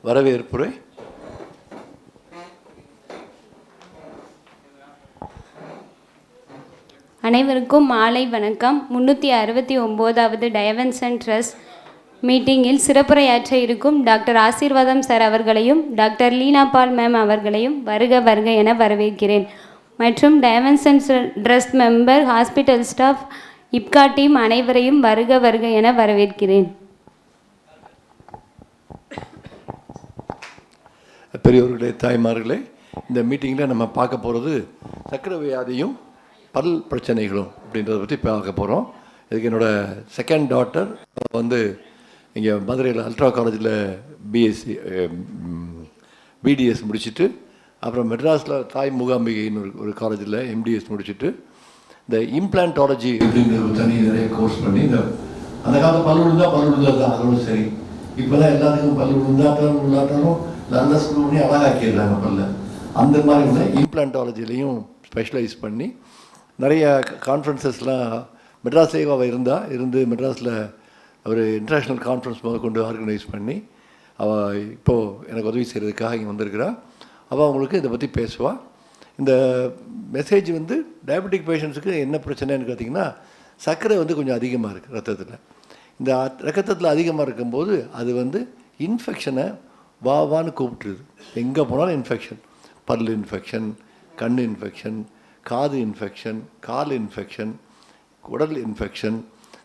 வரவேற்புரை. அனைவருக்கும் மாலை வணக்கம். 369வது டயவன்சன் ட்ரஸ்ட் மீட்டிங்கில் சிறப்புரையாற்ற இருக்கும் டாக்டர் ஆசீர்வாதம் சார் அவர்களையும் டாக்டர் லீனா பால் மேம் அவர்களையும் வருக வருக என வரவேற்கிறேன். மற்றும் டயவன்சன் ட்ரஸ்ட் மெம்பர், ஹாஸ்பிட்டல் ஸ்டாஃப், இப்கா டீம் அனைவரையும் வருக வருக என வரவேற்கிறேன். பெரியவர்களே, தாய்மார்களே, இந்த மீட்டிங்கில் நம்ம பார்க்க போகிறது சர்க்கரை வியாதியும் பல் பிரச்சனைகளும் அப்படின்றத பற்றி பார்க்க போகிறோம். இதுக்கு என்னோடய செகண்ட் டாட்டர் வந்து இங்கே மதுரையில் அல்ட்ரா காலேஜில் பிஎஸ்சி பிடிஎஸ் முடிச்சுட்டு, அப்புறம் மெட்ராஸில் தாய் மூகாம்பிகைன்னு ஒரு காலேஜில் எம்டிஎஸ் முடிச்சுட்டு, இந்த இம்ப்ளான்டாலஜி அப்படிங்கிற ஒரு தனி நிறைய கோர்ஸ் பண்ணி, இந்த அந்த காலத்தில் பல் விழுந்தா தான் அதோட சரி. இப்போ தான் எல்லாத்துக்கும் பல் விழுந்தாட்டாலும் நல்லா ஸ்கூல் பண்ணி அழகாக்கிடுறாங்க பல்ல. அந்த மாதிரி உள்ள இம்ப்ளான்டாலஜிலையும் ஸ்பெஷலைஸ் பண்ணி நிறைய கான்ஃபரன்சஸ்லாம் மெட்ராஸ்லேயே அவள் இருந்து மெட்ராஸில் ஒரு இன்டர்நேஷ்னல் கான்ஃபரன்ஸ் கொண்டு ஆர்கனைஸ் பண்ணி அவள் இப்போது எனக்கு உதவி செய்கிறதுக்காக இங்கே வந்திருக்கிறா. அவள் அவங்களுக்கு இதை பற்றி பேசுவாள். இந்த மெசேஜ் வந்து டயபெட்டிக் பேஷண்ட்ஸுக்கு என்ன பிரச்சனைன்னு பார்த்தீங்கன்னா, சர்க்கரை வந்து கொஞ்சம் அதிகமாக இருக்குது ரத்தத்தில். இந்த ரத்தத்தில் அதிகமாக இருக்கும்போது அது வந்து இன்ஃபெக்ஷனை வான்னு கூப்பிட்டுருது. எங்கே போனாலும் இன்ஃபெக்ஷன், பல் இன்ஃபெக்ஷன், கண் இன்ஃபெக்ஷன், காது இன்ஃபெக்ஷன், கால் இன்ஃபெக்ஷன், உடல் இன்ஃபெக்ஷன்.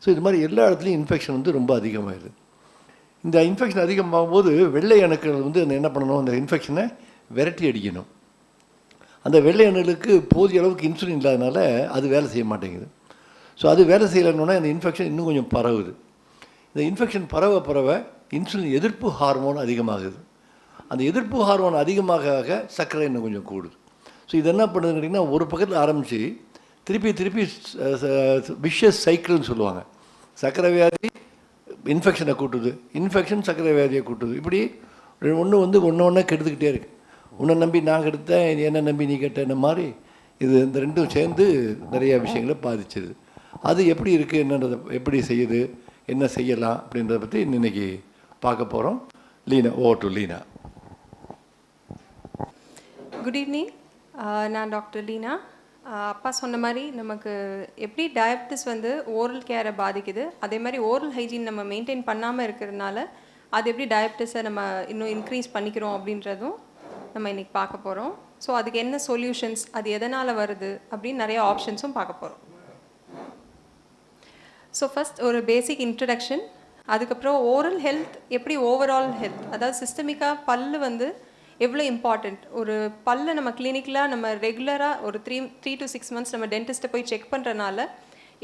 ஸோ இது மாதிரி எல்லா இடத்துலையும் இன்ஃபெக்ஷன் வந்து ரொம்ப அதிகமாகிடுது. இந்த இன்ஃபெக்ஷன் அதிகமாகும்போது வெள்ளை அணுக்கள் வந்து என்ன பண்ணணும், அந்த இன்ஃபெக்ஷனை விரட்டி அடிக்கணும். அந்த வெள்ளை அணுக்களுக்கு போதிய அளவுக்கு இன்சுலின் இல்லாதனால அது வேலை செய்ய மாட்டேங்குது. ஸோ அது வேலை செய்யலைன்னா அந்த இன்ஃபெக்ஷன் இன்னும் கொஞ்சம் பரவுது. இந்த இன்ஃபெக்ஷன் பரவ இன்சுலின் எதிர்ப்பு ஹார்மோன் அதிகமாகுது. அந்த எதிர்ப்பு ஹார்மோன் அதிகமாக சர்க்கரை இன்னும் கொஞ்சம் கூடுது. ஸோ இது என்ன பண்ணுதுன்னு கேட்டிங்கன்னா, ஒரு பக்கத்தில் ஆரம்பித்து திருப்பி விஷஸ் சைக்கிள்னு சொல்லுவாங்க. சர்க்கரை வியாதி இன்ஃபெக்ஷனை கூட்டுது, இன்ஃபெக்ஷன் சர்க்கரை வியாதியை கூட்டுது. இப்படி ஒன்று கெடுத்துக்கிட்டே இருக்குது. உன்னை நம்பி நான் கெடுத்தேன், என்னை நம்பி நீ கெட்ட மாதிரி இது இந்த ரெண்டும் சேர்ந்து நிறைய விஷயங்களை பாதிச்சிது. அது எப்படி இருக்குது, என்னன்றதை எப்படி செய்யுது, என்ன செய்யலாம் அப்படின்றத பற்றி இன்றைக்கி பார்க்க போகிறோம். Leena, over to Leena. Good evening. நான் டாக்டர் லீனா. அப்பா சொன்ன மாதிரி நமக்கு எப்படி டயபெட்டிஸ் வந்து ஓரல் கேரை பாதிக்குது, அதே மாதிரி ஓரல் ஹைஜீன் நம்ம மெயின்டைன் பண்ணாமல் இருக்கிறதுனால அது எப்படி டயபெட்டிஸை நம்ம இன்னும் இன்க்ரீஸ் பண்ணிக்கிறோம் அப்படின்றதும் நம்ம இன்றைக்கி பார்க்க போகிறோம். ஸோ அதுக்கு என்ன சொல்யூஷன்ஸ், அது எதனால் வருது அப்படின்னு நிறைய ஆப்ஷன்ஸும் பார்க்க போகிறோம். ஸோ ஃபஸ்ட் ஒரு பேசிக் இன்ட்ரடக்ஷன், அதுக்கப்புறம் ஓரல் ஹெல்த் எப்படி ஓவரால் ஹெல்த், அதாவது சிஸ்டமிக்காக பல்லு வந்து எவ்வளோ இம்பார்ட்டண்ட். ஒரு பல்லை நம்ம கிளினிக்கில் நம்ம ரெகுலராக ஒரு 3 to 6 months நம்ம டென்டிஸ்ட்டை போய் செக் பண்ணுறனால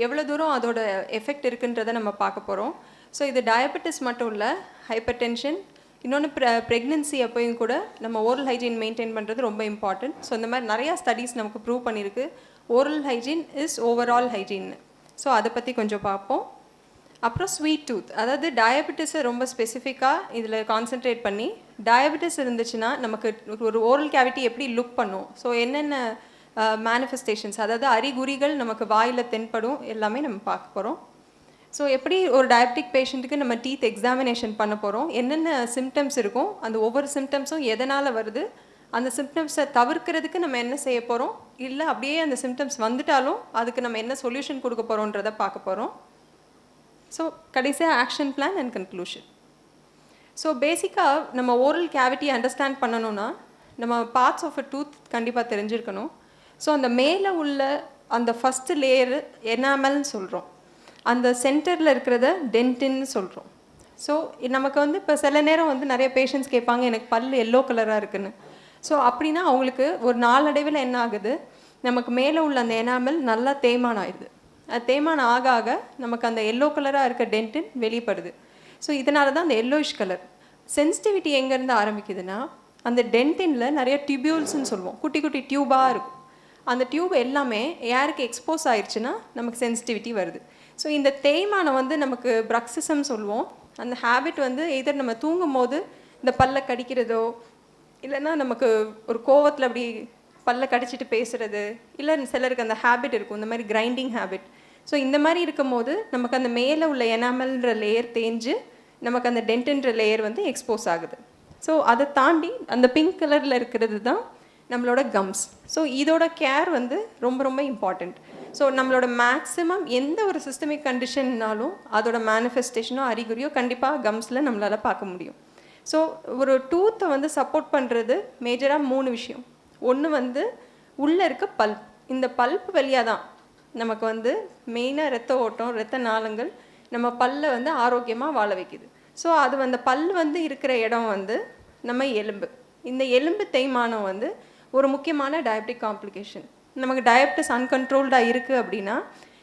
எவ்வளோ தூரம் அதோட எஃபெக்ட் இருக்குன்றதை நம்ம பார்க்க போகிறோம். ஸோ இது டயபெட்டிஸ் மட்டும் இல்லை, ஹைப்பர் டென்ஷன், இன்னொன்று ப்ரெக்னென்சி அப்போயும் கூட நம்ம ஓரல் ஹைஜீன் மெயின்டைன் பண்ணுறது ரொம்ப இம்பார்ட்டன்ட். ஸோ இந்த மாதிரி நிறையா ஸ்டடீஸ் நமக்கு ப்ரூவ் பண்ணியிருக்கு oral hygiene is overall hygiene. So அதை பற்றி கொஞ்சம் பார்ப்போம். அப்புறம் ஸ்வீட் டூத், அதாவது டயபெட்டிஸை ரொம்ப ஸ்பெசிஃபிக்காக இதில் கான்சென்ட்ரேட் பண்ணி, டயபெட்டிஸ் இருந்துச்சுன்னா நமக்கு ஒரு ஓரல் கேவிட்டி எப்படி லுக் பண்ணும், ஸோ என்னென்ன மேனிஃபெஸ்டேஷன்ஸ், அதாவது அறிகுறிகள் நமக்கு வாயில் தென்படும், எல்லாமே நம்ம பார்க்க போகிறோம். ஸோ எப்படி ஒரு டயபெட்டிக் பேஷண்ட்டுக்கு நம்ம டீத் எக்ஸாமினேஷன் பண்ண போகிறோம், என்னென்ன சிம்டம்ஸ் இருக்கும், அந்த ஒவ்வொரு சிம்டம்ஸும் எதனால் வருது, அந்த சிம்டம்ஸை தவிர்க்கிறதுக்கு நம்ம என்ன செய்ய போகிறோம், இல்லை அப்படியே அந்த சிம்டம்ஸ் வந்துட்டாலும் அதுக்கு நம்ம என்ன சொல்யூஷன் கொடுக்க போகிறோன்றதை பார்க்க போகிறோம். ஸோ கடைசியாக action plan and conclusion. So பேசிக்காக நம்ம ஓரல் கேவிட்டியை அண்டர்ஸ்டாண்ட் பண்ணணும்னா நம்ம பார்ட்ஸ் ஆஃப் அ டூத் கண்டிப்பாக தெரிஞ்சிருக்கணும். ஸோ அந்த மேலே உள்ள அந்த ஃபஸ்ட்டு லேயரு எனாமல்னு சொல்கிறோம், அந்த சென்டரில் இருக்கிறத டென்டின்னு சொல்கிறோம். ஸோ நமக்கு வந்து இப்போ சில நேரம் வந்து நிறைய பேஷண்ட்ஸ் கேட்பாங்க, எனக்கு பல் எல்லோ கலராக இருக்குன்னு. ஸோ அப்படின்னா அவங்களுக்கு ஒரு நாளடைவில் என்ன ஆகுது, நமக்கு மேலே உள்ள அந்த எனாமல் நல்லா தேய்மானம் ஆயிடுது. அது தேய்மானம் ஆக ஆக நமக்கு அந்த எல்லோ கலராக இருக்க டென்டின் வெளிப்படுது. ஸோ இதனால தான் அந்த எல்லோயிஷ் கலர். சென்சிட்டிவிட்டி எங்கேருந்து ஆரம்பிக்குதுன்னா, அந்த டென்டினில் நிறைய டியூபியூல்ஸ்ன்னு சொல்லுவோம், குட்டி குட்டி டியூபாக இருக்கும். அந்த டியூப் எல்லாமே ஏருக்கு எக்ஸ்போஸ் ஆயிடுச்சுன்னா நமக்கு சென்சிட்டிவிட்டி வருது. ஸோ இந்த தேய்மானம் வந்து நமக்கு ப்ரக்சிசம் சொல்லுவோம். அந்த ஹேபிட் வந்து எதர் நம்ம தூங்கும் போது இந்த பல்லை கடிக்கிறதோ, இல்லைன்னா நமக்கு ஒரு கோவத்தில் அப்படி பல்லை கடிச்சிட்டு பேசுகிறது, இல்லை சிலருக்கு அந்த ஹேபிட் இருக்கும், இந்த மாதிரி கிரைண்டிங் ஹேபிட். ஸோ இந்த மாதிரி இருக்கும் போது நமக்கு அந்த மேலே உள்ள எனாமல்ன்ற லேயர் தேஞ்சு நமக்கு அந்த டென்ட்ன்ற லேயர் வந்து எக்ஸ்போஸ் ஆகுது. ஸோ அதை தாண்டி அந்த பிங்க் கலரில் இருக்கிறது தான் நம்மளோட கம்ஸ். ஸோ இதோட கேர் வந்து ரொம்ப ரொம்ப இம்பார்ட்டண்ட். ஸோ நம்மளோட மேக்ஸிமம் எந்த ஒரு சிஸ்டமிக் கண்டிஷன்னாலும் அதோட மேனிஃபெஸ்டேஷனோ அறிகுறியோ கண்டிப்பாக கம்ஸில் நம்மளால் பார்க்க முடியும். ஸோ ஒரு டூத்தை வந்து சப்போர்ட் பண்ணுறது மேஜராக 3 விஷயம். ஒன்று வந்து உள்ளே இருக்க பல்ப். இந்த பல்ப் வழியாக தான் நமக்கு வந்து மெயினாக ரத்த ஓட்டம், ரத்த நாளங்கள் நம்ம பல்லை வந்து ஆரோக்கியமாக வாழ வைக்குது. ஸோ அது அந்த பல் வந்து இருக்கிற இடம் வந்து நம்ம எலும்பு. இந்த எலும்பு தேய்மானம் வந்து ஒரு முக்கியமான டயபெட்டிக் காம்ப்ளிகேஷன். நமக்கு டயபெட்டிஸ் அன்கண்ட்ரோல்டாக இருக்குது அப்படின்னா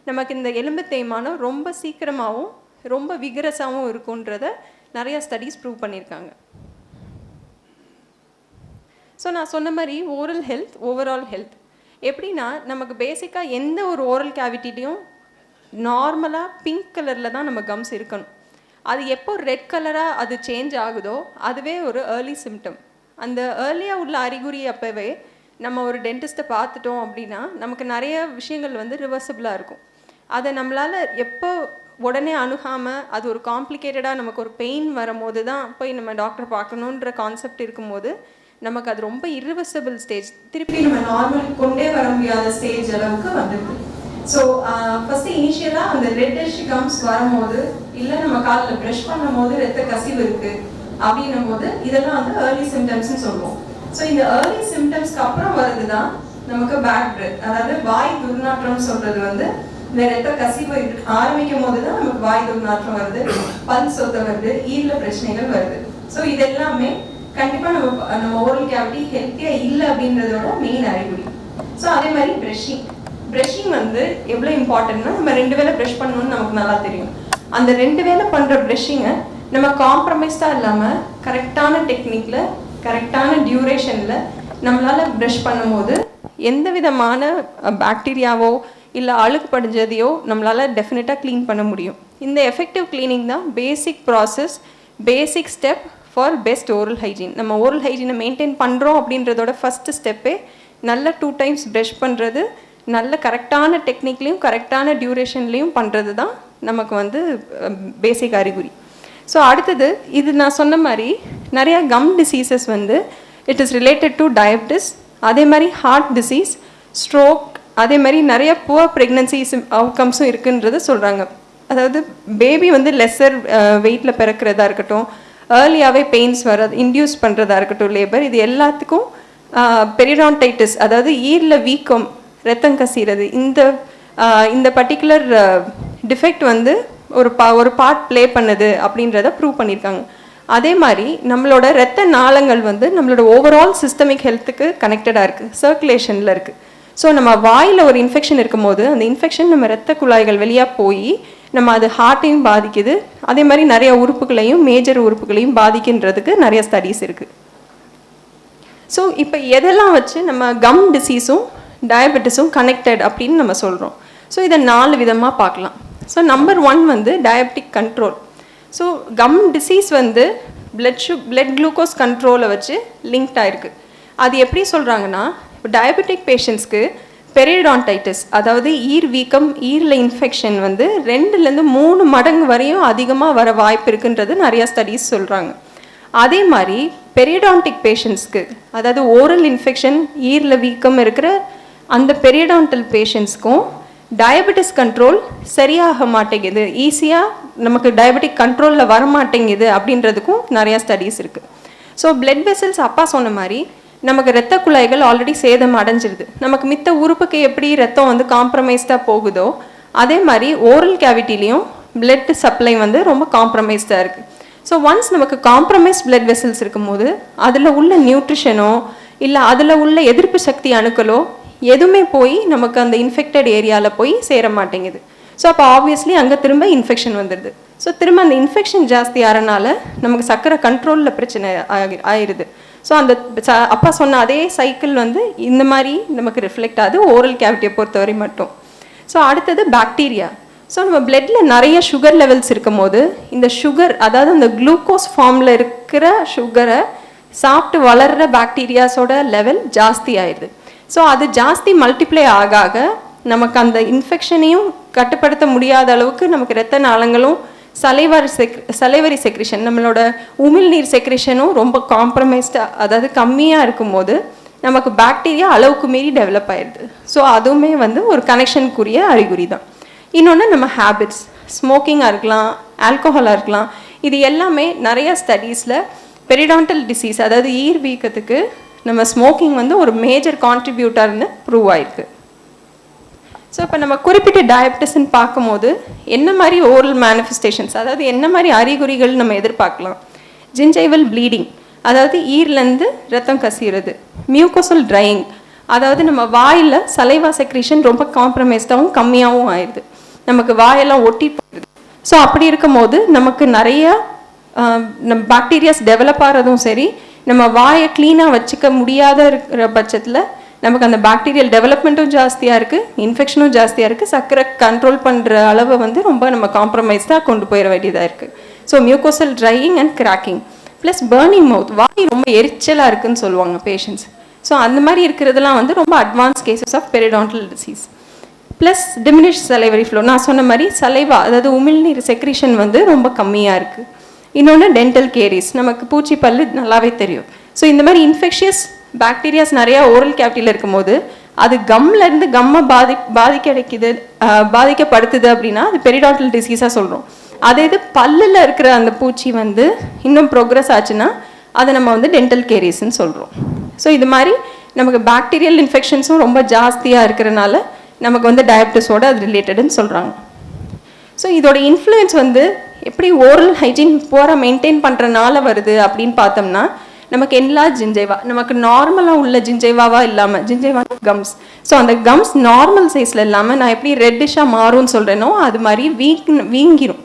நமக்கு இந்த எலும்பு தேய்மானம் ரொம்ப சீக்கிரமாகவும் ரொம்ப விகரஸாகவும் இருக்குன்றத நிறைய ஸ்டடீஸ் ப்ரூவ் பண்ணியிருக்காங்க. ஸோ நான் சொன்ன மாதிரி ஓரல் ஹெல்த், ஓவரால் ஹெல்த் எப்படின்னா நமக்கு பேசிக்காக எந்த ஒரு ஓரல் கேவிட்டிலையும் நார்மலாக பிங்க் கலரில் தான் நம்ம கம்ஸ் இருக்கணும். அது எப்போ ரெட் கலராக அது சேஞ்ச் ஆகுதோ அதுவே ஒரு ஏர்லி சிம்டம். அந்த ஏர்லியாக உள்ள அறிகுறி அப்போவே நம்ம ஒரு டென்டிஸ்ட்டை பார்த்துட்டோம் அப்படின்னா நமக்கு நிறைய விஷயங்கள் வந்து ரிவர்சபிளாக இருக்கும். அதை நம்மளால் எப்போ உடனே அணுகாமல் அது ஒரு காம்ப்ளிகேட்டடாக நமக்கு ஒரு பெயின் வரும்போது தான் போய் நம்ம டாக்டரை பார்க்கணுன்ற கான்செப்ட் இருக்கும்போது நமக்கு அது ரொம்ப இர்ரிவர்சபிள் ஸ்டேஜ், திருப்பி நம்ம நார்மல் கொண்டே வர முடியாத ஸ்டேஜ் அளவுக்கு வந்துடுது. ஸோ ஃபஸ்ட்டு இனிஷியலாக அந்த ரெட்டிஷ் கம்ஸ் வரும்போது இல்லை நம்ம காலில் ப்ரஷ் பண்ணும் போது ரத்த கசிவு இருக்குது அப்படின்னும் போது இதெல்லாம் வந்து ஏர்லி சிம்டம்ஸ்ன்னு சொல்லுவோம். ஸோ இந்த ஏர்லி சிம்டம்ஸ்க்கு அப்புறம் வருது தான் நமக்கு பேட் பிரெத், அதாவது வாய் துர்நாற்றம்னு சொல்கிறது வந்து இந்த ரத்த கசிவு ஆரம்பிக்கும் போது தான் நமக்கு வாய் துர்நாற்றம் வருது, பல் சொத்த வருது, ஈரில் பிரச்சனைகள் வருது. ஸோ இது எல்லாமே கண்டிப்பாக நம்ம ஓரல் கேவிட்டி ஹெல்த்தியாக இல்லை அப்படின்றதோட மெயின் அறிகுறி. ஸோ அதே மாதிரி ப்ரஷிங் வந்து எவ்வளோ இம்பார்ட்டன்ட்னா நம்ம 2 வேளை ப்ரஷ் பண்ணணும்னு நமக்கு நல்லா தெரியும். அந்த 2 வேளை பண்ணுற ப்ரஷிங்கை நம்ம காம்ப்ரமைஸ்டாக இல்லாமல் கரெக்டான டெக்னிக்கில் கரெக்டான டியூரேஷனில் நம்மளால் ப்ரஷ் பண்ணும்போது எந்த விதமான பாக்டீரியாவோ இல்லை அழுக்கு படிஞ்சதையோ நம்மளால் டெஃபினட்டாக க்ளீன் பண்ண முடியும். இந்த எஃபெக்டிவ் க்ளீனிங் தான் basic process, basic step for best oral hygiene. நம்ம ஓரல் ஹைஜீனை மெயின்டைன் பண்ணுறோம் அப்படின்றதோட ஃபஸ்ட்டு ஸ்டெப்பே நல்ல 2 times ப்ரஷ் பண்ணுறது, நல்ல கரெக்டான டெக்னிக்லேயும் கரெக்டான டியூரேஷன்லேயும் பண்ணுறது தான் நமக்கு வந்து பேசிக் அறிகுறி. ஸோ அடுத்தது இது நான் சொன்ன மாதிரி நிறையா கம் டிசீசஸ் வந்து it is related to diabetes, அதே மாதிரி ஹார்ட் டிசீஸ், ஸ்ட்ரோக், அதே மாதிரி நிறைய புவர் ப்ரெக்னன்சிஸ் அவுட்கம்ஸும் இருக்குன்றது சொல்கிறாங்க. அதாவது பேபி வந்து லெஸ்ஸர் வெயிட்டில் பிறக்கிறதா இருக்கட்டும், ஏர்லியாகவே பெயின்ஸ் வர இன்டியூஸ் பண்ணுறதா இருக்கட்டும், லேபர், இது எல்லாத்துக்கும் பெரிடான்டைட்டிஸ் அதாவது ஈரில் வீக்கம், ரத்தம் கசிகிறது, இந்த பர்டிகுலர் டிஃபெக்ட் வந்து ஒரு பார்ட் ப்ளே பண்ணுது அப்படின்றத ப்ரூவ் பண்ணியிருக்காங்க. அதே மாதிரி நம்மளோட ரத்த நாளங்கள் வந்து நம்மளோட ஓவரால் சிஸ்டமிக் ஹெல்த்துக்கு கனெக்டடாக இருக்குது, சர்க்குலேஷனில் இருக்குது. ஸோ நம்ம வாயில் ஒரு இன்ஃபெக்ஷன் இருக்கும்போது அந்த இன்ஃபெக்ஷன் நம்ம ரத்த குழாய்கள் வெளியாக போய் நம்ம அது ஹார்ட்டையும் பாதிக்குது, அதே மாதிரி நிறைய உறுப்புகளையும் மேஜர் உறுப்புகளையும் பாதிக்கின்றதுக்கு நிறைய ஸ்டடீஸ் இருக்குது. ஸோ இப்போ எதெல்லாம் வச்சு நம்ம கம் டிசீஸும் டயபெட்டிஸும் கனெக்டட் அப்படின்னு நம்ம சொல்கிறோம். ஸோ இதை 4 விதமாக பார்க்கலாம். ஸோ நம்பர் 1 வந்து diabetic control. So gum disease வந்து பிளட் குளுக்கோஸ் கண்ட்ரோலை வச்சு லிங்க்ட் ஆகிருக்கு. அது எப்படி சொல்கிறாங்கன்னா, இப்போ டயபெட்டிக் பேஷண்ட்ஸ்க்கு பெரிடான்டைட்டிஸ் அதாவது ஈர் வீக்கம், ஈரில் இன்ஃபெக்ஷன் வந்து 2லேருந்து 3 மடங்கு வரையும் அதிகமாக வர வாய்ப்பு இருக்குன்றது நிறையா ஸ்டடீஸ் சொல்கிறாங்க. அதே மாதிரி பெரிடான்டிக் பேஷண்ட்ஸ்க்கு அதாவது ஓரல் இன்ஃபெக்ஷன், ஈரில் வீக்கம் இருக்கிற அந்த பெரிடான்டல் பேஷண்ட்ஸ்க்கும் டயபெட்டிஸ் கண்ட்ரோல் சரியாக மாட்டேங்குது, ஈஸியாக நமக்கு டயபெட்டிக் கண்ட்ரோலில் வரமாட்டேங்குது அப்படின்றதுக்கும் நிறையா ஸ்டடீஸ் இருக்குது. ஸோ பிளட் வெசல்ஸ் அப்பா சொன்ன மாதிரி நமக்கு ரத்த குழாய்கள் ஆல்ரெடி சேதம் அடைஞ்சிருது. நமக்கு மித்த உறுப்புக்கு எப்படி ரத்தம் வந்து காம்ப்ரமைஸ்டாக போகுதோ அதே மாதிரி ஓரல் கேவிட்டிலையும் பிளட் சப்ளை வந்து ரொம்ப காம்ப்ரமைஸ்டாக இருக்குது. ஸோ ஒன்ஸ் நமக்கு காம்ப்ரமைஸ்ட் பிளட் வெசல்ஸ் இருக்கும்போது அதில் உள்ள நியூட்ரிஷனோ இல்லை அதில் உள்ள எதிர்ப்பு சக்தி அணுக்களோ எதுவுமே போய் நமக்கு அந்த இன்ஃபெக்டட் ஏரியாவில் போய் சேர மாட்டேங்குது. ஸோ அப்போ ஆப்வியஸ்லி அங்கே திரும்ப இன்ஃபெக்ஷன் வந்துடுது. ஸோ திரும்ப அந்த இன்ஃபெக்ஷன் ஜாஸ்தி ஆகிறனால நமக்கு சக்கரை கண்ட்ரோலில் பிரச்சனை ஆயிடுது. ஸோ அந்த அப்பா சொன்ன அதே சைக்கிள் வந்து இந்த மாதிரி நமக்கு ரிஃப்ளெக்ட் ஆகுது ஓரல் கேவிட்டியை பொறுத்தவரை மட்டும். ஸோ அடுத்தது பாக்டீரியா. ஸோ நம்ம பிளட்டில் நிறைய சுகர் லெவல்ஸ் இருக்கும் போது இந்த சுகர் அதாவது அந்த குளுக்கோஸ் ஃபார்மில் இருக்கிற சுகரை சாப்பிட்டு வளர்கிற பாக்டீரியாஸோட லெவல் ஜாஸ்தி ஆயிடுது. ஸோ அது ஜாஸ்தி மல்டிப்ளை ஆக நமக்கு அந்த இன்ஃபெக்ஷனையும் கட்டுப்படுத்த முடியாத அளவுக்கு நமக்கு ரத்த நாளங்களும் சலைவரி செக்ரிஷன், நம்மளோட உமிழ்நீர் செக்ரிஷனும் ரொம்ப காம்ப்ரமைஸ்டாக, அதாவது கம்மியாக இருக்கும்போது நமக்கு பாக்டீரியா அளவுக்கு மீறி டெவலப் ஆயிடுது. ஸோ அதுவுமே வந்து ஒரு கனெக்ஷனுக்குரிய அறிகுறி தான். இன்னொன்று நம்ம ஹேபிட்ஸ், ஸ்மோக்கிங்காக இருக்கலாம், ஆல்கோஹாலாக இருக்கலாம், இது எல்லாமே நிறைய ஸ்டடீஸில் பெரிடான்டல் டிசீஸ், அதாவது ஈர் வீக்கத்துக்கு நம்ம ஸ்மோக்கிங் வந்து ஒரு மேஜர் கான்ட்ரிபியூட்டர்னு ப்ரூவ் ஆயிருக்கு. ஸோ இப்போ நம்ம குறிப்பிட்ட டயபிட்டிஸ்ன்னு பார்க்கும்போது என்ன மாதிரி ஓரல் மேனிஃபெஸ்டேஷன்ஸ், அதாவது என்ன மாதிரி அறிகுறிகள் நம்ம எதிர்பார்க்கலாம்? ஜிஞ்சைவல் ப்ளீடிங், அதாவது ஈர்லேருந்து ரத்தம் கசிகிறது. மியூக்கோசல் ட்ரையிங், அதாவது நம்ம வாயில் சலைவா செக்ரீஷன் ரொம்ப காம்ப்ரமைஸ்டாகவும் கம்மியாகவும் ஆயிடுது, நமக்கு வாயெல்லாம் ஒட்டி போயிடுது. ஸோ அப்படி இருக்கும்போது நமக்கு நிறைய நம்ம பாக்டீரியாஸ் டெவலப் ஆகிறதும் சரி, நம்ம வாயை க்ளீனாக வச்சுக்க முடியாத இருக்கிற பட்சத்தில் நமக்கு அந்த பாக்டீரியல் டெவலப்மெண்ட்டும் ஜாஸ்தியாக இருக்குது, இன்ஃபெக்ஷனும் ஜாஸ்தியாக இருக்குது, சர்க்கரை கண்ட்ரோல் பண்ணுற அளவை வந்து ரொம்ப நம்ம காம்ப்ரமைஸ்டாக கொண்டு போயிட வேண்டியதாக இருக்குது. So mucosal drying and cracking plus burning mouth, வாய் ரொம்ப எரிச்சலாக இருக்குதுன்னு சொல்லுவாங்க பேஷண்ட்ஸ். ஸோ அந்த மாதிரி இருக்கிறதுலாம் வந்து ரொம்ப advance cases of periodontal disease. Plus diminish salivary flow, நான் சொன்ன மாதிரி சலைவா, அதாவது உமிழ்நீர் செக்ரிஷன் வந்து ரொம்ப கம்மியாக இருக்குது. இன்னொன்று டென்டல் கேரிஸ், நமக்கு பூச்சி பல்லு நல்லாவே தெரியும். ஸோ இந்த மாதிரி இன்ஃபெக்ஷியஸ் பாக்டீரியாஸ் நிறையா ஓரல் கேவிட்டியில் இருக்கும்போது அது கம்லேருந்து கம்மை பாதிக்கப்படுத்துது அப்படின்னா அது பெரிடான்டல் டிசீஸாக சொல்கிறோம். அதே இது பல்லில் இருக்கிற அந்த பூச்சி வந்து இன்னும் ப்ரோக்ரஸ் ஆச்சுன்னா அதை நம்ம வந்து டென்டல் கேரிஸ்ன்னு சொல்கிறோம். ஸோ இது மாதிரி நமக்கு பாக்டீரியல் இன்ஃபெக்ஷன்ஸும் ரொம்ப ஜாஸ்தியாக இருக்கிறனால நமக்கு வந்து டயபிட்டிஸோட அது ரிலேட்டடுன்னு சொல்கிறாங்க. ஸோ இதோட இன்ஃப்ளூயன்ஸ் வந்து எப்படி ஓரல் ஹைஜீன் பூரா மெயின்டைன் பண்ணுறனால வருது அப்படின்னு பார்த்தோம்னா, நமக்கு எல்லா ஜிஞ்சைவா, நமக்கு நார்மலாக உள்ள ஜிஞ்சைவாவாக இல்லாமல், ஜிஞ்சைவா கம்ஸ், ஸோ அந்த கம்ஸ் நார்மல் சைஸில் இல்லாமல் நான் எப்படி ரெட்டிஷாக மாறும்னு சொல்கிறேனோ அது மாதிரி வீங்கிரும்.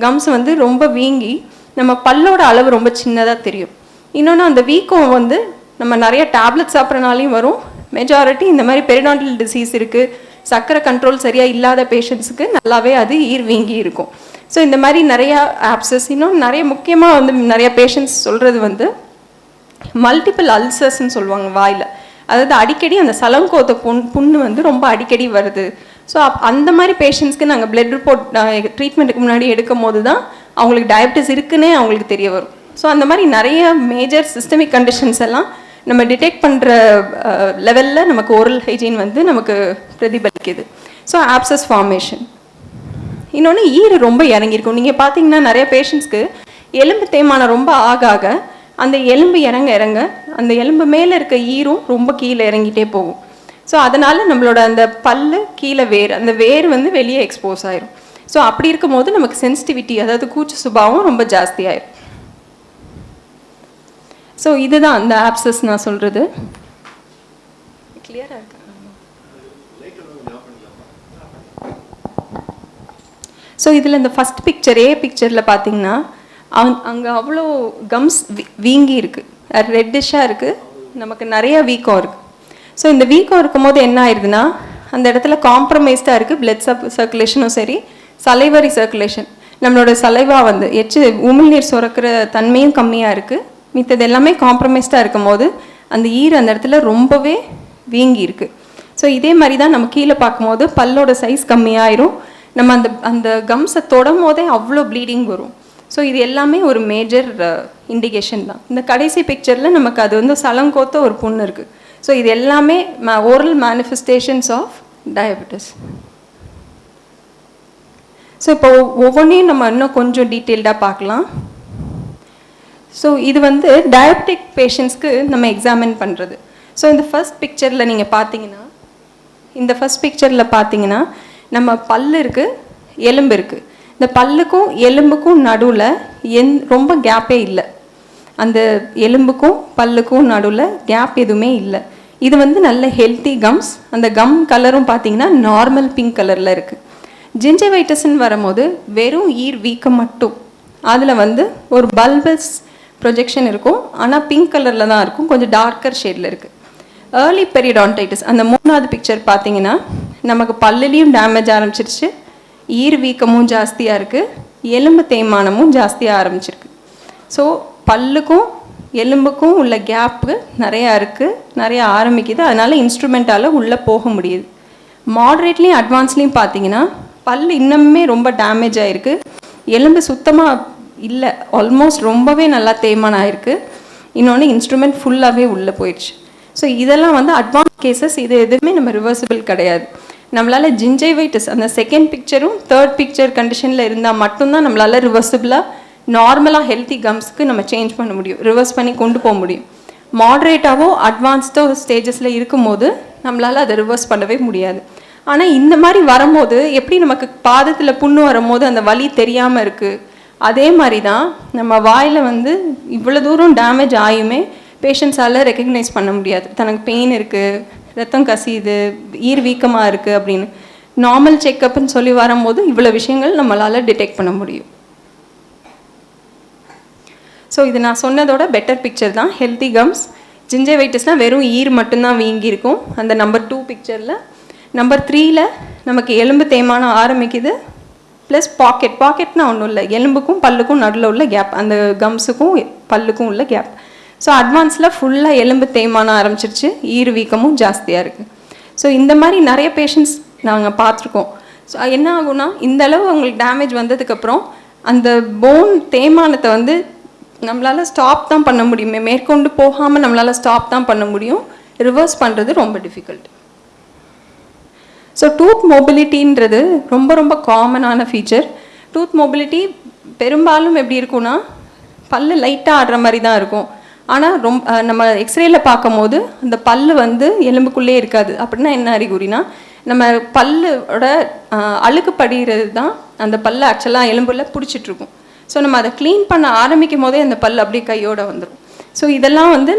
கம்ஸ் வந்து ரொம்ப வீங்கி நம்ம பல்லோட அளவு ரொம்ப சின்னதாக தெரியும். இன்னொன்று அந்த வீக்கம் வந்து நம்ம நிறைய டேப்லெட் சாப்பிட்றனாலையும் வரும். மெஜாரிட்டி இந்த மாதிரி பெரிடான்டல் டிசீஸ் இருக்குது, சர்க்கரை கண்ட்ரோல் சரியாக இல்லாத பேஷண்ட்ஸுக்கு நல்லாவே அது ஈர் வீங்கி இருக்கும். ஸோ இந்த மாதிரி நிறையா ஆப்சஸ், இன்னும் நிறைய முக்கியமாக வந்து நிறைய பேஷண்ட்ஸ் சொல்கிறது வந்து மல்டிபிள் அல்சர்ஸ்ன்னு சொல்லுவாங்க வாயில், அதாவது அடிக்கடி அந்த சலங்கோத்த புண்ணு வந்து ரொம்ப அடிக்கடி வருது. ஸோ அந்த மாதிரி பேஷண்ட்ஸ்க்கு நாங்கள் பிளட் ரிப்போர்ட் ட்ரீட்மெண்ட்டுக்கு முன்னாடி எடுக்கும் போது தான் அவங்களுக்கு டயபிட்டிஸ் இருக்குன்னே அவங்களுக்கு தெரிய வரும். ஸோ அந்த மாதிரி நிறைய மேஜர் சிஸ்டமிக் கண்டிஷன்ஸ் எல்லாம் நம்ம டிடெக்ட் பண்ணுற லெவலில் நமக்கு ஓரல் ஹைஜீன் வந்து நமக்கு பிரதிபலிக்குது. ஸோ ஆப்சஸ் ஃபார்மேஷன், இன்னொன்று ஈறு ரொம்ப இறங்கியிருக்கும். நீங்கள் பார்த்தீங்கன்னா நிறைய பேஷண்ட்ஸ்க்கு எலும்பு தேய்மானம் ரொம்ப ஆக அந்த எலும்பு இறங்க அந்த எலும்பு மேலே இருக்க ஈரும் ரொம்ப கீழே இறங்கிட்டே போகும். ஸோ அதனால் நம்மளோட அந்த பல்லு கீழே அந்த வேர் வந்து வெளியே எக்ஸ்போஸ் ஆயிரும். ஸோ அப்படி இருக்கும் போது நமக்கு சென்சிட்டிவிட்டி, அதாவது கூச்ச சுபாவம் ரொம்ப ஜாஸ்தி ஆயிரும். ஸோ இதுதான் அந்த ஆப்சஸ் நான் சொல்கிறது. கிளியராக இருக்கு. ஸோ இதில் இந்த ஃபஸ்ட் பிக்சர், பிக்சரில் பார்த்தீங்கன்னா அங்கே அவ்வளோ கம்ஸ் வீங்கி இருக்குது, ரெட்டிஷாக இருக்குது, நமக்கு நிறைய வீக்கம் இருக்குது. ஸோ இந்த வீக்கம் இருக்கும் போது என்ன ஆயிடுதுன்னா அந்த இடத்துல காம்ப்ரமைஸ்டாக இருக்குது பிளட் சர்க்குலேஷனும் சரி, சலைவரி சர்க்குலேஷன், நம்மளோட சலைவா வந்து உமிழ்நீர் சுரக்கிற தன்மையும் கம்மியாக இருக்குது. மித்தது எல்லாமே காம்ப்ரமைஸ்டாக இருக்கும் போது அந்த ஈர் அந்த இடத்துல ரொம்பவே வீங்கி இருக்குது. ஸோ இதே மாதிரி தான் நம்ம கீழே பார்க்கும்போது பல்லோட சைஸ் கம்மியாயிரும், நம்ம அந்த கம்ஸை தொடும் போதே அவ்வளோ ப்ளீடிங் வரும். ஸோ இது எல்லாமே ஒரு மேஜர் இண்டிகேஷன் தான். இந்த கடைசி பிக்சரில் நமக்கு அது வந்து சலங்கோத்த ஒரு புண்ணு இருக்குது. ஸோ இது எல்லாமே oral manifestations of diabetes. So இப்போ ஒவ்வொன்றையும் நம்ம இன்னும் கொஞ்சம் டீட்டெயில்டாக பார்க்கலாம். ஸோ இது வந்து டயபெட்டிக் பேஷண்ட்ஸ்க்கு நம்ம எக்ஸாமின் பண்ணுறது. ஸோ இந்த ஃபர்ஸ்ட் பிக்சரில் நீங்கள் பார்த்தீங்கன்னா நம்ம பல்லு இருக்குது, எலும்பு இருக்குது. இந்த பல்லுக்கும் எலும்புக்கும் நடுவில் ரொம்ப கேப்பே இல்லை, அந்த எலும்புக்கும் பல்லுக்கும் நடுவில் கேப் எதுவுமே இல்லை. இது வந்து நல்ல ஹெல்த்தி கம்ஸ். அந்த கம் கலரும் பார்த்தீங்கன்னா நார்மல் பிங்க் கலரில் இருக்குது. ஜிஞ்சைவைட்டிஸ்ன்னு வரும்போது வெறும் ஈர் வீக்கம் மட்டும், அதில் வந்து ஒரு பல்பஸ் ப்ரொஜெக்ஷன் இருக்கும், ஆனால் பிங்க் கலரில் தான் இருக்கும், கொஞ்சம் டார்க்கர் ஷேடில் இருக்குது. ஏர்லி பெரிடான்டைட்டிஸ், அந்த மூணாவது பிக்சர் பார்த்தீங்கன்னா நமக்கு பல்லுலேயும் டேமேஜ் ஆரம்பிச்சிருச்சு, ஈர் வீக்கமும் ஜாஸ்தியாக இருக்குது, எலும்பு தேய்மானமும் ஜாஸ்தியாக ஆரம்பிச்சிருக்கு. ஸோ பல்லுக்கும் எலும்புக்கும் உள்ள கேப்பு நிறையா இருக்குது, நிறையா ஆரம்பிக்குது, அதனால் இன்ஸ்ட்ருமெண்ட்டால் உள்ளே போக முடியுது. மாட்ரேட்லேயும் அட்வான்ஸ்லேயும் பார்த்தீங்கன்னா பல் இன்னுமே ரொம்ப டேமேஜ் ஆகிருக்கு, எலும்பு சுத்தமாக இல்லை, ஆல்மோஸ்ட் ரொம்பவே நல்லா தேய்மானம் ஆயிருக்கு. இன்னொன்று இன்ஸ்ட்ருமெண்ட் ஃபுல்லாகவே உள்ளே போயிடுச்சு. ஸோ இதெல்லாம் வந்து அட்வான்ஸ் கேசஸ். இது எதுவுமே நம்ம ரிவர்சிபிள் கிடையாது. நம்மளால் ஜிஞ்சைவைட்டிஸ் அந்த செகண்ட் பிக்சரும் தேர்ட் பிக்சர் கண்டிஷனில் இருந்தால் மட்டும்தான் நம்மளால் ரிவர்சிபிளாக நார்மலாக ஹெல்த்தி கம்ஸ்க்கு நம்ம சேஞ்ச் பண்ண முடியும், ரிவர்ஸ் பண்ணி கொண்டு போக முடியும். மாட்ரேட்டாவோ அட்வான்ஸ்டோ ஸ்டேஜஸில் இருக்கும்போது நம்மளால் அதை ரிவர்ஸ் பண்ணவே முடியாது. ஆனால் இந்த மாதிரி வரும்போது எப்படி நமக்கு பாதத்தில் புண்ணு வரும்போது அந்த வலி தெரியாமல் இருக்குது, அதே மாதிரி தான் நம்ம வாயில் வந்து இவ்வளோ தூரம் டேமேஜ் ஆகியுமே பேஷண்ட்ஸால் ரெக்கக்னைஸ் பண்ண முடியாது. தனக்கு பெயின் இருக்குது, ரத்தம் கசியுது, ஈர் வீக்கமாக இருக்குது அப்படின்னு நார்மல் செக்கப்னு சொல்லி வரும்போது இவ்வளோ விஷயங்கள் நம்மளால் டிடெக்ட் பண்ண முடியும். ஸோ இது நான் சொன்னதோட பெட்டர் பிக்சர் தான் ஹெல்த்தி கம்ஸ். ஜிஞ்சைவைட்டிஸ்னால் வெறும் ஈர் மட்டும்தான் வீங்கியிருக்கும் அந்த நம்பர் 2 பிக்சரில். நம்பர் 3ல் நமக்கு எலும்பு தேய்மானம் ஆரம்பிக்குது, ப்ளஸ் பாக்கெட்னா ஒன்றும் இல்லை, எலும்புக்கும் பல்லுக்கும் நடுவில் உள்ள கேப், அந்த கம்ஸுக்கும் பல்லுக்கும் உள்ள கேப். ஸோ அட்வான்ஸில் ஃபுல்லாக எலும்பு தேய்மானம் ஆரம்பிச்சிருச்சு, ஈர் வீக்கமும் ஜாஸ்தியாக இருக்குது. ஸோ இந்த மாதிரி நிறைய பேஷண்ட்ஸ் நாங்கள் பார்த்துருக்கோம். ஸோ என்ன ஆகும்னா இந்த அளவு அவங்களுக்கு டேமேஜ் வந்ததுக்கப்புறம் அந்த போன் தேய்மானத்தை வந்து நம்மளால் ஸ்டாப் தான் பண்ண முடியுமே, மேற்கொண்டு போகாமல் நம்மளால் ஸ்டாப் தான் பண்ண முடியும், ரிவர்ஸ் பண்ணுறது ரொம்ப டிஃபிகல்ட். ஸோ டூத் மொபிலிட்டின்றது ரொம்ப ரொம்ப காமனான ஃபீச்சர். டூத் மொபிலிட்டி பெரும்பாலும் எப்படி இருக்கும்னா பல்லு லைட்டாக ஆடுற மாதிரி தான் இருக்கும். ஆனால் நம்ம எக்ஸ்ரேல பார்க்கும்போது அந்த பல்லு வந்து எலும்புக்குள்ளே இருக்காது. அப்படின்னா என்ன அறிகுறினா நம்ம பல்லோட அழுக்கு படிகிறது தான் அந்த பல்லை ஆக்சுவலாக எலும்புல பிடிச்சிட்ருக்கும். ஸோ நம்ம அதை க்ளீன் பண்ண ஆரம்பிக்கும் போதே அந்த பல் அப்படியே கையோடு வந்துடும். ஸோ இதெல்லாம் வந்து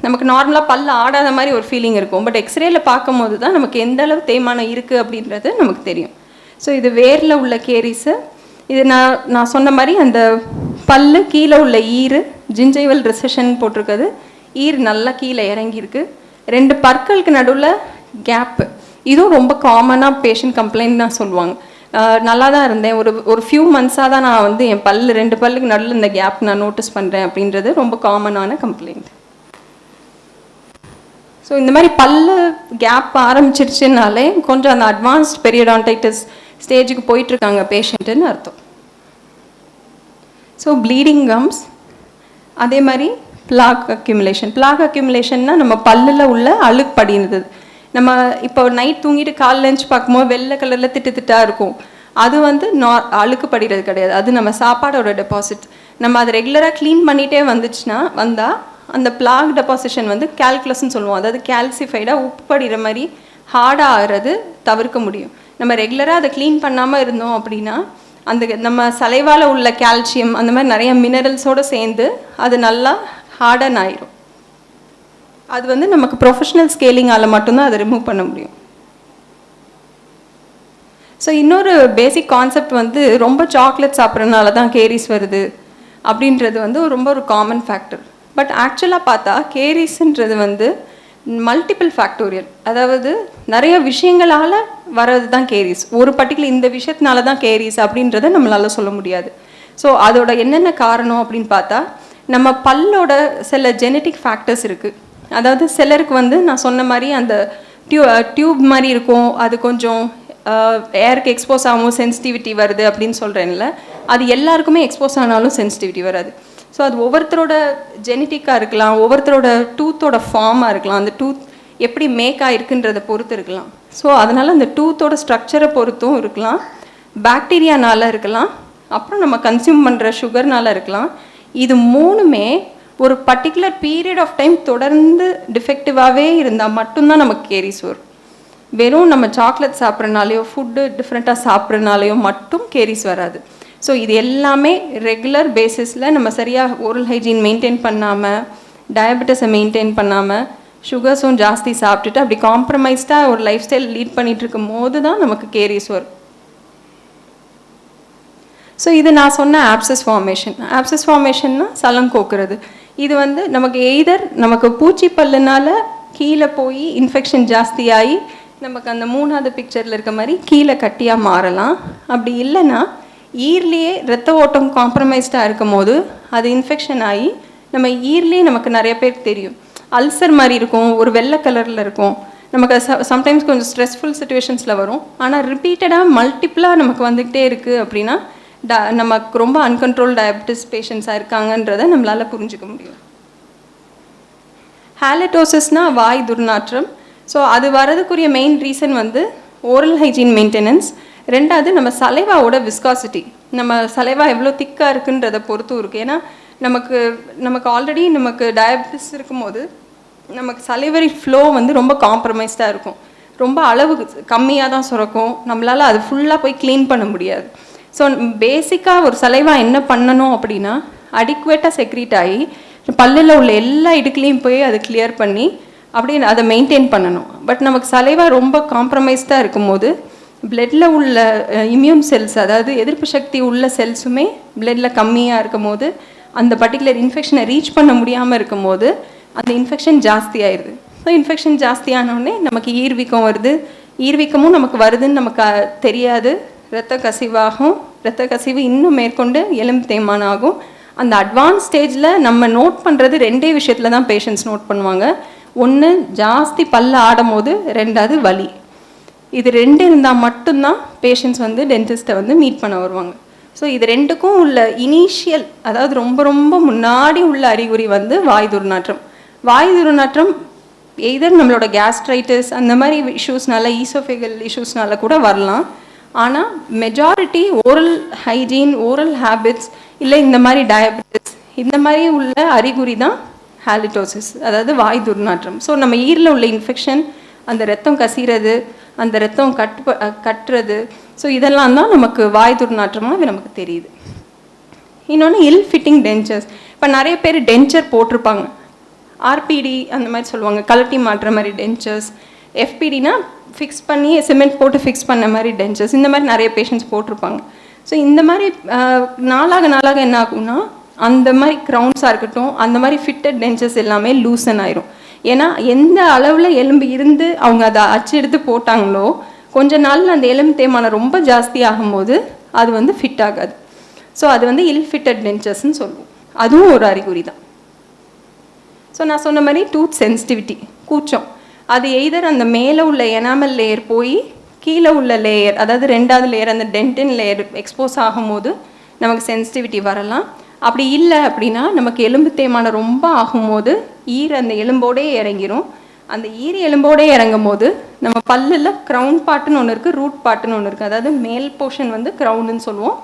நமக்கு நார்மலாக பல் ஆடாத மாதிரி ஒரு ஃபீலிங் இருக்கும். பட் எக்ஸ்ரேல பார்க்கும்போது தான் நமக்கு எந்த அளவு தேய்மானம் இருக்குது அப்படின்றது நமக்கு தெரியும். ஸோ இது வேரில் உள்ள கேரிஸு. இது நான் சொன்ன மாதிரி அந்த பல்லு கீழே உள்ள ஈர் ஜிஞ்சைவல் ரிசெஷன் போட்டிருக்குது, ஈர் நல்லா கீழே இறங்கியிருக்கு. 2 பற்களுக்கு நடுவில் கேப்பு, இதுவும் ரொம்ப காமனாக பேஷண்ட் கம்ப்ளைண்ட் தான் சொல்லுவாங்க. நல்லா தான் இருந்தேன், ஒரு ஃபியூ மந்த்ஸாக தான் நான் வந்து என் 2 பல்லுக்கு நடுவில் இந்த கேப் நான் நோட்டீஸ் பண்ணுறேன் அப்படின்றது ரொம்ப காமனான கம்ப்ளைண்ட். ஸோ இந்த மாதிரி பல்லு கேப் ஆரம்பிச்சிருச்சுனாலே கொஞ்சம் அந்த அட்வான்ஸ்ட் பெரியடான்டைட்டிஸ் ஸ்டேஜுக்கு போயிட்டுருக்காங்க பேஷண்ட்டுன்னு அர்த்தம். ஸோ ப்ளீடிங் கம்ஸ், அதே மாதிரி பிளாக் அக்யூமுலேஷன்னா நம்ம பல்லில் உள்ள அழுக்கு படினது. நம்ம இப்போ நைட் தூங்கிட்டு காலைல எழுந்து பார்க்கும்போது வெள்ளை கலரில் திட்டாக இருக்கும், அது வந்து அழுக்கு படிகிறது கிடையாது, அது நம்ம சாப்பாடோட டெபாசிட். நம்ம அதை ரெகுலராக க்ளீன் பண்ணிகிட்டே வந்தால் அந்த பிளாக் டெபாசிஷன் வந்து கால்குலஸ்ன்னு சொல்லுவோம், அதாவது கால்சிஃபைடாக உப்பு படிகிற மாதிரி ஹார்டாக ஆகிறது தவிர்க்க முடியும். நம்ம ரெகுலராக அதை க்ளீன் பண்ணாமல் இருந்தோம் அப்படின்னா அந்த நம்ம சலைவால் உள்ள கால்சியம் அந்த மாதிரி நிறைய மினரல்ஸோடு சேர்ந்து அது நல்லா ஹார்டன் ஆயிரும். அது வந்து நமக்கு ப்ரொஃபஷ்னல் ஸ்கேலிங்கால் மட்டும்தான் அதை ரிமூவ் பண்ண முடியும். ஸோ இன்னொரு பேசிக் கான்செப்ட் வந்து ரொம்ப சாக்லேட் சாப்பிட்றதுனால தான் கேரிஸ் வருது அப்படின்றது வந்து ரொம்ப ஒரு காமன் ஃபேக்டர். பட் ஆக்சுவலாக பார்த்தா கேரிஸ்ன்றது வந்து மல்டிபிள் ஃபேக்டோரியல், அதாவது நிறைய விஷயங்களால் வர்றது தான் கேரிஸ். ஒரு பர்டிகுலர் இந்த விஷயத்தினால தான் கேரிஸ் அப்படின்றத நம்மளால் சொல்ல முடியாது. ஸோ அதோட என்னென்ன காரணம் அப்படின்னு பார்த்தா நம்ம பல்லோட சில ஜெனட்டிக் ஃபேக்டர்ஸ் இருக்குது. அதாவது சிலருக்கு வந்து நான் சொன்ன மாதிரி அந்த டியூப் மாதிரி இருக்கும், அது கொஞ்சம் ஏருக்கு எக்ஸ்போஸ் ஆகும் சென்சிட்டிவிட்டி வருது அப்படின்னு சொல்கிறேன்ல, அது எல்லாருக்குமே எக்ஸ்போஸ் ஆனாலும் சென்சிட்டிவிட்டி வராது. ஸோ அது ஒவ்வொருத்தரோட ஜெனட்டிக்காக இருக்கலாம், ஒவ்வொருத்தரோட டூத்தோட ஃபார்மாக இருக்கலாம், அந்த டூத் எப்படி மேக் ஆகிருக்குன்றதை பொறுத்து இருக்கலாம். ஸோ அதனால் அந்த டூத்தோட ஸ்ட்ரக்சரை பொறுத்தும் இருக்கலாம், பாக்டீரியானால இருக்கலாம், அப்புறம் நம்ம கன்சியூம் பண்ணுற சுகர்னால இருக்கலாம். இது மூணுமே ஒரு பர்டிகுலர் பீரியட் ஆஃப் டைம் தொடர்ந்து டிஃபெக்டிவாகவே இருந்தால் மட்டும்தான் நமக்கு கேரிஸ் வரும். வெறும் நம்ம சாக்லேட் சாப்பிட்றனாலையோ ஃபுட்டு டிஃப்ரெண்ட்டாக சாப்பிட்றனாலையோ மட்டும் கேரிஸ் வராது. ஸோ இது எல்லாமே ரெகுலர் பேசிஸில் நம்ம சரியாக ஓரல் ஹைஜீன் மெயின்டைன் பண்ணாமல், டயபெட்டிஸை மெயின்டைன் பண்ணாமல், சுகர்ஸும் ஜாஸ்தி சாப்பிட்டுட்டு அப்படி காம்ப்ரமைஸ்டாக ஒரு லைஃப் ஸ்டைல் லீட் பண்ணிகிட்டு இருக்கும் போது தான் நமக்கு கேரிஸ் வரும். ஸோ இது நான் சொன்ன ஆப்சஸ் ஃபார்மேஷன்னா சலம் கோக்குறது. இது வந்து நமக்கு எய்தர் நமக்கு பூச்சி பல்லுனால கீழே போய் இன்ஃபெக்ஷன் ஜாஸ்தியாகி நமக்கு அந்த 3வது பிக்சரில் இருக்க மாதிரி கீழே கட்டியாக மாறலாம். அப்படி இல்லைன்னா ஈர்லேயே ரத்த ஓட்டம் காம்ப்ரமைஸ்டாக இருக்கும் போது அது இன்ஃபெக்ஷன் ஆகி நம்ம ஈர்லேயே நமக்கு நிறைய பேருக்கு தெரியும், அல்சர் மாதிரி இருக்கும், ஒரு வெள்ளை கலரில் இருக்கும். நமக்கு சம்டைம்ஸ் கொஞ்சம் ஸ்ட்ரெஸ்ஃபுல் சுச்சுவேஷன்ஸில் வரும், ஆனால் ரிப்பீட்டடாக மல்டிப்புளாக நமக்கு வந்துக்கிட்டே இருக்குது அப்படின்னா நமக்கு ரொம்ப அன்கண்ட்ரோல் டயபெட்டிஸ் பேஷண்ட்ஸாக இருக்காங்கன்றதை நம்மளால் புரிஞ்சுக்க முடியும். ஹாலடோசிஸ்னால் வாய் துர்நாற்றம். ஸோ அது வரதுக்குரிய மெயின் ரீசன் வந்து ஓரல் ஹைஜீன் மெயின்டெனன்ஸ். ரெண்டாவது நம்ம சலைவாவோட விஸ்காசிட்டி, நம்ம சலைவா எவ்வளோ திக்காக இருக்குன்றதை பொறுத்தும் இருக்குது. ஏன்னா நமக்கு ஆல்ரெடி நமக்கு டயபெட்டிஸ் இருக்கும்போது நமக்கு சலைவரி ஃப்ளோ வந்து ரொம்ப காம்ப்ரமைஸ்டாக இருக்கும், ரொம்ப அளவு கம்மியாக தான் சுரக்கும், நம்மளால் அது ஃபுல்லாக போய் க்ளீன் பண்ண முடியாது. ஸோ பேசிக்காக ஒரு சலைவா என்ன பண்ணணும் அப்படின்னா அடிக்குவேட்டாக செக்ரீட் ஆகி பல்லில் உள்ள எல்லா இடுக்குலையும் போய் அதை கிளியர் பண்ணி அப்படியே அதை மெயின்டைன் பண்ணணும். பட் நமக்கு சலைவா ரொம்ப காம்ப்ரமைஸ்டாக இருக்கும்போது பிளட்டில் உள்ள இம்யூன் செல்ஸ், அதாவது எதிர்ப்பு சக்தி உள்ள செல்ஸுமே பிளட்டில் கம்மியாக இருக்கும் போது அந்த பர்டிகுலர் இன்ஃபெக்ஷனை ரீச் பண்ண முடியாமல் இருக்கும் போது அந்த இன்ஃபெக்ஷன் ஜாஸ்தி ஆயிடுது. ஸோ இன்ஃபெக்ஷன் ஜாஸ்தியானோடனே நமக்கு ஈர்வீக்கம் வருது. ஈர்வீக்கமும் நமக்கு வருதுன்னு நமக்கு தெரியாது. இரத்த கசிவாகும். இரத்த கசிவு இன்னும் மேற்கொண்டு எலும்பு தேய்மானம் ஆகும். அந்த அட்வான்ஸ் ஸ்டேஜில் நம்ம நோட் பண்ணுறது ரெண்டே விஷயத்தில் தான் பேஷண்ட்ஸ் நோட் பண்ணுவாங்க. ஒன்று ஜாஸ்தி பல்ல ஆடும் போது, ரெண்டாவது வலி. இது ரெண்டு இருந்தால் மட்டும்தான் பேஷண்ட்ஸ் வந்து டென்டிஸ்ட்டை வந்து மீட் பண்ண வருவாங்க. ஸோ இது ரெண்டுக்கும் உள்ள இனிஷியல், அதாவது ரொம்ப ரொம்ப முன்னாடி உள்ள அறிகுறி வந்து வாய் துர்நாற்றம். வாய் துர்நாற்றம் எய்தர் நம்மளோட கேஸ்ட்ரைட்டிஸ் அந்த மாதிரி இஷ்யூஸ்னால, ஈசோஃபேகல் இஷ்யூஸ்னால கூட வரலாம். ஆனால் majority oral hygiene, oral habits, இல்லை இந்த மாதிரி டயபெட்டிஸ், இந்த மாதிரி உள்ள அறிகுறி தான் ஹாலிடோசிஸ், அதாவது வாய் துர்நாற்றம். ஸோ நம்ம ஈரில் உள்ள இன்ஃபெக்ஷன், அந்த ரத்தம் கசிகிறது, அந்த ரத்தம் கட்டுறது, ஸோ இதெல்லாம் தான் நமக்கு வாய் துர்நாற்றமாக நமக்கு தெரியுது. இன்னொன்று இல் ஃபிட்டிங் டென்ச்சர்ஸ். இப்போ நிறைய பேர் டென்ச்சர் போட்டிருப்பாங்க, ஆர்பிடி அந்த மாதிரி சொல்லுவாங்க, கலட்டி மாட்டுற மாதிரி டென்ச்சர்ஸ். எஃபிடினா ஃபிக்ஸ் பண்ணி சிமெண்ட் போட்டு ஃபிக்ஸ் பண்ண மாதிரி டென்ச்சர்ஸ். இந்த மாதிரி நிறைய பேஷண்ட்ஸ் போட்டிருப்பாங்க. ஸோ இந்த மாதிரி நாளாக என்ன ஆகும்னா அந்த மாதிரி க்ரௌன்ஸாக இருக்கட்டும், அந்த மாதிரி ஃபிட்டட் டென்ச்சர்ஸ் எல்லாமே லூசன் ஆயிரும். ஏன்னா எந்த அளவில் எலும்பு இருந்து அவங்க அதை அச்சு எடுத்து போட்டாங்களோ கொஞ்ச நாளில் அந்த எலும்பு தேய்மானம் ரொம்ப ஜாஸ்தி ஆகும்போது அது வந்து ஃபிட் ஆகாது. ஸோ அது வந்து இல் ஃபிட்டட் டென்ச்சர்ஸ்ன்னு சொல்லுவோம். அதுவும் ஒரு அறிகுறி தான். ஸோ நான் சொன்ன மாதிரி டூத் சென்சிட்டிவிட்டி, கூச்சம், அது எய்தர் அந்த மேலே உள்ள எனாமல் லேயர் போய் கீழே உள்ள லேயர், அதாவது ரெண்டாவது லேயர், அந்த டென்டின் லேயர் எக்ஸ்போஸ் ஆகும்போது நமக்கு சென்சிட்டிவிட்டி வரலாம். அப்படி இல்லை அப்படின்னா நமக்கு எலும்பு தேய்மானம் ரொம்ப ஆகும்போது ஈர அந்த எலும்போடே இறங்கிரும். அந்த ஈர எலும்போடே இறங்கும் போது நம்ம பல்லில் க்ரௌன் பார்ட்டுன்னு ஒன்று இருக்குது, ரூட் பார்ட்டுன்னு ஒன்று இருக்குது. அதாவது மேல் போர்ஷன் வந்து க்ரௌனுன்னு சொல்லுவோம்,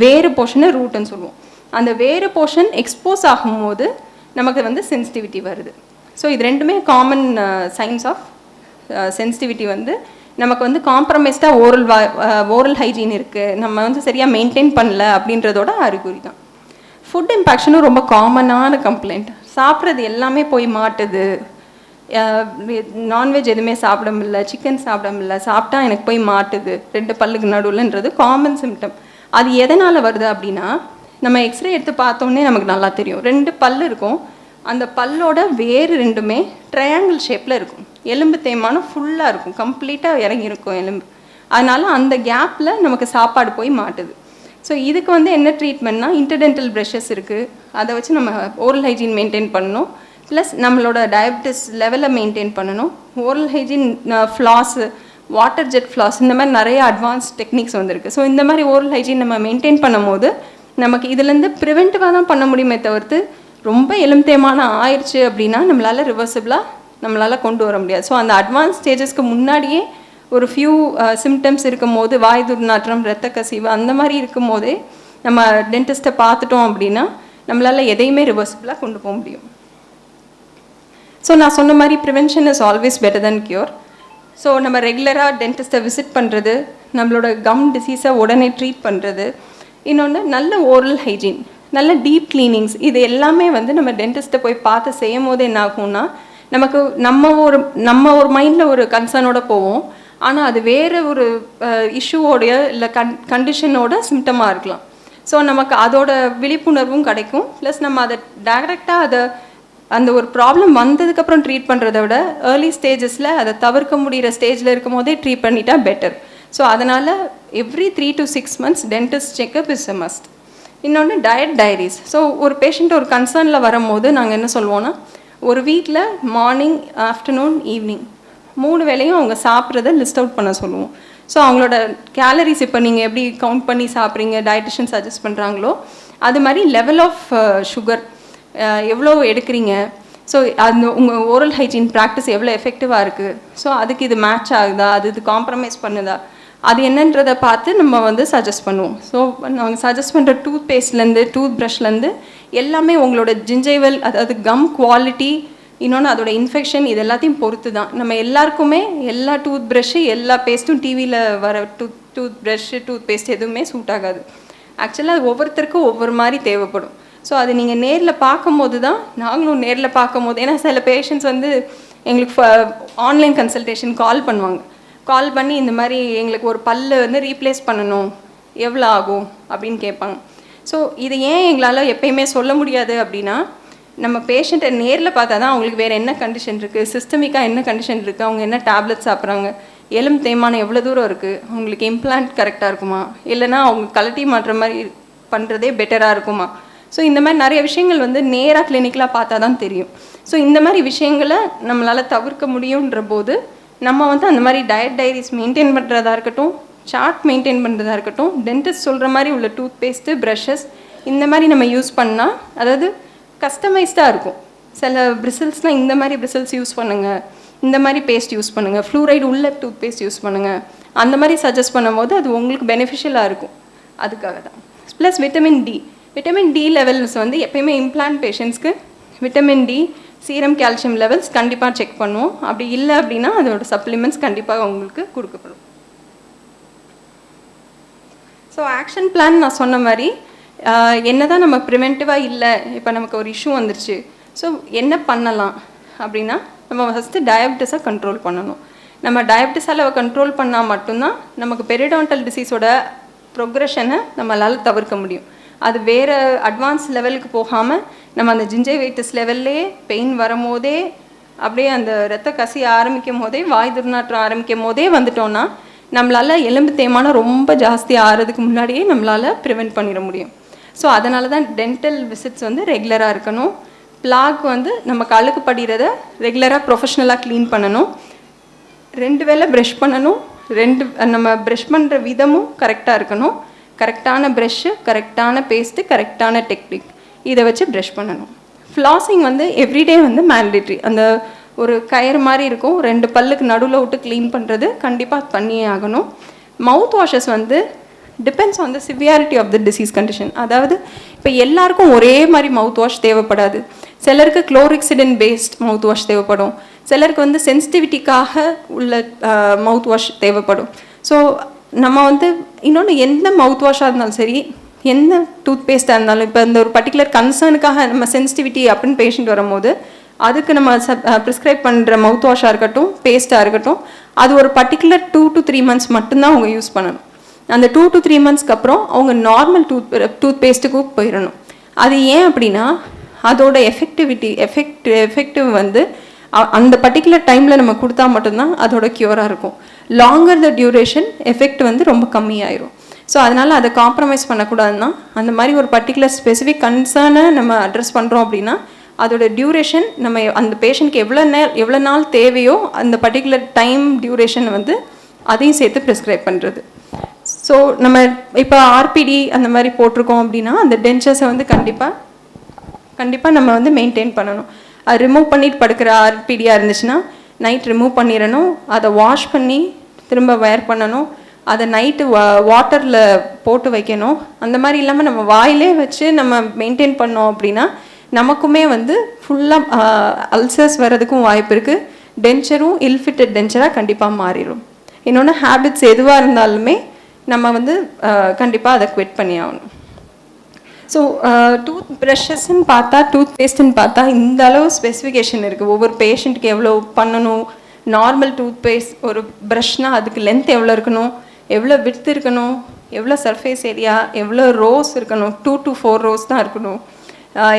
வேறு போர்ஷனை ரூட்டுன்னு சொல்லுவோம். அந்த வேறு போர்ஷன் எக்ஸ்போஸ் ஆகும்போது நமக்கு வந்து சென்சிட்டிவிட்டி வருது. ஸோ இது ரெண்டுமே காமன் சைன்ஸ் ஆஃப் சென்சிட்டிவிட்டி. வந்து நமக்கு வந்து காம்ப்ரமைஸ்டாக ஓரல் ஹைஜீன் இருக்குது, நம்ம வந்து சரியாக மெயின்டைன் பண்ணல அப்படின்றதோட அறிகுறி தான். ஃபுட் இம்பேக்ஷனும் ரொம்ப காமனான கம்ப்ளைண்ட். சாப்பிட்றது எல்லாமே போய் மாட்டுது, நான்வெஜ் எதுவுமே சாப்பிட முடியல, சிக்கன் சாப்பிட முடியல, சாப்பிட்டா எனக்கு போய் மாட்டுது ரெண்டு பல்லுக்கு நடுவில்ன்றது காமன் சிம்டம். அது எதனால் வருது அப்படின்னா நம்ம எக்ஸ்ரே எடுத்து பார்த்தோன்னே நமக்கு நல்லா தெரியும். ரெண்டு பல் இருக்கும், அந்த பல்லோட வேறு ரெண்டுமே ட்ரையாங்கிள் ஷேப்பில் இருக்கும். எலும்பு தேய்மானம் ஃபுல்லாக இருக்கும், கம்ப்ளீட்டாக இறங்கியிருக்கும் எலும்பு. அதனால் அந்த கேப்பில் நமக்கு சாப்பாடு போய் மாட்டுது. ஸோ இதுக்கு வந்து என்ன ட்ரீட்மெண்ட்னா இன்டர்டென்டல் ப்ரஷஸ் இருக்குது, அதை வச்சு நம்ம ஓரல் ஹைஜீன் மெயின்டைன் பண்ணணும். ப்ளஸ் நம்மளோட டயபெட்டிஸ் லெவலை மெயின்டைன் பண்ணணும். Oral hygiene floss, water jet floss, இந்த மாதிரி நிறைய அட்வான்ஸ் டெக்னிக்ஸ் வந்துருக்கு. ஸோ இந்த மாதிரி ஓரல் ஹைஜீன் நம்ம மெயின்டைன் பண்ணும் போது நமக்கு இதுலேருந்து ப்ரிவென்டிவாக தான் பண்ண முடியுமே தவிர்த்து ரொம்ப எலும்பு தேய்மானம் ஆயிடுச்சு அப்படின்னா நம்மளால் ரிவர்சிபிளாக நம்மளால் கொண்டு வர முடியாது. ஸோ அந்த அட்வான்ஸ் ஸ்டேஜஸ்க்கு முன்னாடியே ஒரு ஃபியூ சிம்டம்ஸ் இருக்கும் போது, வாய் துர்நாற்றம், இரத்த கசிவு அந்த மாதிரி இருக்கும் போதே நம்ம டென்டிஸ்ட்டை பார்த்துட்டோம் அப்படின்னா நம்மளால் எதையுமே ரிவர்சிபிளாக கொண்டு போக முடியும். ஸோ நான் சொன்ன மாதிரி prevention is always better then cure. So நம்ம ரெகுலராக டென்டிஸ்ட்டை விசிட் பண்ணுறது, நம்மளோட கம் டிசீஸை உடனே ட்ரீட் பண்ணுறது, இன்னொன்று நல்ல ஓரல் ஹைஜீன், நல்ல டீப் கிளீனிங்ஸ், இது எல்லாமே வந்து நம்ம டென்டிஸ்ட்டை போய் பார்த்து செய்யும் போது என்ன ஆகும்னா நமக்கு நம்ம ஒரு மைண்டில் ஒரு கன்சர்னோட போவோம். ஆனால் அது வேறு ஒரு இஷ்யூவோடைய இல்லை கண்டிஷனோட சிம்டமாக இருக்கலாம். ஸோ நமக்கு அதோட விழிப்புணர்வும் கிடைக்கும். ப்ளஸ் நம்ம அதை டைரெக்டாக அந்த ஒரு ப்ராப்ளம் வந்ததுக்கப்புறம் ட்ரீட் பண்ணுறதை விட ஏர்லி ஸ்டேஜஸில் அதை தவிர்க்க முடிகிற ஸ்டேஜில் இருக்கும் போதே ட்ரீட் பண்ணிட்டா பெட்டர். ஸோ அதனால் every 3 to 6 months dentist checkup is a must. இன்னொன்று டயட் டைரிஸ். ஸோ ஒரு பேஷண்ட் ஒரு கன்சர்னில் வரும்போது நாங்கள் என்ன சொல்லுவோன்னா, ஒரு வீக்கில் மார்னிங், ஆஃப்டர்நூன், ஈவினிங் 3 வேளையும் அவங்க சாப்பிட்றத லிஸ்ட் அவுட் பண்ண சொல்லுவோம். ஸோ அவங்களோட கேலரிஸ் இப்போ நீங்கள் எப்படி கவுண்ட் பண்ணி சாப்பிட்றீங்க, டயட்டிஷியன் சஜஸ்ட் பண்ணுறாங்களோ அது மாதிரி லெவல் ஆஃப் சுகர் எவ்வளோ எடுக்கிறீங்க, ஸோ அந்த உங்கள் ஓரல் ஹைஜீன் ப்ராக்டிஸ் எவ்வளோ எஃபெக்டிவாக இருக்குது, ஸோ அதுக்கு இது மேட்ச் ஆகுதா, இது காம்ப்ரமைஸ் பண்ணுதா, அது என்னன்றதை பார்த்து நம்ம வந்து சஜஸ்ட் பண்ணுவோம். ஸோ நாங்கள் சஜஸ்ட் பண்ணுற டூத் பேஸ்ட்லேருந்து டூத் ப்ரஷ்லேருந்து எல்லாமே உங்களோட ஜிஞ்சைவல், அதாவது கம் குவாலிட்டி, இன்னொன்று அதோட இன்ஃபெக்ஷன், இது எல்லாத்தையும் பொறுத்து தான். நம்ம எல்லாருக்குமே எல்லா டூத் ப்ரஷ்ஷு எல்லா பேஸ்ட்டும் டிவியில் வர டூத் ப்ரஷ்ஷு டூத் பேஸ்ட் எதுவுமே சூட் ஆகாது. ஆக்சுவலாக அது ஒவ்வொருத்தருக்கும் ஒவ்வொரு மாதிரி தேவைப்படும். ஸோ அது நீங்கள் நேரில் பார்க்கும்போது தான், நாங்களும் நேரில் பார்க்கும்போது, ஏன்னா சில பேஷண்ட்ஸ் வந்து எங்களுக்கு ஆன்லைன் கன்சல்டேஷன் கால் பண்ணுவாங்க. கால் பண்ணி இந்த மாதிரி எங்களுக்கு ஒரு பல்லு வந்து ரீப்ளேஸ் பண்ணணும், எவ்வளோ ஆகும் அப்படின்னு கேட்பாங்க. ஸோ இது ஏன் எங்களால் எப்பயுமே சொல்ல முடியாது அப்படின்னா, நம்ம பேஷண்ட்டை நேரில் பார்த்தா தான் அவங்களுக்கு வேறு என்ன கண்டிஷன் இருக்குது, சிஸ்டமிக்காக என்ன கண்டிஷன் இருக்குது, அவங்க என்ன டேப்லெட் சாப்பிட்றாங்க, எலும்பு தேய்மானம் எவ்வளோ தூரம் இருக்குது, அவங்களுக்கு இம்ப்ளான்ட் கரெக்டாக இருக்குமா, இல்லைனா அவங்க கழட்டி மாட்டுற மாதிரி பண்ணுறதே பெட்டராக இருக்குமா. ஸோ இந்த மாதிரி நிறைய விஷயங்கள் வந்து நேராக கிளினிக்கலாக பார்த்தா தான் தெரியும். ஸோ இந்த மாதிரி விஷயங்களை நம்மளால் தவிர்க்க முடியுன்ற போது நம்ம வந்து அந்த மாதிரி டயட் டைரிஸ் மெயின்டைன் பண்ணுறதா இருக்கட்டும், சார்ட் மெயின்டைன் பண்ணுறதா இருக்கட்டும், டென்டிஸ்ட் சொல்கிற மாதிரி உள்ள டூத் பேஸ்ட்டு, ப்ரஷஸ் இந்த மாதிரி நம்ம யூஸ் பண்ணால், அதாவது கஸ்டமைஸ்டாக இருக்கும். சில பிரிசில்ஸ்னால் இந்த மாதிரி பிரிசில்ஸ் யூஸ் பண்ணுங்கள், இந்த மாதிரி பேஸ்ட் யூஸ் பண்ணுங்கள், ஃப்ளூரைடு உள்ள டூத் பேஸ்ட் யூஸ் பண்ணுங்கள், அந்த மாதிரி சஜஸ்ட் பண்ணும்போது அது உங்களுக்கு பெனிஃபிஷியலாக இருக்கும். அதுக்காக தான். ப்ளஸ் விட்டமின் டி லெவல்ஸ் வந்து எப்பயுமே இம்ப்ளான்ட் பேஷண்ட்ஸ்க்கு vitamin D, serum calcium levels கண்டிப்பாக செக் பண்ணுவோம். அப்படி இல்லை அப்படின்னா அதோட சப்ளிமெண்ட்ஸ் கண்டிப்பாக உங்களுக்கு கொடுக்கப்படும். ஸோ ஆக்ஷன் பிளான் நான் சொன்ன மாதிரி என்ன தான் நம்ம ப்ரிவென்டிவாக இல்லை, இப்போ நமக்கு ஒரு இஷ்யூ வந்துருச்சு, ஸோ என்ன பண்ணலாம் அப்படின்னா, நம்ம ஃபஸ்ட்டு டயபிட்டிஸை கண்ட்ரோல் பண்ணணும். நம்ம டயபிட்டிஸால் கண்ட்ரோல் பண்ணால் மட்டும்தான் நமக்கு பெரிடான்டல் டிசீஸோட ப்ரொக்ரெஷனை நம்மளால் தவிர்க்க முடியும். அது வேறு அட்வான்ஸ் லெவலுக்கு போகாமல் நம்ம அந்த ஜிஞ்சைவைட்டிஸ் லெவல்லே பெயின் வரும்போதே, அப்படியே அந்த ரத்த கசிய ஆரம்பிக்கும் போதே, வாய் துர்நாற்றம் ஆரம்பிக்கும் போதே வந்துட்டோன்னா நம்மளால் எலும்பு தேய்மானம் ரொம்ப ஜாஸ்தி ஆகிறதுக்கு முன்னாடியே நம்மளால் ப்ரிவெண்ட் பண்ணிட முடியும். ஸோ அதனால தான் டென்டல் விசிட்ஸ் வந்து ரெகுலராக இருக்கணும். பிளாக் வந்து நமக்கு அழுக்கு படிகிறத ரெகுலராக ப்ரொஃபஷ்னலாக க்ளீன் பண்ணணும். 2 வேளை ப்ரஷ் பண்ணணும். நம்ம ப்ரஷ் பண்ணுற விதமும் கரெக்டாக இருக்கணும். கரெக்டான ப்ரஷ்ஷு, கரெக்டான பேஸ்ட்டு, கரெக்டான டெக்னிக், இதை வச்சு ப்ரஷ் பண்ணணும். ஃப்ளாஸிங் வந்து எவ்ரிடே வந்து மேண்டேட்ரி. அந்த ஒரு கயிறு மாதிரி இருக்கும், 2 பல்லுக்கு நடுவில் விட்டு க்ளீன் பண்ணுறது கண்டிப்பாக பண்ணியே ஆகணும். மவுத் வாஷஸ் வந்து depends on the severity of the disease condition. அதாவது இப்போ எல்லாருக்கும் ஒரே மாதிரி மவுத் வாஷ் தேவைப்படாது. சிலருக்கு குளோரிக்சிடின் பேஸ்ட் மவுத் வாஷ் தேவைப்படும், சிலருக்கு வந்து சென்சிட்டிவிட்டிக்காக உள்ள மவுத் வாஷ் தேவைப்படும். ஸோ நம்ம வந்து இன்னொன்று, எந்த மவுத் வாஷாக இருந்தாலும் சரி, எந்த டூத் பேஸ்ட்டாக இருந்தாலும், இப்போ இந்த ஒரு பர்டிகுலர் கன்சர்னுக்காக நம்ம சென்சிட்டிவிட்டி அப்படின்னு பேஷண்ட் வரும்போது அதுக்கு நம்ம ப்ரிஸ்கிரைப் பண்ணுற மவுத் வாஷாக இருக்கட்டும், பேஸ்ட்டாக இருக்கட்டும், அது ஒரு பர்டிகுலர் 2 to 3 months மட்டும்தான் அவங்க யூஸ் பண்ணணும். அந்த 2 to 3 monthsக்கு அப்புறம் அவங்க நார்மல் டூத் பேஸ்ட்டுக்கு போயிடணும். அது ஏன் அப்படின்னா அதோட எஃபெக்டிவ் வந்து அந்த பர்டிகுலர் டைமில் நம்ம கொடுத்தா மட்டும்தான் அதோட க்யூராக இருக்கும். லாங்கர் த டியூரேஷன் எஃபெக்ட் வந்து ரொம்ப கம்மியாயிரும். ஸோ அதனால் அதை காம்ப்ரமைஸ் பண்ணக்கூடாதுன்னா, அந்த மாதிரி ஒரு பர்டிகுலர் ஸ்பெசிஃபிக் கன்சர்னை நம்ம அட்ரஸ் பண்ணுறோம் அப்படின்னா அதோட டியூரேஷன் நம்ம அந்த பேஷண்ட்க்கு எவ்வளோ நாள் தேவையோ அந்த பர்டிகுலர் டைம் டியூரேஷன் வந்து அதையும் சேர்த்து ப்ரிஸ்கிரைப் பண்ணுறது. ஸோ நம்ம இப்போ ஆர்பிடி அந்த மாதிரி போட்டிருக்கோம் அப்படின்னா அந்த டென்ச்சர்ஸை வந்து கண்டிப்பாக நம்ம வந்து மெயின்டைன் பண்ணணும். அது ரிமூவ் பண்ணிட்டு படுக்கிற ஆர்பிடியாக இருந்துச்சுன்னா நைட் ரிமூவ் பண்ணிடணும், அதை வாஷ் பண்ணி திரும்ப வேர் பண்ணணும், அதை நைட்டு வாட்டரில் போட்டு வைக்கணும். அந்த மாதிரி இல்லாமல் நம்ம வாயிலே வச்சு நம்ம மெயின்டைன் பண்ணோம் அப்படின்னா நமக்குமே வந்து ஃபுல்லாக அல்சர்ஸ் வர்றதுக்கும் வாய்ப்பு இருக்குது. டென்ச்சரும் இல்ஃபிட்டட் டென்ச்சராக கண்டிப்பாக மாறிடும். இன்னொன்று, ஹேபிட்ஸ் எதுவாக இருந்தாலுமே நம்ம வந்து கண்டிப்பாக அதை குவிட் பண்ணி ஆகணும். ஸோ டூத் ப்ரஷஸ்ன்னு பார்த்தா, டூத் பேஸ்ட்டுன்னு பார்த்தா இந்த அளவு ஸ்பெசிஃபிகேஷன் இருக்குது. ஒவ்வொரு பேஷண்ட்டுக்கு எவ்வளோ பண்ணணும், நார்மல் டூத் பேஸ்ட் ஒரு ப்ரஷ்னால் அதுக்கு லென்த் எவ்வளோ இருக்கணும், எவ்வளோ விட்த் இருக்கணும், எவ்வளோ சர்ஃபேஸ் ஏரியா, எவ்வளோ ரோஸ் இருக்கணும், 2 to 4 ரோஸ் தான் இருக்கணும்,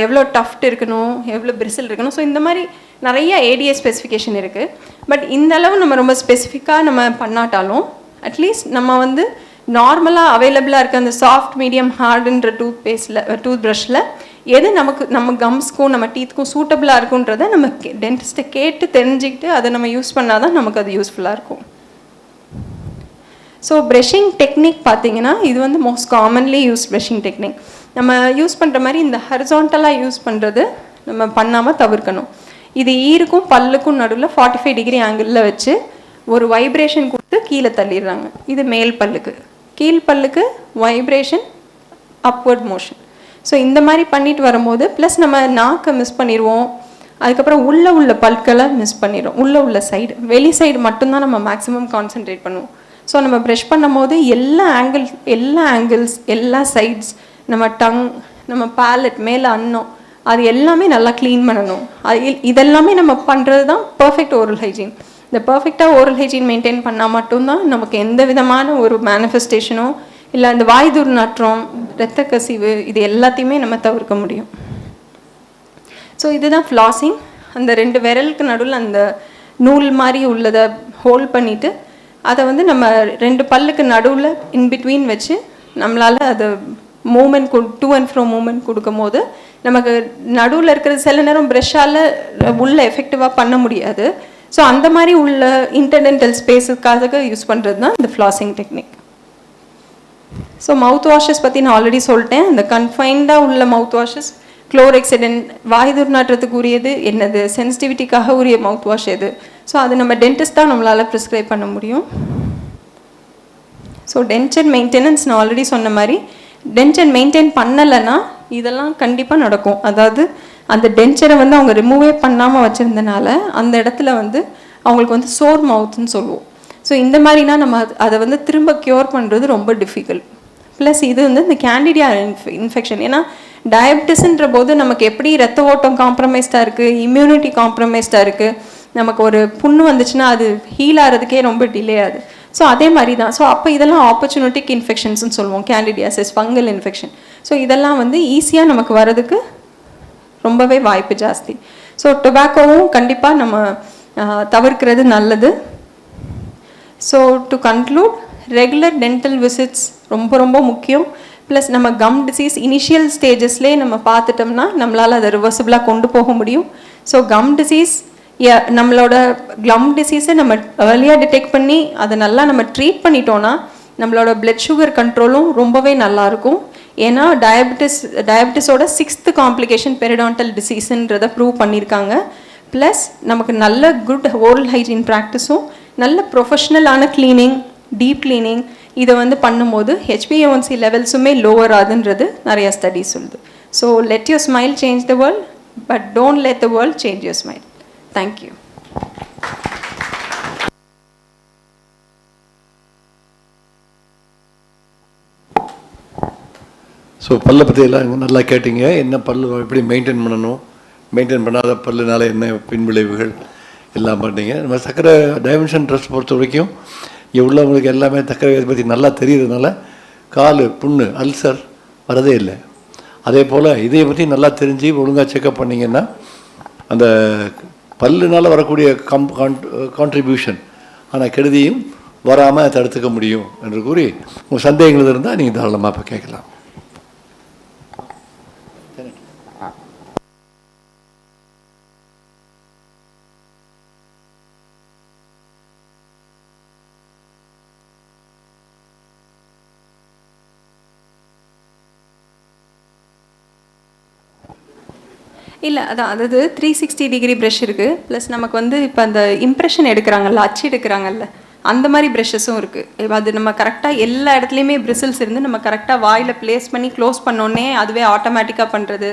எவ்வளோ டஃப்ட் இருக்கணும், எவ்வளோ பிரிசில் இருக்கணும். ஸோ இந்த மாதிரி நிறைய ஏடிஏ ஸ்பெசிஃபிகேஷன் இருக்குது. பட் இந்த அளவு நம்ம ரொம்ப ஸ்பெசிஃபிக்காக நம்ம பண்ணாட்டாலும் அட்லீஸ்ட் நம்ம வந்து நார்மலாக அவைலபிளாக இருக்க அந்த சாஃப்ட், மீடியம், ஹார்டுன்ற டூத் ப்ரஷில் எது நம்ம கம்ஸ்க்கும் நம்ம டீத்துக்கும் சூட்டபிளாக இருக்குன்றதை நம்ம டென்டிஸ்ட்டை கேட்டு தெரிஞ்சுக்கிட்டு அதை நம்ம யூஸ் பண்ணால் தான் நமக்கு அது யூஸ்ஃபுல்லாக இருக்கும். ஸோ ப்ரெஷிங் டெக்னிக் பார்த்தீங்கன்னா இது வந்து மோஸ்ட் காமன்லி யூஸ் ப்ரெஷிங் டெக்னிக். நம்ம யூஸ் பண்ணுற மாதிரி இந்த ஹரிசான்டலாக யூஸ் பண்ணுறது நம்ம பண்ணாமல் தவிர்க்கணும். இது ஈருக்கும் பல்லுக்கும் நடுவில் 45 டிகிரி ஆங்கிளில் வச்சு ஒரு வைப்ரேஷன் கொடுத்து கீழே தள்ளிடுறாங்க. இது மேல் பல்லுக்கு. கீழ் பல்லுக்கு வைப்ரேஷன் அப்வர்ட் மோஷன். ஸோ இந்த மாதிரி பண்ணிட்டு வரும்போது ப்ளஸ் நம்ம நாக்கை மிஸ் பண்ணிடுவோம். அதுக்கப்புறம் உள்ள பல்களை மிஸ் பண்ணிடுவோம். உள்ள சைடு, வெளி சைடு மட்டும்தான் நம்ம மேக்ஸிமம் கான்சென்ட்ரேட் பண்ணுவோம். ஸோ நம்ம ப்ரெஷ் பண்ணும் போது எல்லா ஆங்கிள்ஸ் எல்லா சைட்ஸ், நம்ம டங், நம்ம பேலட், மேலே அன்னம், அது எல்லாமே நல்லா க்ளீன் பண்ணணும். இதெல்லாமே நம்ம பண்ணுறது தான் பர்ஃபெக்ட் ஓரல் ஹைஜீன். இந்த பர்ஃபெக்டாக ஓரல் ஹைஜீன் மெயின்டைன் பண்ணால் மட்டும்தான் நமக்கு எந்த விதமான ஒரு மேனிஃபெஸ்டேஷனோ இல்லை அந்த வாய் துர்நாற்றம், இரத்த கசிவு, இது எல்லாத்தையுமே நம்ம தவிர்க்க முடியும். ஸோ இதுதான் ஃப்ளாசிங். அந்த 2 விரலுக்கு நடுவில் அந்த நூல் மாதிரி உள்ளதை ஹோல்ட் பண்ணிவிட்டு அதை வந்து நம்ம 2 பல்லுக்கு நடுவில் இன்பிட்வீன் வச்சு நம்மளால் அதை movement to and fro movement கொடுக்கும் போது நமக்கு நடுவில் இருக்கிறது சில நேரம் ப்ரெஷ்ஷால் உள்ள எஃபெக்டிவாக பண்ண முடியாது. ஸோ அந்த மாதிரி உள்ள இன்டர்டென்டல் ஸ்பேஸுக்காக யூஸ் பண்ணுறது தான் இந்த ஃப்ளாசிங் டெக்னிக். ஸோ மவுத் வாஷஸ் பற்றி நான் ஆல்ரெடி சொல்லிட்டேன். அந்த கன்ஃபைன்டாக உள்ள மவுத் வாஷஸ், குளோரெக்சிடன், வாய் துர்நாற்றத்துக்கு உரியது என்னது, சென்சிட்டிவிட்டிக்காக உரிய மவுத் வாஷ் எது, ஸோ அது நம்ம டென்டிஸ்ட் தான் நம்மளால் ப்ரிஸ்கிரைப் பண்ண முடியும். ஸோ டென்ச்சர் மெயின்டெனன்ஸ் நான் ஆல்ரெடி சொன்ன மாதிரி டென்ச்சர் மெயின்டைன் பண்ணலைன்னா இதெல்லாம் கண்டிப்பாக நடக்கும். அதாவது அந்த டென்ச்சரை வந்து அவங்க ரிமூவே பண்ணாமல் வச்சுருந்தனால அந்த இடத்துல வந்து அவங்களுக்கு வந்து சோர் மவுத்துன்னு சொல்லுவோம். ஸோ இந்த மாதிரினா நம்ம அதை வந்து திரும்ப க்யூர் பண்ணுறது ரொம்ப டிஃபிகல்ட். ப்ளஸ் இது வந்து இந்த கேண்டிடியா இன்ஃபெக்ஷன். ஏன்னா டயபிட்டிஸ்ன்ற போது நமக்கு எப்படி ரத்த ஓட்டம் காம்ப்ரமைஸ்டாக இருக்குது, இம்யூனிட்டி காம்ப்ரமைஸ்டாக இருக்குது, நமக்கு ஒரு புண்ணு வந்துச்சுன்னா அது ஹீல் ஆகிறதுக்கே ரொம்ப டிலே ஆகுது. ஸோ அதே மாதிரி தான். ஸோ அப்போ இதெல்லாம் ஆப்பர்ச்சுனிட்டிக் இன்ஃபெக்ஷன்ஸ்னு சொல்லுவோம், கேண்டிடியாசிஸ், ஃபங்கல் இன்ஃபெக்ஷன். ஸோ இதெல்லாம் வந்து ஈஸியாக நமக்கு வரதுக்கு ரொம்பவே வாய்ப்பு ஜாஸ்தி. ஸோ டொபாக்கோவும் கண்டிப்பாக நம்ம தவிர்க்கிறது நல்லது. So to conclude, regular dental visits ரொம்ப ரொம்ப முக்கியம். ப்ளஸ் நம்ம கம் டிசீஸ் இனிஷியல் ஸ்டேஜஸ்லேயே நம்ம பார்த்துட்டோம்னா நம்மளால் அதை ரிவர்சிபிளாக கொண்டு போக முடியும். ஸோ கம் டிசீஸ், நம்மளோட கம் டிசீஸை நம்ம ஏர்லியாக டிடெக்ட் பண்ணி அதை நல்லா நம்ம ட்ரீட் பண்ணிட்டோன்னா நம்மளோட பிளட் சுகர் கண்ட்ரோலும் ரொம்பவே நல்லாயிருக்கும். ஏன்னா டயபிட்டிஸோட 6th காம்ப்ளிகேஷன் பெரிடான்டல் டிசீஸுன்றதை ப்ரூவ் பண்ணியிருக்காங்க. ப்ளஸ் நமக்கு நல்ல குட் ஓரல் ஹைஜீன் ப்ராக்டிஸும் நல்ல ப்ரொஃபஷ்னலான க்ளீனிங், டீப் க்ளீனிங் இதை வந்து பண்ணும்போது HbA1c லெவல்ஸுமே லோவர் ஆகுதுன்றது நிறையா ஸ்டடீஸ் சொல்லுது. So let your smile change the world, but don't let the world change your smile. Thank you. So பல்லை பற்றி எல்லாம் நல்லா கேட்டீங்க. என்ன பல் எப்படி மெயின்டைன் பண்ணணும், மெயின்டைன் பண்ணாத பல்லுனால என்ன பின்விளைவுகள் எல்லாம் பண்ணீங்க. நம்ம சக்கரை டைமென்ஷன் ட்ரஸ்ட் பொறுத்த வரைக்கும் இங்கே உள்ளவங்களுக்கு எல்லாமே சக்கரை வியாதி பற்றி நல்லா தெரியுறதுனால கால் புண்ணு, அல்சர் வரதே இல்லை. அதே போல் இதை பற்றி நல்லா தெரிஞ்சு ஒழுங்காக செக்கப் பண்ணிங்கன்னா அந்த பல்லுனால் வரக்கூடிய கான்ட்ரிபியூஷன் ஆனால் கெடுதியும் வராமல் தடுத்துக்க முடியும் என்று கூறி உங்கள் சந்தேகங்கள் இருந்தால் நீங்கள் தாராளமாக இப்போ கேட்கலாம். இல்லை அதாவது 360 டிகிரி ப்ரஷ் இருக்குது. ப்ளஸ் நமக்கு வந்து இப்போ அந்த இம்ப்ரெஷன் எடுக்கிறாங்கல்ல, அச்சு எடுக்கிறாங்கல்ல, அந்த மாதிரி ப்ரெஷ்ஷஸும் இருக்குது. அது நம்ம கரெக்டாக எல்லா இடத்துலையுமே பிரிசில்ஸ் இருந்து நம்ம கரெக்டாக வாயில் ப்ளேஸ் பண்ணி க்ளோஸ் பண்ணோன்னே அதுவே ஆட்டோமேட்டிக்காக பண்ணுறது.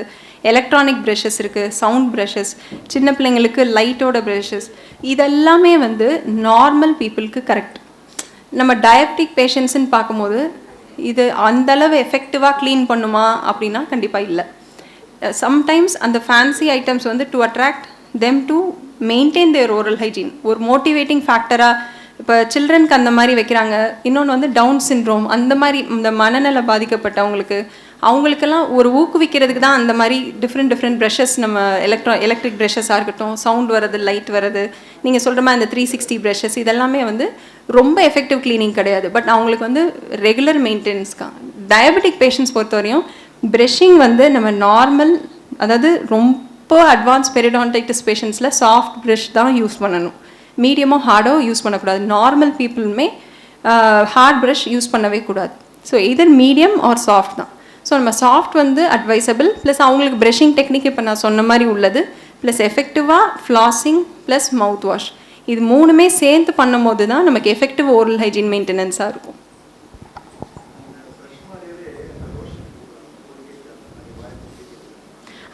எலக்ட்ரானிக் ப்ரெஷ்ஷஸ் இருக்குது, சவுண்ட் ப்ரெஷ்ஷஸ், சின்ன பிள்ளைங்களுக்கு லைட்டோட ப்ரெஷ்ஷஸ், இதெல்லாமே வந்து நார்மல் பீப்புளுக்கு கரெக்ட். நம்ம டயபெட்டிக் பேஷண்ட்ஸுன்னு பார்க்கும்போது இது அந்தளவு எஃபெக்டிவாக க்ளீன் பண்ணுமா அப்படின்னா கண்டிப்பாக இல்லை. சம்டைம்ஸ் அந்த ஃபேன்சி ஐட்டம்ஸ் வந்து to attract them to maintain their oral hygiene ஒரு மோட்டிவேட்டிங் ஃபேக்டராக இப்போ சில்ட்ரனுக்கு அந்த மாதிரி வைக்கிறாங்க. இன்னொன்று வந்து டவுன் சிண்ட்ரோம், அந்த மாதிரி இந்த மனநல அவங்களுக்கெல்லாம் ஒரு ஊக்குவிக்கிறதுக்கு தான் அந்த மாதிரி டிஃப்ரெண்ட் ப்ரெஷஸ், நம்ம எலக்ட்ரிக் ப்ரெஷஸாக இருக்கட்டும், சவுண்ட் வர்றது, லைட் வர்றது, நீங்கள் சொல்கிற மாதிரி அந்த 360 ப்ரெஷஸ், இதெல்லாமே வந்து ரொம்ப எஃபெக்டிவ் க்ளீனிங் கிடையாது. பட் அவங்களுக்கு வந்து ரெகுலர் மெயின்டெனன்ஸ்க்காக டயபெட்டிக் பேஷண்ட்ஸ் பொறுத்தவரையும் ப்ரெஷ்ஷிங் வந்து நம்ம நார்மல், அதாவது ரொம்ப அட்வான்ஸ் பெரிடான்டைட்டிஸ் பேஷண்ட்ஸில் சாஃப்ட் ப்ரெஷ் தான் யூஸ் பண்ணணும். மீடியமோ ஹார்டோ யூஸ் பண்ணக்கூடாது. நார்மல் பீப்புளுமே ஹார்ட் ப்ரஷ் யூஸ் பண்ணவே கூடாது. ஸோ இதர் மீடியம் ஆர் சாஃப்ட் தான். ஸோ நம்ம சாஃப்ட் வந்து அட்வைசபிள், ப்ளஸ் அவங்களுக்கு ப்ரஷிங் டெக்னிக் இப்போ நான் சொன்ன மாதிரி உள்ளது, ப்ளஸ் எஃபெக்டிவாக ஃப்ளாசிங் ப்ளஸ் மவுத் வாஷ், இது மூணுமே சேர்ந்து பண்ணும்போது தான் நமக்கு எஃபெக்டிவ் ஓரல் ஹைஜீன் மெயின்டெனன்ஸாக இருக்கும்.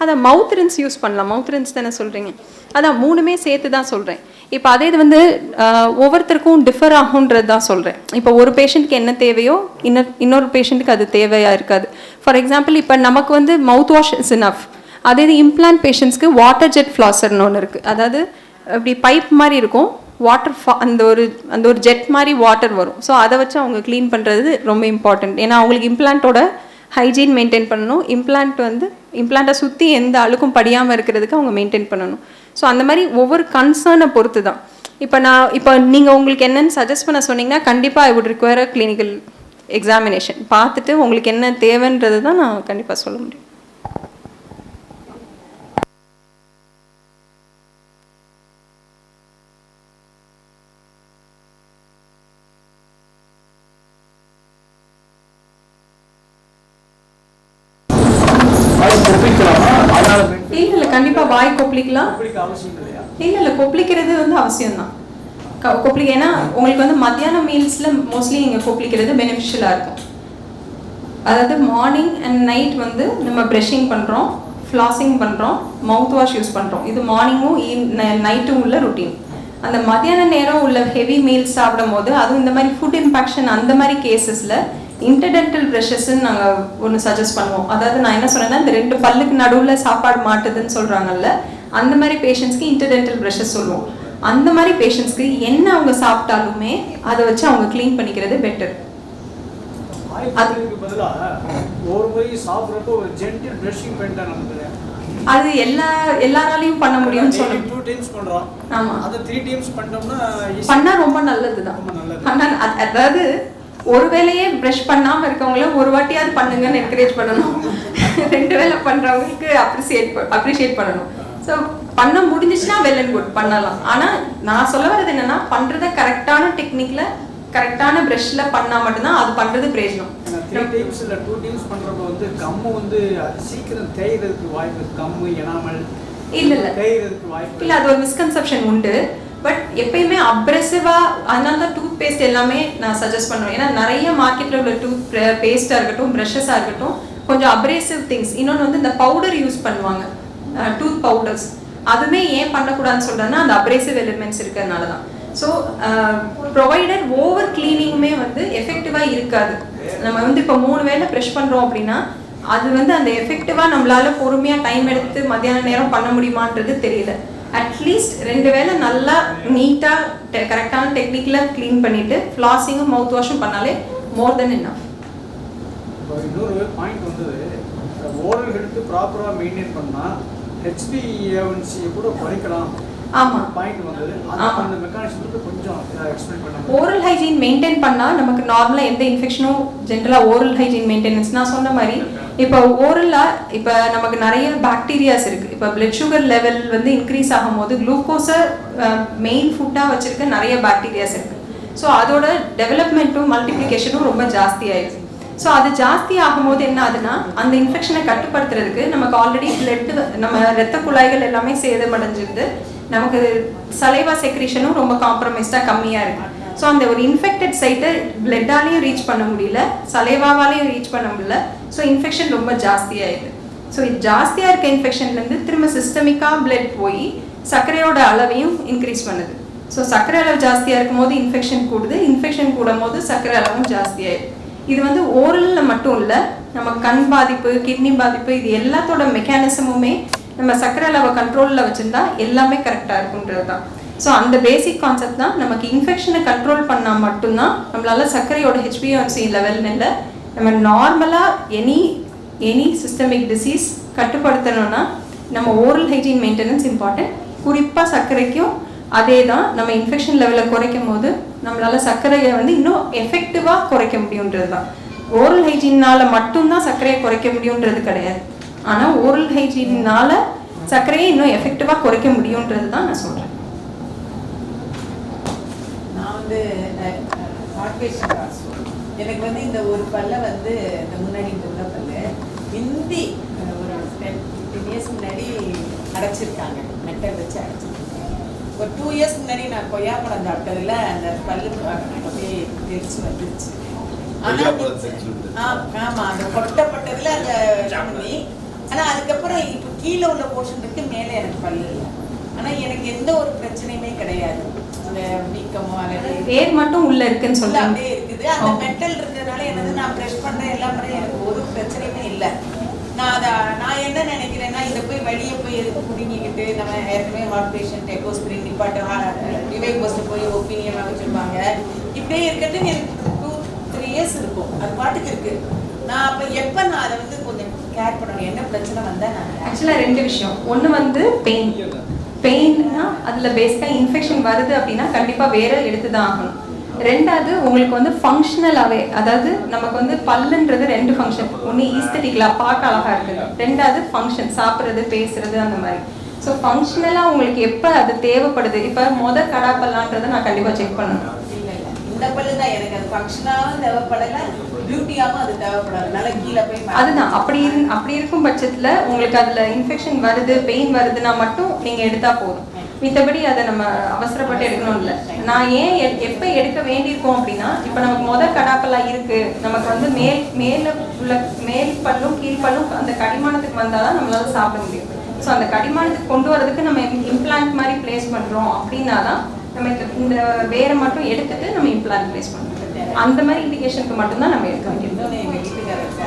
அதான் மவுத் ரின்ஸ் யூஸ் பண்ணலாம். மவுத் ரின்ஸ் தானே சொல்கிறீங்க? அதான் மூணுமே சேர்த்து தான் சொல்கிறேன். இப்போ அதே இது வந்து ஒவ்வொருத்தருக்கும் டிஃபர் ஆகுன்றது தான் சொல்கிறேன். இப்போ ஒரு பேஷண்ட்டுக்கு என்ன தேவையோ இன்னொரு பேஷண்ட்டுக்கு அது தேவையாக இருக்காது. ஃபார் எக்ஸாம்பிள் இப்போ நமக்கு வந்து மவுத் வாஷ் இஸ் இனஃப். அதே இது இம்ப்ளான்ட் பேஷண்ட்ஸ்க்கு வாட்டர் ஜெட் ஃப்ளாசர்னு ஒன்று இருக்குது. அதாவது அப்படி பைப் மாதிரி இருக்கும், வாட்டர் அந்த ஒரு ஜெட் மாதிரி வாட்டர் வரும். ஸோ அதை வச்சு அவங்க க்ளீன் பண்ணுறது ரொம்ப இம்பார்ட்டண்ட். ஏன்னா அவங்களுக்கு இம்ப்ளான்ட்டோட ஹைஜீன் மெயின்டைன் பண்ணணும். இம்ப்ளான்ட்டை சுற்றி எந்த அழுக்கும் படியாமல் இருக்கிறதுக்கு அவங்க மெயின்டைன் பண்ணணும். ஸோ அந்த மாதிரி ஒவ்வொரு கன்சர்னை பொறுத்து தான். இப்போ நீங்கள் உங்களுக்கு என்னென்னு சஜஸ்ட் பண்ண சொன்னீங்கன்னா கண்டிப்பாக I would require a clinical examination. பார்த்துட்டு உங்களுக்கு என்ன தேவைன்றது தான் நான் கண்டிப்பாக சொல்ல முடியும். இல்லை கண்டிப்பாக வாய் கொப்பளிக்கலாம். இல்லை கொப்பளிக்கிறது வந்து அவசியம்தான். ஏன்னா உங்களுக்கு வந்து மத்தியானம் மீல்ஸில் மோஸ்ட்லி நீங்கள் கொப்பளிக்கிறது பெனிஃபிஷியலாக இருக்கும். அதாவது மார்னிங் அண்ட் நைட் வந்து நம்ம ப்ரஷிங் பண்ணுறோம், ஃப்ளாசிங் பண்ணுறோம், மவுத் வாஷ் யூஸ் பண்ணுறோம். இது மார்னிங்கும் நைட்டும் உள்ள ருட்டீன். அந்த மத்தியான நேரம் உள்ள ஹெவி மீல்ஸ் சாப்பிடும் போது, அதுவும் இந்த மாதிரி ஃபுட் இம்பாக்ஷன் அந்த மாதிரி கேசஸில் இன்டர்டென்டல் ப்ரஷஸ்ன்னு நாங்கள் ஒன்று சஜஸ்ட் பண்ணுவோம். அதாவது நான் என்ன சொன்னேன்னா, இந்த 2 பல்லுக்கு நடுவில் சாப்பாடு மாட்டுதுன்னு சொல்கிறாங்கல்ல, அந்த மாதிரி பேஷண்ட்ஸ்க்கு இன்டர்டென்டல் ப்ரஷஸ் சொல்லுவோம். அந்த மாதிரி பேஷண்ட்ஸ்க்கு என்ன அவங்க சாப்பிட்டாலுமே அதை வச்சு அவங்க க்ளீன் பண்ணிக்கிறது பெட்டர். அது எல்லாராலையும் பண்ண முடியும்னு சொல்லுவோம். ஆமாம், பண்ணா ரொம்ப நல்லது தான். அதாவது ஒரு வேலையே ப்ரஷ் பண்ணாமல் இருக்கவங்கள ஒரு வாட்டியாவது பண்ணுங்கன்னு என்கரேஜ் பண்ணணும். 2 வேலை பண்ணுறவங்களுக்கு அப்ரிஷியேட் பண்ணணும். ஸோ பண்ண முடிஞ்சிச்சுன்னா வெல் அண்ட் குட், பண்ணலாம். ஆனால் நான் சொல்ல வர்றது என்னன்னா, பண்ணுறத கரெக்டான டெக்னிக்கில் கரெக்டான ப்ரஷ்ல பண்ணால் மட்டும்தான் அது பண்ணுறது பிரயோஜனம். 3 டைம்ஸ் இல்லை 2 டைம்ஸ் பண்ணுறப்ப வந்து கம்மு வந்து சீக்கிரம் தேய்கிறதுக்கு வாய்ப்பு, கம்மு எனாமல் இல்லை தேய்கிறதுக்கு வாய்ப்பு இல்லை. அது ஒரு மிஸ்கன்செப்ஷன் உண்டு. பட் எப்பயுமே அப்ரெசிவாக, அதனால தான் டூத் பேஸ்ட் எல்லாமே நான் சஜஸ்ட் பண்ணுவேன். ஏன்னா நிறைய மார்க்கெட்டில் உள்ள டூத் பேஸ்ட்டாக இருக்கட்டும், ப்ரஷஸாக இருக்கட்டும், கொஞ்சம் அப்ரேசிவ் திங்ஸ். இன்னொன்று வந்து இந்த பவுடர் யூஸ் பண்ணுவாங்க, டூத் பவுடர்ஸ். அதுவுமே ஏன் பண்ணக்கூடாதுன்னு சொல்கிறேன்னா, அந்த அப்ரேசிவ் எலிமெண்ட்ஸ் இருக்கிறதுனால தான். ஸோ ப்ரொவைடட் ஓவர் கிளீனிங்குமே வந்து எஃபெக்டிவாக இருக்காது. நம்ம வந்து இப்போ 3 வேளை ப்ரஷ் பண்ணுறோம் அப்படின்னா அது வந்து அந்த எஃபெக்டிவாக நம்மளால பொறுமையாக டைம் எடுத்து மத்தியான நேரம் பண்ண முடியுமான்றது தெரியல. அட்லீஸ்ட் 2 வேளை நல்லா நீட்டாக கரெக்டான டெக்னிக்கில் க்ளீன் பண்ணிவிட்டு ஃப்ளாசிங்கும் மவுத் வாஷும் பண்ணாலே மோர் தென் இனஃப். இன்னொரு பாயிண்ட் வந்தது, ஓரல் ஹெல்த் ப்ராப்பராக மெயின்டைன் பண்ணால் HbA1c கூட குறைக்கலாம். ஆமாம், பாயிண்ட் வந்தது. அந்த மெக்கானிசம் கொஞ்சம் எக்ஸ்பிளைன் பண்ணுங்க. ஓரல் ஹைஜீன் மெயின்டைன் பண்ணால் நமக்கு நார்மலாக எந்த இன்ஃபெக்ஷனும் ஜென்ரலாக ஓரல் ஹைஜீன் மெயின்டெனன்ஸ் நான் சொன்ன மாதிரி இப்போ ஓரலாக இப்போ நமக்கு நிறைய பாக்டீரியாஸ் இருக்குது. இப்போ பிளட் சுகர் லெவல் வந்து இன்க்ரீஸ் ஆகும்போது குளுக்கோஸை மெயின் ஃபுட்டாக வச்சுருக்க நிறைய பாக்டீரியாஸ் இருக்குது. ஸோ அதோட டெவலப்மெண்ட்டும் மல்டிப்ளிகேஷனும் ரொம்ப ஜாஸ்தி ஆயிடுது. ஸோ அது ஜாஸ்தி ஆகும்போது என்ன ஆகுதுன்னா, அந்த இன்ஃபெக்ஷனை கட்டுப்படுத்துறதுக்கு நமக்கு ஆல்ரெடி நம்ம ரத்த குழாய்கள் எல்லாமே சேதமடைஞ்சிருது. நமக்கு சலைவா செக்ரீஷனும் ரொம்ப காம்ப்ரமைஸ்டாக கம்மியாக இருக்குது. ஸோ அந்த ஒரு இன்ஃபெக்டட் சைட்டை பிளட்டாலையும் ரீச் பண்ண முடியல, சலைவாவாலையும் ரீச் பண்ண முடியல. ஸோ இன்ஃபெக்ஷன் ரொம்ப ஜாஸ்தியாகிடுது. ஸோ இது ஜாஸ்தியாக இருக்க இன்ஃபெக்ஷன்லேருந்து திரும்ப சிஸ்டமிக்காக பிளட் போய் சர்க்கரையோட அளவையும் இன்க்ரீஸ் பண்ணுது. ஸோ சர்க்கரை அளவு ஜாஸ்தியாக இருக்கும் போது இன்ஃபெக்ஷன் கூடுது, இன்ஃபெக்ஷன் கூடும் போது சர்க்கரை அளவும் ஜாஸ்தியாகிடுது. இது வந்து ஓரலில் மட்டும் இல்லை, நம்ம கண் பாதிப்பு, கிட்னி பாதிப்பு, இது எல்லாத்தோட மெக்கானிசமுமே நம்ம சர்க்கரை அளவை கண்ட்ரோலில் வச்சுருந்தா எல்லாமே கரெக்டாக இருக்குன்றது தான். ஸோ அந்த பேசிக் கான்செப்ட் தான். நமக்கு இன்ஃபெக்ஷனை கண்ட்ரோல் பண்ணால் மட்டும்தான் நம்மளால சர்க்கரையோட HbA1c லெவல்னு இல்லை, நம்ம நார்மலாக எனி சிஸ்டமிக் டிசீஸ் கட்டுப்படுத்தணும்னா நம்ம ஓரல் ஹைஜீன் மெயின்டெனன்ஸ் இம்பார்ட்டன்ட். குறிப்பாக சர்க்கரைக்கும் அதே தான். நம்ம இன்ஃபெக்ஷன் லெவலை குறைக்கும் போது நம்மளால சர்க்கரையை வந்து இன்னும் எஃபெக்டிவாக குறைக்க முடியுன்றது தான். ஓரல் ஹைஜீனால் மட்டும்தான் சர்க்கரையை குறைக்க முடியுன்றது கிடையாது. ஆனால் ஓரல் ஹைஜீனால் சர்க்கரையை இன்னும் எஃபெக்டிவாக குறைக்க முடியுன்றது தான் நான் சொல்கிறேன். நான் வந்து ஹார்ட் பேஷண்ட் ஆல்சோ. எனக்கு வந்து இந்த ஒரு பல்ல வந்து இந்த முன்னாடி இந்த உள்ள பல்லு ஹிந்தி ஒரு 10 இயர்ஸ் முன்னாடி அடைச்சிருக்காங்க, மெட்டல் வச்சு அடைச்சிருக்காங்க. ஒரு 2 இயர்ஸ் முன்னாடி நான் கொய்யாப்பழம் சாப்பிட்டதில் அந்த பல்லு அப்படியே தெரிச்சு வந்துருச்சு. ஆமாம், அந்த கொட்டப்பட்டதில் அந்த பண்ணி. ஆனால் அதுக்கப்புறம் இப்போ கீழே உள்ள போர்ஷன் இருக்கு, மேலே எனக்கு பல்லு இல்லை. ஆனால் எனக்கு எந்த ஒரு பிரச்சனையுமே கிடையாது. அந்த வீக்கமோ அல்லது வேர் மட்டும் உள்ள இருக்குன்னு சொல்லி அப்படியே இருக்குது. அந்த மெட்டல் இருக்கிறதுனால என்னது, நான் ப்ரெஷ் பண்ணுறேன் எல்லாம் பண்ணுறேன், எனக்கு ஒரு பிரச்சனையுமே இல்லை. நான் என்ன நினைக்கிறேன்னா, இதை போய் வெளியே போய் எதுக்கு பிடிங்கிக்கிட்டு, நம்ம ஏற்கனவே ஹார்ட் பேஷண்ட் எக்கோஸ்பிரின் நிப்பாட்டு டிவை போஸ்ட்டு போய் ஒப்பீனியனாக வச்சுருப்பாங்க. இப்படியே இருக்கிறது எனக்கு 2-3 இயர்ஸ் இருக்கும், அது பாட்டுக்கு இருக்குது. நான் அப்போ எப்போ நான் அதை வந்து கொஞ்சம் கேர் பண்ணணும், என்ன பிரச்சனை வந்தால் நான் ஆக்சுவலாக 2 விஷயம். ஒன்று வந்து பெயின்னா அதில் பேசிக்காக இன்ஃபெக்ஷன் வருது அப்படின்னா கண்டிப்பாக வேற எடுத்து தான் ஆகணும். 2வது உங்களுக்கு வந்து ஃபங்க்ஷனலாகவே, அதாவது நமக்கு வந்து பல்லுன்றது 2 ஃபங்க்ஷன். ஒன்று ஈஸ்தட்டிக்கலாக பார்க்க அழகாக இருக்குது, 2வது ஃபங்க்ஷன் சாப்பிட்றது பேசுறது அந்த மாதிரி. ஸோ ஃபங்க்ஷனலாக உங்களுக்கு எப்போ அது தேவைப்படுது, இப்போ கடாப்பல்லான்றதை நான் கண்டிப்பாக செக் பண்ணணும். இந்த பல்லு தான் எனக்கு அது ஃபங்க்ஷனாகவும் தேவைப்படலை, பியூட்டியாகவும் அது தேவைப்படாதனால கீழே போய் அதுதான் அப்படி இருக்கும் பட்சத்தில் உங்களுக்கு அதில் இன்ஃபெக்ஷன் வருது, பெயின் வருதுன்னா மட்டும் நீங்கள் எடுத்தால் போதும். மித்தபடி அதை நம்ம அவசரப்பட்டு எடுக்கணும் இல்லை. நான் ஏன் எப்போ எடுக்க வேண்டியிருக்கோம் அப்படின்னா, இப்போ நமக்கு கடாப்பெல்லாம் இருக்குது, நமக்கு வந்து மேலே உள்ள மேல் பல்லும் கீழ் பல்லும் அந்த கடிமானத்துக்கு வந்தால் தான் நம்மளால சாப்பிட முடியும். ஸோ அந்த கடிமானத்துக்கு கொண்டு வரதுக்கு நம்ம இம்ப்ளான்ட் மாதிரி பிளேஸ் பண்ணுறோம் அப்படின்னா தான் நம்ம இந்த வேரை மட்டும் எடுத்துட்டு நம்ம இம்ப்ளான்ட் பிளேஸ் பண்ணுறோம். அந்த மாதிரி இண்டிகேஷனுக்கு மட்டும்தான் நம்ம எடுக்க வேண்டியது. எங்கள் வீட்டுக்காரர்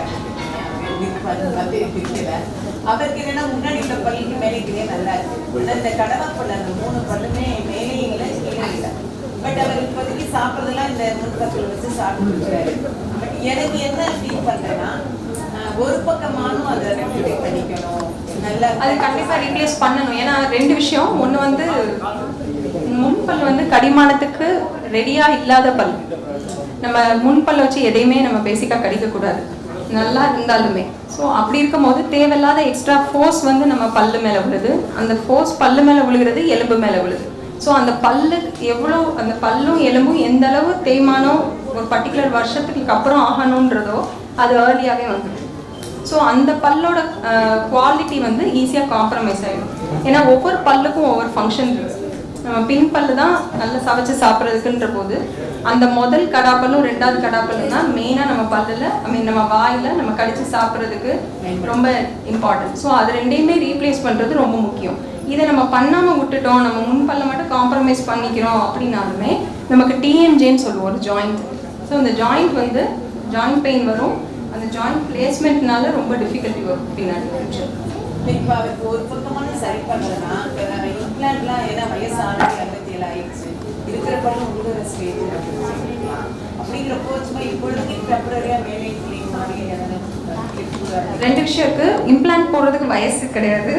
அவருக்கு என்னன்னா, முன்னாடி உள்ள பல்லுக்கு மேலே நல்லா இருக்கு. இந்த கடவாப்பல் அந்த 3 பல்லுமே மேலேயும் இல்லை கீழே இல்லை. பட் அவர் இப்போதைக்கு சாப்பிட்றதுலாம் இந்த முன்பக்கத்தில் வச்சு சாப்பிட்டுருக்காரு. பட் எனக்கு என்ன ஃபீல் பண்ணுறேன்னா, ஒரு பக்கமானும் அதை ரெப்ளிகேட் பண்ணிக்கணும், நல்லா அது கண்டிப்பாக ரீப்ளேஸ் பண்ணணும். ஏன்னா 2 விஷயம். ஒன்று வந்து முன்பல் வந்து கடிமானத்துக்கு ரெடியாக இல்லாத பல். நம்ம முன்பல்ல வச்சு எதையுமே நம்ம பேசிக்காக கடிக்கக்கூடாது, நல்லா இருந்தாலுமே. ஸோ அப்படி இருக்கும்போது தேவையில்லாத எக்ஸ்ட்ரா ஃபோர்ஸ் வந்து நம்ம பல்லு மேலே விழுது. அந்த ஃபோர்ஸ் பல்லு மேலே விழுகிறது, எலும்பு மேலே விழுது. ஸோ அந்த பல்லு எவ்வளோ, அந்த பல்லும் எலும்பும் எந்த அளவு தேய்மானம் ஒரு பர்டிகுலர் வருஷத்துக்கு அப்புறம் ஆகணுன்றதோ அது ஏர்லியாகவே வந்துடும். ஸோ அந்த பல்லோட குவாலிட்டி வந்து ஈஸியாக காம்ப்ரமைஸ் ஆகிடும். ஏன்னா ஒவ்வொரு பல்லுக்கும் ஒவ்வொரு ஃபங்க்ஷன் இருக்குது. நம்ம பின் பல்லு தான் நல்லா சமைச்சு சாப்பிட்றதுக்குன்ற போது அந்த முதல் கடாப்பல்லும் 2வது கடாப்பல்லும் தான் மெயினாக நம்ம பல்லில் நம்ம வாயில் நம்ம கடிச்சு சாப்பிட்றதுக்கு ரொம்ப இம்பார்ட்டன்ட். ஸோ அது 2யுமே ரீப்ளேஸ் பண்ணுறது ரொம்ப முக்கியம். இதை நம்ம பண்ணாமல் விட்டுட்டோம், நம்ம முன்பல்ல மட்டும் காம்ப்ரமைஸ் பண்ணிக்கிறோம் அப்படின்னாலுமே நமக்கு டிஎன்ஜேன்னு சொல்லுவோம் ஒரு ஜாயிண்ட். ஸோ இந்த ஜாயிண்ட் வந்து ஜாயிண்ட் பெயின் வரும். அந்த ஜாயிண்ட் பிளேஸ்மெண்ட்னால ரொம்ப டிஃபிகல்ட்டி வரும் பின்னாடி ஃபியூச்சர். இப்போ அவருக்கு ஒரு பக்கமான சரி பண்ணுறதுனா இம்ப்ளான்ட்லாம் ஏன்னா வயசு 67 ஆயிடுச்சு, இருக்கிற பல்லும் உழுகிற ஸ்டேஜ் அப்படிங்கிறப்போ சும்மா இப்பொழுதுக்கு டெம்பரரியாக மேலே கிளீன் மாதிரி 2 விஷயம் இருக்குது. இம்ப்ளான்ட் போடுறதுக்கு வயசு கிடையாது,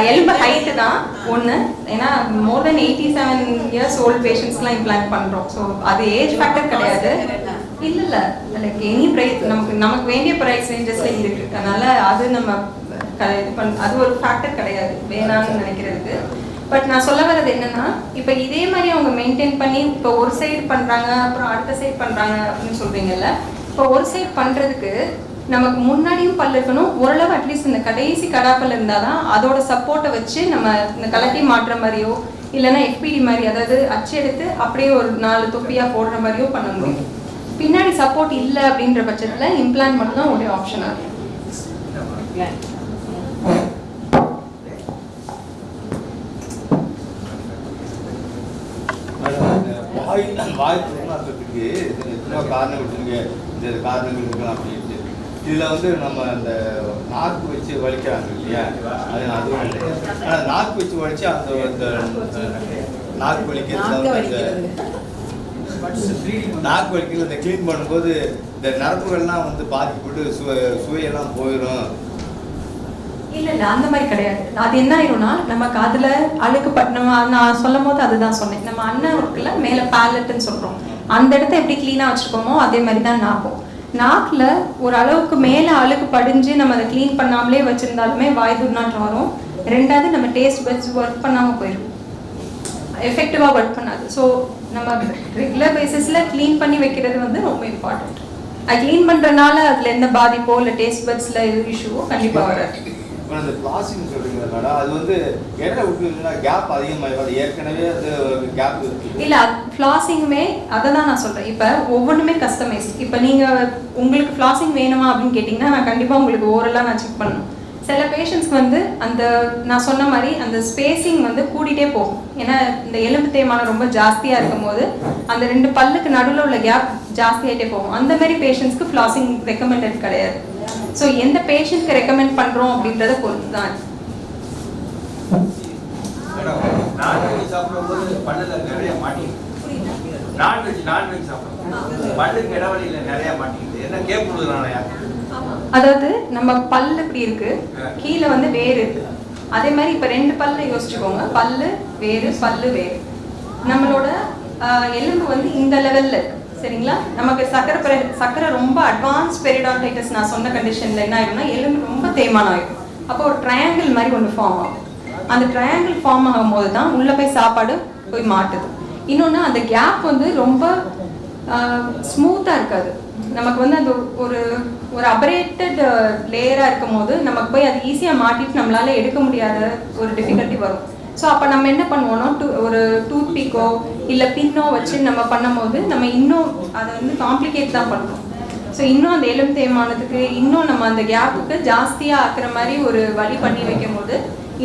எலும்பு ஹைட்டு தான் ஒன்று. ஏன்னா மோர் தென் 87 இயர்ஸ் ஓல்டு பேஷண்ட்ஸ்லாம் இம்ப்ளான்ட் பண்ணுறோம். ஸோ அது ஏஜ் ஃபேக்டர் கிடையாது. இல்லை லைக் எனி ப்ரைஸ் நமக்கு வேண்டிய ப்ரைஸ் ரேஞ்சஸில் இருக்குது. அதனால் அது நம்ம அது ஒரு ஃபேக்டர் கிடையாது வேணான்னு நினைக்கிறதுக்கு. பட் நான் சொல்ல வர்றது என்னன்னா, இப்போ இதே மாதிரி அவங்க மெயின்டைன் பண்ணி இப்போ ஒரு சைடு பண்ணுறாங்க அப்புறம் அடுத்த சைடு பண்ணுறாங்க அப்படின்னு சொல்கிறீங்கல்ல. இப்போ ஒரு சைடு பண்ணுறதுக்கு நமக்கு முன்னாடியும் பல் இருக்கணும், ஓரளவு அட்லீஸ்ட் இந்த கடைசி கடாப்பல் இருந்தால் தான் அதோட சப்போர்ட்டை வச்சு நம்ம இந்த கலட்டி மாட்டுற மாதிரியோ இல்லைன்னா எஃபிடி மாதிரி, அதாவது அச்சு எடுத்து அப்படியே ஒரு 4 தொப்பியாக போடுற மாதிரியோ பண்ண முடியும். பின்னாடி சப்போர்ட் இல்லை அப்படின்ற பட்சத்தில் இம்ப்ளான்ட் மட்டும்தான் ஒரே ஆப்ஷனாக இருக்கும். வாய் மாற்றத்துக்கு எத்தனையோ காரணங்கள் இருக்குங்க, இந்த காரணங்கள் இருக்கலாம் அப்படின்ட்டு. இதில் வந்து நம்ம அந்த நாக்கு வச்சு வலிக்கிறாங்க இல்லையா, அதுவும் இல்லை. ஆனால் நாக்கு வச்சு வலிச்சு அந்த நாக்கு வலிக்கிறது, நாக்கு வலிக்கிறது இந்த க்ளீன் பண்ணும்போது இந்த நரம்புகள்லாம் வந்து பாதிக்கப்பட்டு சுவையெல்லாம் போயிடும். இல்லை அந்த மாதிரி கிடையாது. அது என்ன ஆயிரும்னா, நமக்கு அதில் அழுக்கு நான் சொல்லும் போது அதுதான் சொன்னேன். நம்ம அண்ணன் இருக்குல்ல மேலே பேலட்டுன்னு சொல்கிறோம், அந்த இடத்த எப்படி க்ளீனாக வச்சுருக்கோமோ அதே மாதிரி தான் நாக்கும். நாக்கில் ஒரு அளவுக்கு மேலே அழுக்கு படிஞ்சு நம்ம அதை க்ளீன் பண்ணாமலே வச்சுருந்தாலுமே வாய் துர்நாற்றம் வரும். 2வது நம்ம டேஸ்ட் பட்ஸ் ஒர்க் பண்ணாமல் போயிடும். எஃபெக்டிவாக ஒர்க் பண்ணாது. ஸோ நம்ம ரெகுலர் பேசிஸில் க்ளீன் பண்ணி வைக்கிறது வந்து ரொம்ப இம்பார்ட்டண்ட். அது க்ளீன் பண்ணுறதுனால அதில் எந்த பாதிப்போ இல்லை டேஸ்ட் பட்ஸில் எது இஷ்யூவோ கண்டிப்பாக வராது. இப்போ அந்த ஃப்ளாசிங் சொல்கிறீங்க மேடம், அது வந்து என்ன விட்டுருந்தீங்கன்னா கேப் அதிகமாக அது ஏற்கனவே அது கேப் இருக்குது இல்லை. ஃப்ளாசிங்குமே அதை தான் நான் சொல்கிறேன். இப்போ ஒவ்வொன்றுமே கஸ்டமைஸ்ட். இப்போ நீங்கள் உங்களுக்கு ஃப்ளாசிங் வேணுமா அப்படின்னு கேட்டிங்கன்னா நான் கண்டிப்பாக உங்களுக்கு ஓரலாக நான் செக் பண்ணணும். சில பேஷண்ட்ஸ்க்கு வந்து அந்த நான் சொன்ன மாதிரி அந்த ஸ்பேசிங் வந்து கூடிட்டே போகும். ஏன்னா இந்த எலும்பு தேய்மானம் ரொம்ப ஜாஸ்தியாக இருக்கும் போது அந்த 2 பல்லுக்கு நடுவில் உள்ள கேப் ஜாஸ்தியாகிட்டே போகும். அந்த மாதிரி பேஷண்ட்ஸ்க்கு ஃப்ளாசிங் ரெக்கமெண்டட் கிடையாது. ஸோ எந்த பேஷண்ட்க்கு ரெக்கமெண்ட் பண்ணுறோம் அப்படின்றத பொறுத்து தான். நான்வெஜ் சாப்பிடும்போது பல்லில் நிறைய மாட்டிக்குது. நான்வெஜ் சாப்பிடுவோம் பல்லுக்கு இடைவெளியில் நிறைய மாட்டிக்குது. என்ன கேட்புறதுனாலயா? அதாவது நம்ம பல்லு இப்படி இருக்கு, கீழே வந்து வேறு இருக்கு. அதே மாதிரி இப்போ 2 பல்ல யோசிச்சுக்கோங்க. பல்லு வேறு, பல்லு வேறு. நம்மளோட எலும்பு வந்து இந்த லெவல்ல இருக்கு, சரிங்களா? நமக்கு சக்கரை ரொம்ப அட்வான்ஸ் பெரிடான்டைட்டிஸ் நான் சொன்ன கண்டிஷன்ல என்ன ஆயிடும்னா எலும்பு ரொம்ப தேய்மானம் ஆயிடும். அப்போ ஒரு ட்ரையாங்கிள் மாதிரி ஒன்று ஃபார்ம் ஆகும். அந்த ட்ரையாங்கிள் ஃபார்ம் ஆகும் போது தான் உள்ள போய் சாப்பாடு போய் மாட்டுது. இன்னொன்று அந்த கேப் வந்து ரொம்ப ஸ்மூத்தாக இருக்காது. நமக்கு வந்து அது ஒரு ஒரு அபரேட்டட் லேயராக இருக்கும் போது நமக்கு போய் அது ஈஸியாக மாட்டிட்டு நம்மளால எடுக்க முடியாத ஒரு டிஃபிகல்ட்டி வரும். ஸோ அப்போ நம்ம என்ன பண்ணுவோம்னா ஒரு டூத் பிக்கோ இல்லை பின்னோ வச்சு நம்ம பண்ணும் போது நம்ம இன்னும் அதை வந்து காம்ப்ளிகேட் தான் பண்ணுறோம். ஸோ இன்னும் அந்த எலும்பு தேய்மானத்துக்கு இன்னும் நம்ம அந்த கேப்புக்கு ஜாஸ்தியாக ஆக்குற மாதிரி ஒரு வழி பண்ணி வைக்கும் போது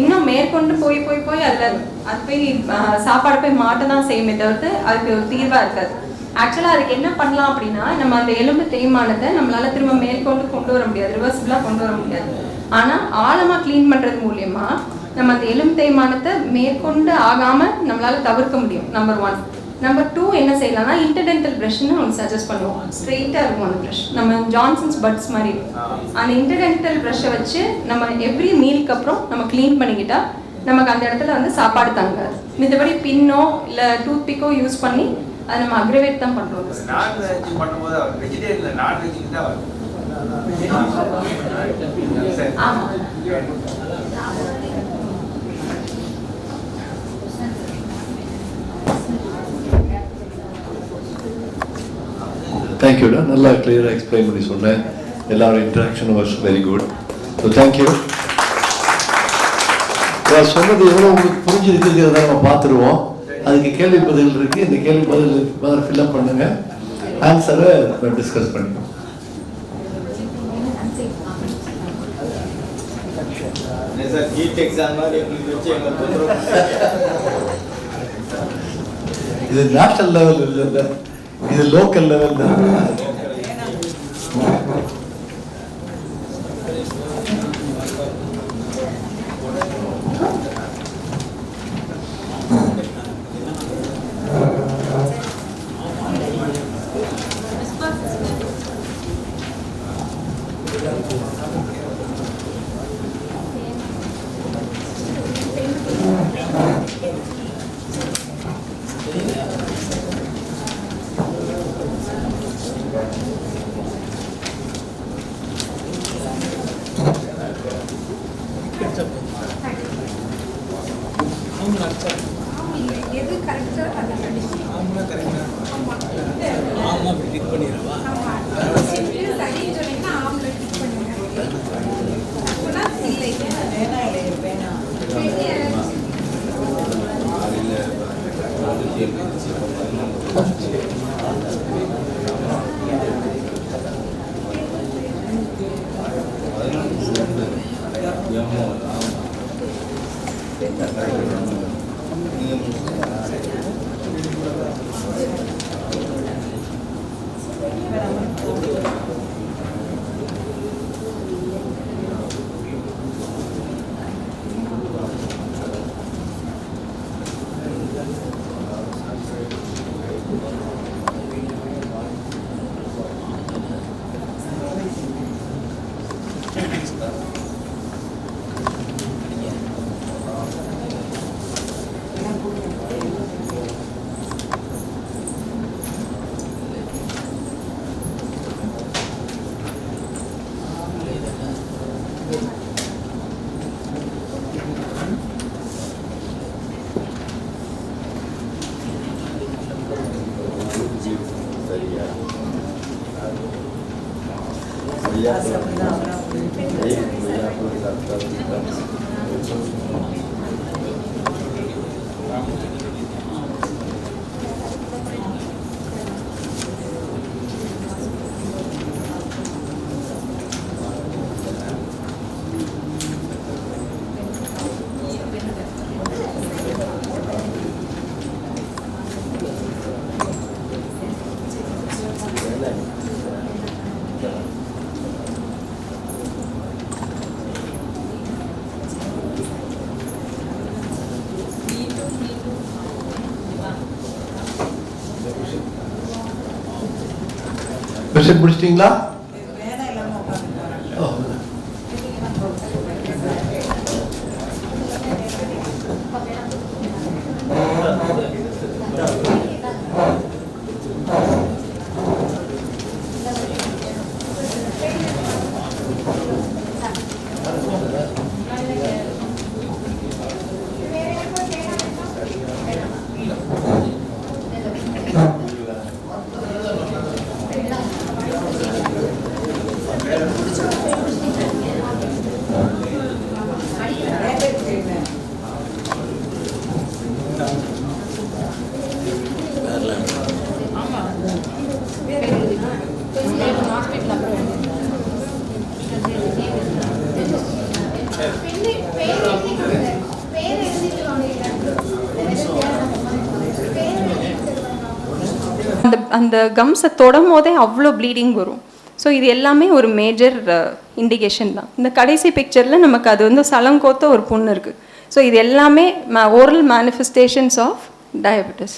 இன்னும் மேற்கொண்டு போய் போய் போய் அதில் அது போய் சாப்பாடு போய் மாட்ட தான் செய்யுமே தவிர்த்து அதுக்கு ஒரு தீர்வாக இருக்காது. ஆக்சுவலாக அதுக்கு என்ன பண்ணலாம் அப்படின்னா நம்ம அந்த எலும்பு தேய்மானத்தை நம்மளால திரும்ப மேற்கொண்டு கொண்டு வர முடியாது, ரிவர்சிபிளாக கொண்டு வர முடியாது. ஆனால் ஆழமாக க்ளீன் பண்ணுறது மூலயமா நம்ம அந்த எலும்பு தேய்மானத்தை மேற்கொண்டு ஆகாமல் நம்மளால தவிர்க்க முடியும். நம்பர் 1. நம்பர் 2 என்ன செய்யலாம்னா இன்டர்டென்டல் ப்ரஷ்ன்னு ஒன்று சஜஸ்ட் பண்ணுவோம். ஸ்ட்ரெயிட்டாக இருக்கும் அந்த ப்ரஷ், நம்ம ஜான்சன்ஸ் பட்ஸ் மாதிரி இருக்கும். அந்த இன்டர்டென்டல் ப்ரஷ்ஷை வச்சு நம்ம எவ்ரி மீலுக்கு அப்புறம் நம்ம க்ளீன் பண்ணிக்கிட்டா நமக்கு அந்த இடத்துல வந்து சாப்பாடு தங்காது. மித்தபடி பின்னோ இல்லை டூத் பிக்கோ யூஸ் பண்ணி அதை நம்ம அக்ரவேட் தான் பண்ணுறோம். நான்வெஜ் பண்ணும்போது வெஜிடேரியன்ல நான்வெஜ்ஜுக்கு தான் வரும். ஆமாம். தேங்க்யூடா, நல்லா கிளியராக எக்ஸ்பிளைன் பண்ணி சொன்னேன். எல்லாரும் interaction was very good. So thank you. சொன்னது எவ்வளோ உங்களுக்கு புரிஞ்சிருக்குங்கிறத நம்ம பார்த்துருவோம். அதுக்கு கேள்வி பதில் இருக்குது. இந்த கேள்வி பதில் ஃபில்அப் பண்ணுங்க, ஆன்சரை டிஸ்கஸ் பண்ணிப்போம். இது நேஷனல் லெவல் இல்லை, இது லோக்கல் லெவல் தான். எது கரெக்டோ அது பண்ணிடுவா. சரின்னு சொன்னீங்கன்னா ஆம்லெட் டிக் பண்ணுங்க. இல்லை பெஷண்ட் முடிச்சிட்டிங்களா? வேலை இல்லாமல் உட்காந்து அந்த கம்ஸை தொடும் போதே அவ்வளோ ப்ளீடிங் வரும். ஸோ இது எல்லாமே ஒரு மேஜர் இண்டிகேஷன் தான். இந்த கடைசி பிக்சரில் நமக்கு அது வந்து சலங்கோத்த ஒரு புண்ணு இருக்குது. ஸோ இது எல்லாமே oral manifestations of diabetes.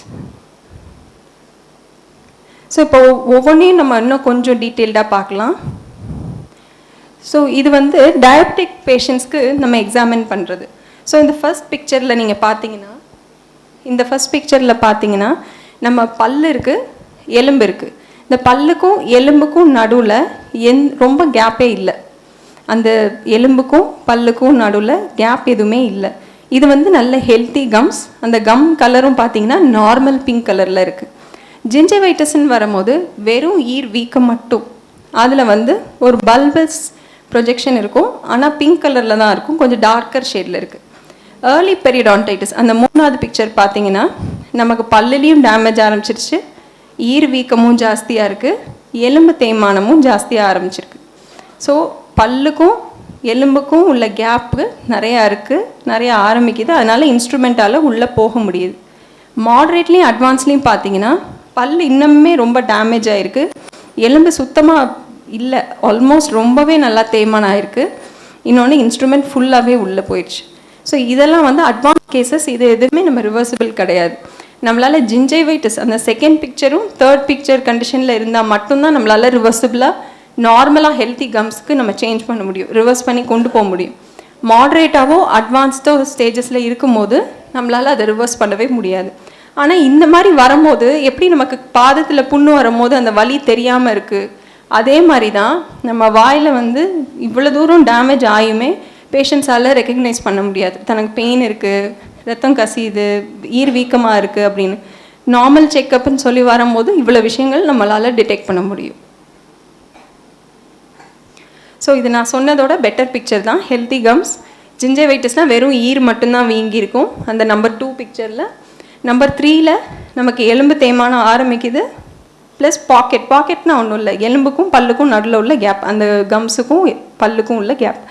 So இப்போ ஒவ்வொன்றையும் நம்ம இன்னும் கொஞ்சம் டீட்டெயில்டாக பார்க்கலாம். ஸோ இது வந்து டயபெட்டிக் பேஷண்ட்ஸ்க்கு நம்ம எக்ஸாமின் பண்ணுறது. ஸோ இந்த ஃபர்ஸ்ட் பிக்சரில் நீங்கள் பார்த்தீங்கன்னா நம்ம பல்லு இருக்குது, எலும்பு இருக்குது. இந்த பல்லுக்கும் எலும்புக்கும் நடுவில் ரொம்ப கேப்பே இல்லை. அந்த எலும்புக்கும் பல்லுக்கும் நடுவில் கேப் எதுவுமே இல்லை. இது வந்து நல்ல ஹெல்த்தி கம்ஸ். அந்த கம் கலரும் பார்த்தீங்கன்னா நார்மல் பிங்க் கலரில் இருக்குது. ஜிஞ்சைவைட்டிஸ்ன்னு வரும்போது வெறும் ஈர் வீக்கம் மட்டும், அதில் வந்து ஒரு பல்பஸ் ப்ரொஜெக்ஷன் இருக்கும், ஆனால் பிங்க் கலரில் தான் இருக்கும், கொஞ்சம் டார்க்கர் ஷேடில் இருக்குது. ஏர்லி பெரிடான்டைட்டிஸ் அந்த மூணாவது பிக்சர் பார்த்தீங்கன்னா நமக்கு பல்லுலேயும் டேமேஜ் ஆரம்பிச்சிருச்சு, ஈர் வீக்கமும் ஜாஸ்தியாக இருக்குது, எலும்பு தேய்மானமும் ஜாஸ்தியாக ஆரம்பிச்சிருக்கு. ஸோ பல்லுக்கும் எலும்புக்கும் உள்ள கேப்பு நிறையா இருக்குது, நிறையா ஆரம்பிக்குது. அதனால் இன்ஸ்ட்ருமெண்ட்டால் உள்ளே போக முடியுது. மாட்ரேட்லேயும் அட்வான்ஸ்லேயும் பார்த்தீங்கன்னா பல் இன்னுமே ரொம்ப டேமேஜ் ஆகிருக்கு, எலும்பு சுத்தமாக இல்லை, ஆல்மோஸ்ட் ரொம்பவே நல்லா தேய்மானம் ஆகிருக்கு. இன்னொன்று இன்ஸ்ட்ருமெண்ட் ஃபுல்லாகவே உள்ளே போயிடுச்சு. ஸோ இதெல்லாம் வந்து அட்வான்ஸ் கேசஸ். இது எதுவுமே நம்ம ரிவர்சிபிள் கிடையாது. நம்மளால் ஜிஞ்சைவைட்டிஸ் அந்த செகண்ட் பிக்சரும் தேர்ட் பிக்சர் கண்டிஷனில் இருந்தால் மட்டும்தான் நம்மளால் ரிவர்சிபிளாக நார்மலாக ஹெல்த்தி கம்ஸ்க்கு நம்ம சேஞ்ச் பண்ண முடியும், ரிவர்ஸ் பண்ணி கொண்டு போக முடியும். மாட்ரேட்டாவோ அட்வான்ஸ்டோ ஸ்டேஜஸில் இருக்கும்போது நம்மளால் அதை ரிவர்ஸ் பண்ணவே முடியாது. ஆனால் இந்த மாதிரி வரும்போது எப்படி நமக்கு பாதத்தில் புண்ணு வரும்போது அந்த வலி தெரியாமல் இருக்குது, அதே மாதிரி தான் நம்ம வாயில் வந்து இவ்வளோ தூரம் டேமேஜ் ஆகியுமே பேஷண்ட்ஸால் ரெக்கக்னைஸ் பண்ண முடியாது. தனக்கு பெயின் இருக்குது, ரத்தம் கசியுது, ஈர் வீக்கமாக இருக்குது அப்படின்னு நார்மல் செக்கப்னு சொல்லி வரும்போது இவ்வளோ விஷயங்கள் நம்மளால் டிடெக்ட் பண்ண முடியும். ஸோ இது நான் சொன்னதோட பெட்டர் பிக்சர் தான் ஹெல்த்தி கம்ஸ். ஜிஞ்சைவைட்டிஸ்னால் வெறும் ஈர் மட்டும்தான் வீங்கியிருக்கும் அந்த நம்பர் 2 பிக்சரில். நம்பர் 3ல் நமக்கு எலும்பு தேய்மானம் ஆரம்பிக்குது, ப்ளஸ் பாக்கெட்னா ஒன்றும் இல்லை, எலும்புக்கும் பல்லுக்கும் நடுவில் உள்ள கேப், அந்த கம்ஸுக்கும் பல்லுக்கும் உள்ள கேப்.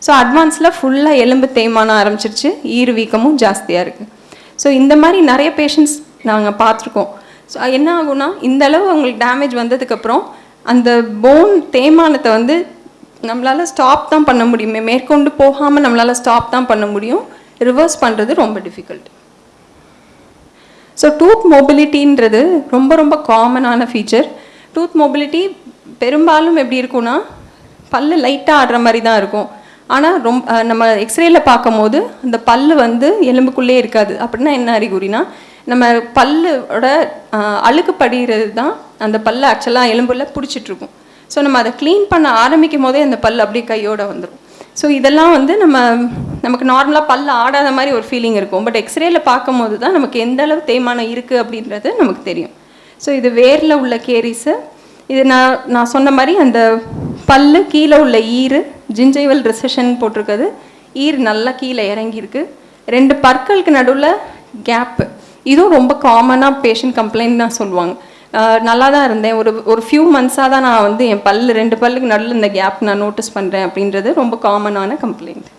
ஸோ அட்வான்ஸில் ஃபுல்லாக எலும்பு தேய்மானம் ஆரம்பிச்சிருச்சு, ஈர் வீக்கமும் ஜாஸ்தியாக இருக்குது. ஸோ இந்த மாதிரி நிறைய பேஷண்ட்ஸ் நாங்கள் பார்த்துருக்கோம். ஸோ என்ன ஆகும்னா இந்த அளவு அவங்களுக்கு டேமேஜ் வந்ததுக்கப்புறம் அந்த போன் தேய்மானத்தை வந்து நம்மளால் ஸ்டாப் தான் பண்ண முடியுமே, மேற்கொண்டு போகாமல் நம்மளால் ஸ்டாப் தான் பண்ண முடியும், ரிவர்ஸ் பண்ணுறது ரொம்ப டிஃபிகல்ட். ஸோ டூத் மொபிலிட்டின்றது ரொம்ப ரொம்ப காமனான ஃபீச்சர். டூத் மொபிலிட்டி பெரும்பாலும் எப்படி இருக்கும்னா பல்லு லைட்டாக ஆடுற மாதிரி தான் இருக்கும். ஆனால் நம்ம எக்ஸ்ரேல பார்க்கும் போது அந்த பல்லு வந்து எலும்புக்குள்ளே இருக்காது. அப்படின்னா என்ன அறிகுறினா நம்ம பல்லோட அழுக்கு படிகிறது தான் அந்த பல்லை ஆக்சுவலாக எலும்புல பிடிச்சிட்ருக்கும். ஸோ நம்ம அதை க்ளீன் பண்ண ஆரம்பிக்கும் போதே அந்த பல் அப்படியே கையோடு வந்துடும். ஸோ இதெல்லாம் வந்து நமக்கு நார்மலாக பல் ஆடாத மாதிரி ஒரு ஃபீலிங் இருக்கும். பட் எக்ஸ்ரேல பார்க்கும் போது தான் நமக்கு எந்த அளவு தேய்மானம் இருக்குது அப்படின்றது நமக்கு தெரியும். ஸோ இது வேரில் உள்ள கேரிஸு. இது நான் சொன்ன மாதிரி அந்த பல்லு கீழே உள்ள ஈறு ஜிஞ்சைவல் ரிசெஷன் போட்டிருக்குது. ஈர் நல்லா கீழே இறங்கியிருக்கு. 2 பற்களுக்கு நடுவில் கேப்பு. இதுவும் ரொம்ப காமனாக பேஷண்ட் கம்ப்ளைண்ட் தான் சொல்லுவாங்க. நல்லா தான் இருந்தேன், ஒரு ஃபியூ மந்த்ஸாக தான் நான் வந்து என் 2 பல்லுக்கு நடுவில் இந்த கேப் நான் நோட்டீஸ் பண்ணுறேன் அப்படின்றது ரொம்ப காமனான கம்ப்ளைண்ட்.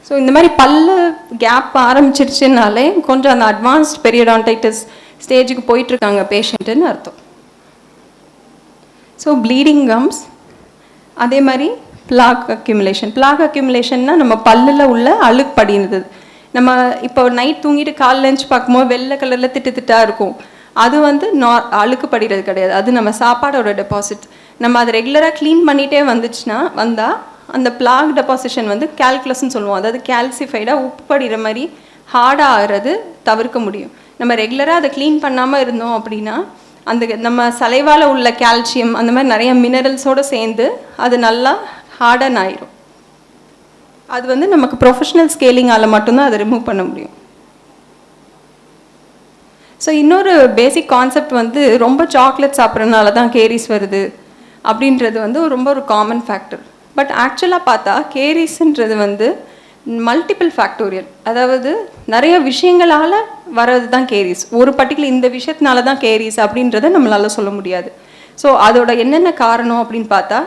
ஸோ இந்த மாதிரி பல்லு கேப் ஆரம்பிச்சிருச்சுனாலே கொஞ்சம் அந்த அட்வான்ஸ்ட் பெரியடான்டைட்டிஸ் ஸ்டேஜுக்கு போயிட்டுருக்காங்க பேஷண்ட்டுன்னு அர்த்தம். So bleeding gums. அதே மாதிரி பிளாக் அக்யூமுலேஷன்னா நம்ம பல்லில் உள்ள அழுக்கு படிந்தது. நம்ம இப்போ நைட் தூங்கிட்டு காலைல லஞ்ச் பார்க்கும்போது வெள்ளை கலரில் திட்டாக இருக்கும். அது வந்து அழுக்கு படிகிறது கிடையாது, அது நம்ம சாப்பாடோட டெபாசிட். நம்ம அதை ரெகுலராக க்ளீன் பண்ணிகிட்டே வந்தால் அந்த பிளாக் டெபாசிஷன் வந்து கால்குலஸ்ன்னு சொல்லுவோம். அதாவது கால்சிஃபைடாக உப்பு படிகிற மாதிரி ஹார்டாக ஆகிறது தவிர்க்க முடியும். நம்ம ரெகுலராக அதை க்ளீன் பண்ணாமல் இருந்தோம் அப்படின்னா அந்த நம்ம சலைவால் உள்ள கால்சியம் அந்த மாதிரி நிறைய மினரல்ஸோடு சேர்ந்து அது நல்லா ஹார்டன் ஆயிரும். அது வந்து நமக்கு ப்ரொஃபஷ்னல் ஸ்கேலிங்கால் மட்டும்தான் அதை ரிமூவ் பண்ண முடியும். ஸோ இன்னொரு பேசிக் கான்செப்ட் வந்து ரொம்ப சாக்லேட் சாப்பிட்றதுனால தான் கேரிஸ் வருது அப்படின்றது வந்து ஒரு காமன் ஃபேக்டர். பட் ஆக்சுவலாக பார்த்தா கேரிஸ்ன்றது வந்து மல்டிபிள் ஃபேக்டோரியல், அதாவது நிறைய விஷயங்களால் வர்றது தான் கேரிஸ். ஒரு பர்டிகுலர் இந்த விஷயத்தினால தான் கேரிஸ் அப்படின்றத நம்மளால் சொல்ல முடியாது. ஸோ அதோட என்னென்ன காரணம் அப்படின்னு பார்த்தா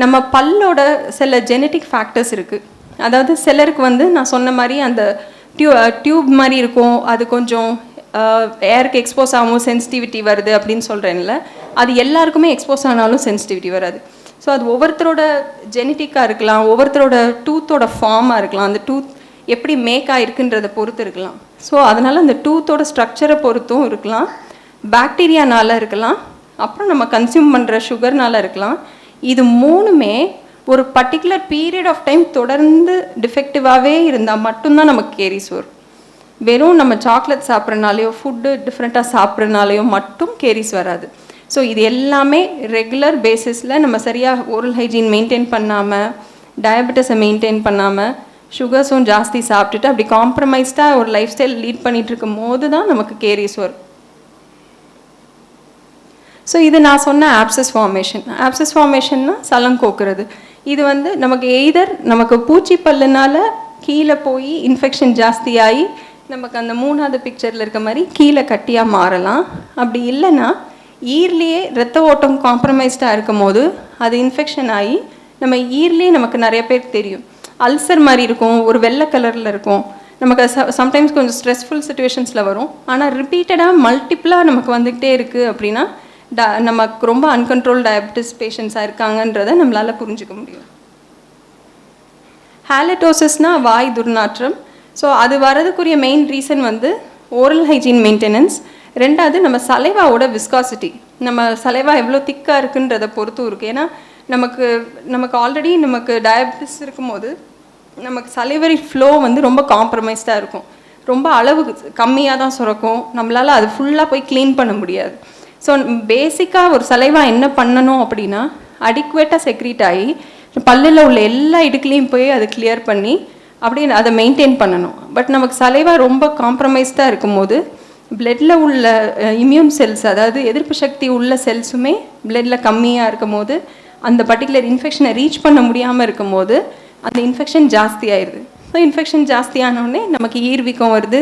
நம்ம பல்லோட சில ஜெனட்டிக் ஃபேக்டர்ஸ் இருக்குது. அதாவது சிலருக்கு வந்து நான் சொன்ன மாதிரி அந்த டியூப் மாதிரி இருக்கும், அது கொஞ்சம் ஏருக்கு எக்ஸ்போஸ் ஆகும் சென்சிட்டிவிட்டி வருது அப்படின்னு சொல்கிறேன்ல, அது எல்லாருக்குமே எக்ஸ்போஸ் ஆனாலும் சென்சிட்டிவிட்டி வராது. ஸோ அது ஒவ்வொருத்தரோட ஜெனட்டிக்காக இருக்கலாம், ஒவ்வொருத்தரோட டூத்தோட ஃபார்மாக இருக்கலாம், அந்த டூத் எப்படி மேக் ஆகிருக்குன்றதை பொறுத்து இருக்கலாம். ஸோ அதனால் அந்த டூத்தோட ஸ்ட்ரக்சரை பொறுத்தும் இருக்கலாம், பாக்டீரியானால் இருக்கலாம், அப்புறம் நம்ம கன்சியூம் பண்ணுற சுகர்னால் இருக்கலாம். இது மூணுமே ஒரு பர்டிகுலர் பீரியட் ஆஃப் டைம் தொடர்ந்து டிஃபெக்டிவாகவே இருந்தால் மட்டும்தான் நமக்கு கேரிஸ் வரும். வெறும் நம்ம சாக்லேட் சாப்பிட்றனாலையோ ஃபுட்டு டிஃப்ரெண்ட்டாக சாப்பிட்றனாலையோ மட்டும் கேரிஸ் வராது. ஸோ இது எல்லாமே ரெகுலர் பேசிஸில் நம்ம சரியாக ஓரல் ஹைஜீன் மெயின்டைன் பண்ணாமல், டயபெட்டிஸை மெயின்டைன் பண்ணாமல், சுகர்ஸும் ஜாஸ்தி சாப்பிட்டுட்டு அப்படி காம்ப்ரமைஸ்டாக ஒரு லைஃப் ஸ்டைல் லீட் பண்ணிகிட்டு இருக்கும் போது தான் நமக்கு கேரிஸ் வரும். ஸோ இது நான் சொன்ன ஆப்சஸ் ஃபார்மேஷன்னா சலம் கோக்குறது. இது வந்து நமக்கு எய்தர் நமக்கு பூச்சி பல்லுனால கீழே போய் இன்ஃபெக்ஷன் ஜாஸ்தியாகி நமக்கு அந்த 3வது பிக்சரில் இருக்க மாதிரி கீழே கட்டியாக மாறலாம். அப்படி இல்லைன்னா ஈர்லேயே ரத்த ஓட்டம் காம்ப்ரமைஸ்டாக இருக்கும் போது அது இன்ஃபெக்ஷன் ஆகி நம்ம ஈர்லேயே நமக்கு நிறைய பேர் தெரியும், அல்சர் மாதிரி இருக்கும், ஒரு வெள்ளை கலரில் இருக்கும். நமக்கு சம்டைம்ஸ் கொஞ்சம் ஸ்ட்ரெஸ்ஃபுல் சுச்சுவேஷன்ஸில் வரும். ஆனால் ரிப்பீட்டடாக மல்டிப்புளாக நமக்கு வந்துக்கிட்டே இருக்குது அப்படின்னா நமக்கு ரொம்ப அன்கண்ட்ரோல் டயபெட்டிஸ் பேஷண்ட்ஸாக இருக்காங்கன்றதை நம்மளால் புரிஞ்சுக்க முடியும். ஹாலட்டோசிஸ்னால் வாய் துர்நாற்றம். ஸோ அது வரதுக்குரிய மெயின் ரீசன் வந்து ஓரல் ஹைஜீன் மெயின்டெனன்ஸ். 2வது நம்ம சலைவாவோட விஸ்காசிட்டி, நம்ம சலைவா எவ்வளோ திக்காக இருக்குன்றதை பொறுத்தும் இருக்குது. ஏன்னா நமக்கு ஆல்ரெடி நமக்கு டயபெட்டிஸ் இருக்கும்போது நமக்கு சலைவரி ஃப்ளோ வந்து ரொம்ப காம்ப்ரமைஸ்டாக இருக்கும், ரொம்ப அளவு கம்மியாக தான் சுரக்கும், நம்மளால் அது ஃபுல்லாக போய் க்ளீன் பண்ண முடியாது. ஸோ பேசிக்காக ஒரு சலைவா என்ன பண்ணணும் அப்படின்னா அடிக்குவேட்டாக செக்ரீட் ஆகி பல்லில் உள்ள எல்லா இடுக்குலையும் போய் அதை கிளியர் பண்ணி அப்படியே அதை மெயின்டைன் பண்ணணும். பட் நமக்கு சலைவா ரொம்ப காம்ப்ரமைஸ்டாக இருக்கும்போது பிளட்டில் உள்ள இம்யூன் செல்ஸ், அதாவது எதிர்ப்பு சக்தி உள்ள செல்ஸுமே பிளட்டில் கம்மியாக இருக்கும் போது அந்த பர்டிகுலர் இன்ஃபெக்ஷனை ரீச் பண்ண முடியாமல் இருக்கும்போது அந்த இன்ஃபெக்ஷன் ஜாஸ்தி ஆயிடுது. ஸோ இன்ஃபெக்ஷன் ஜாஸ்தியானோடனே நமக்கு ஈர்வீக்கம் வருது.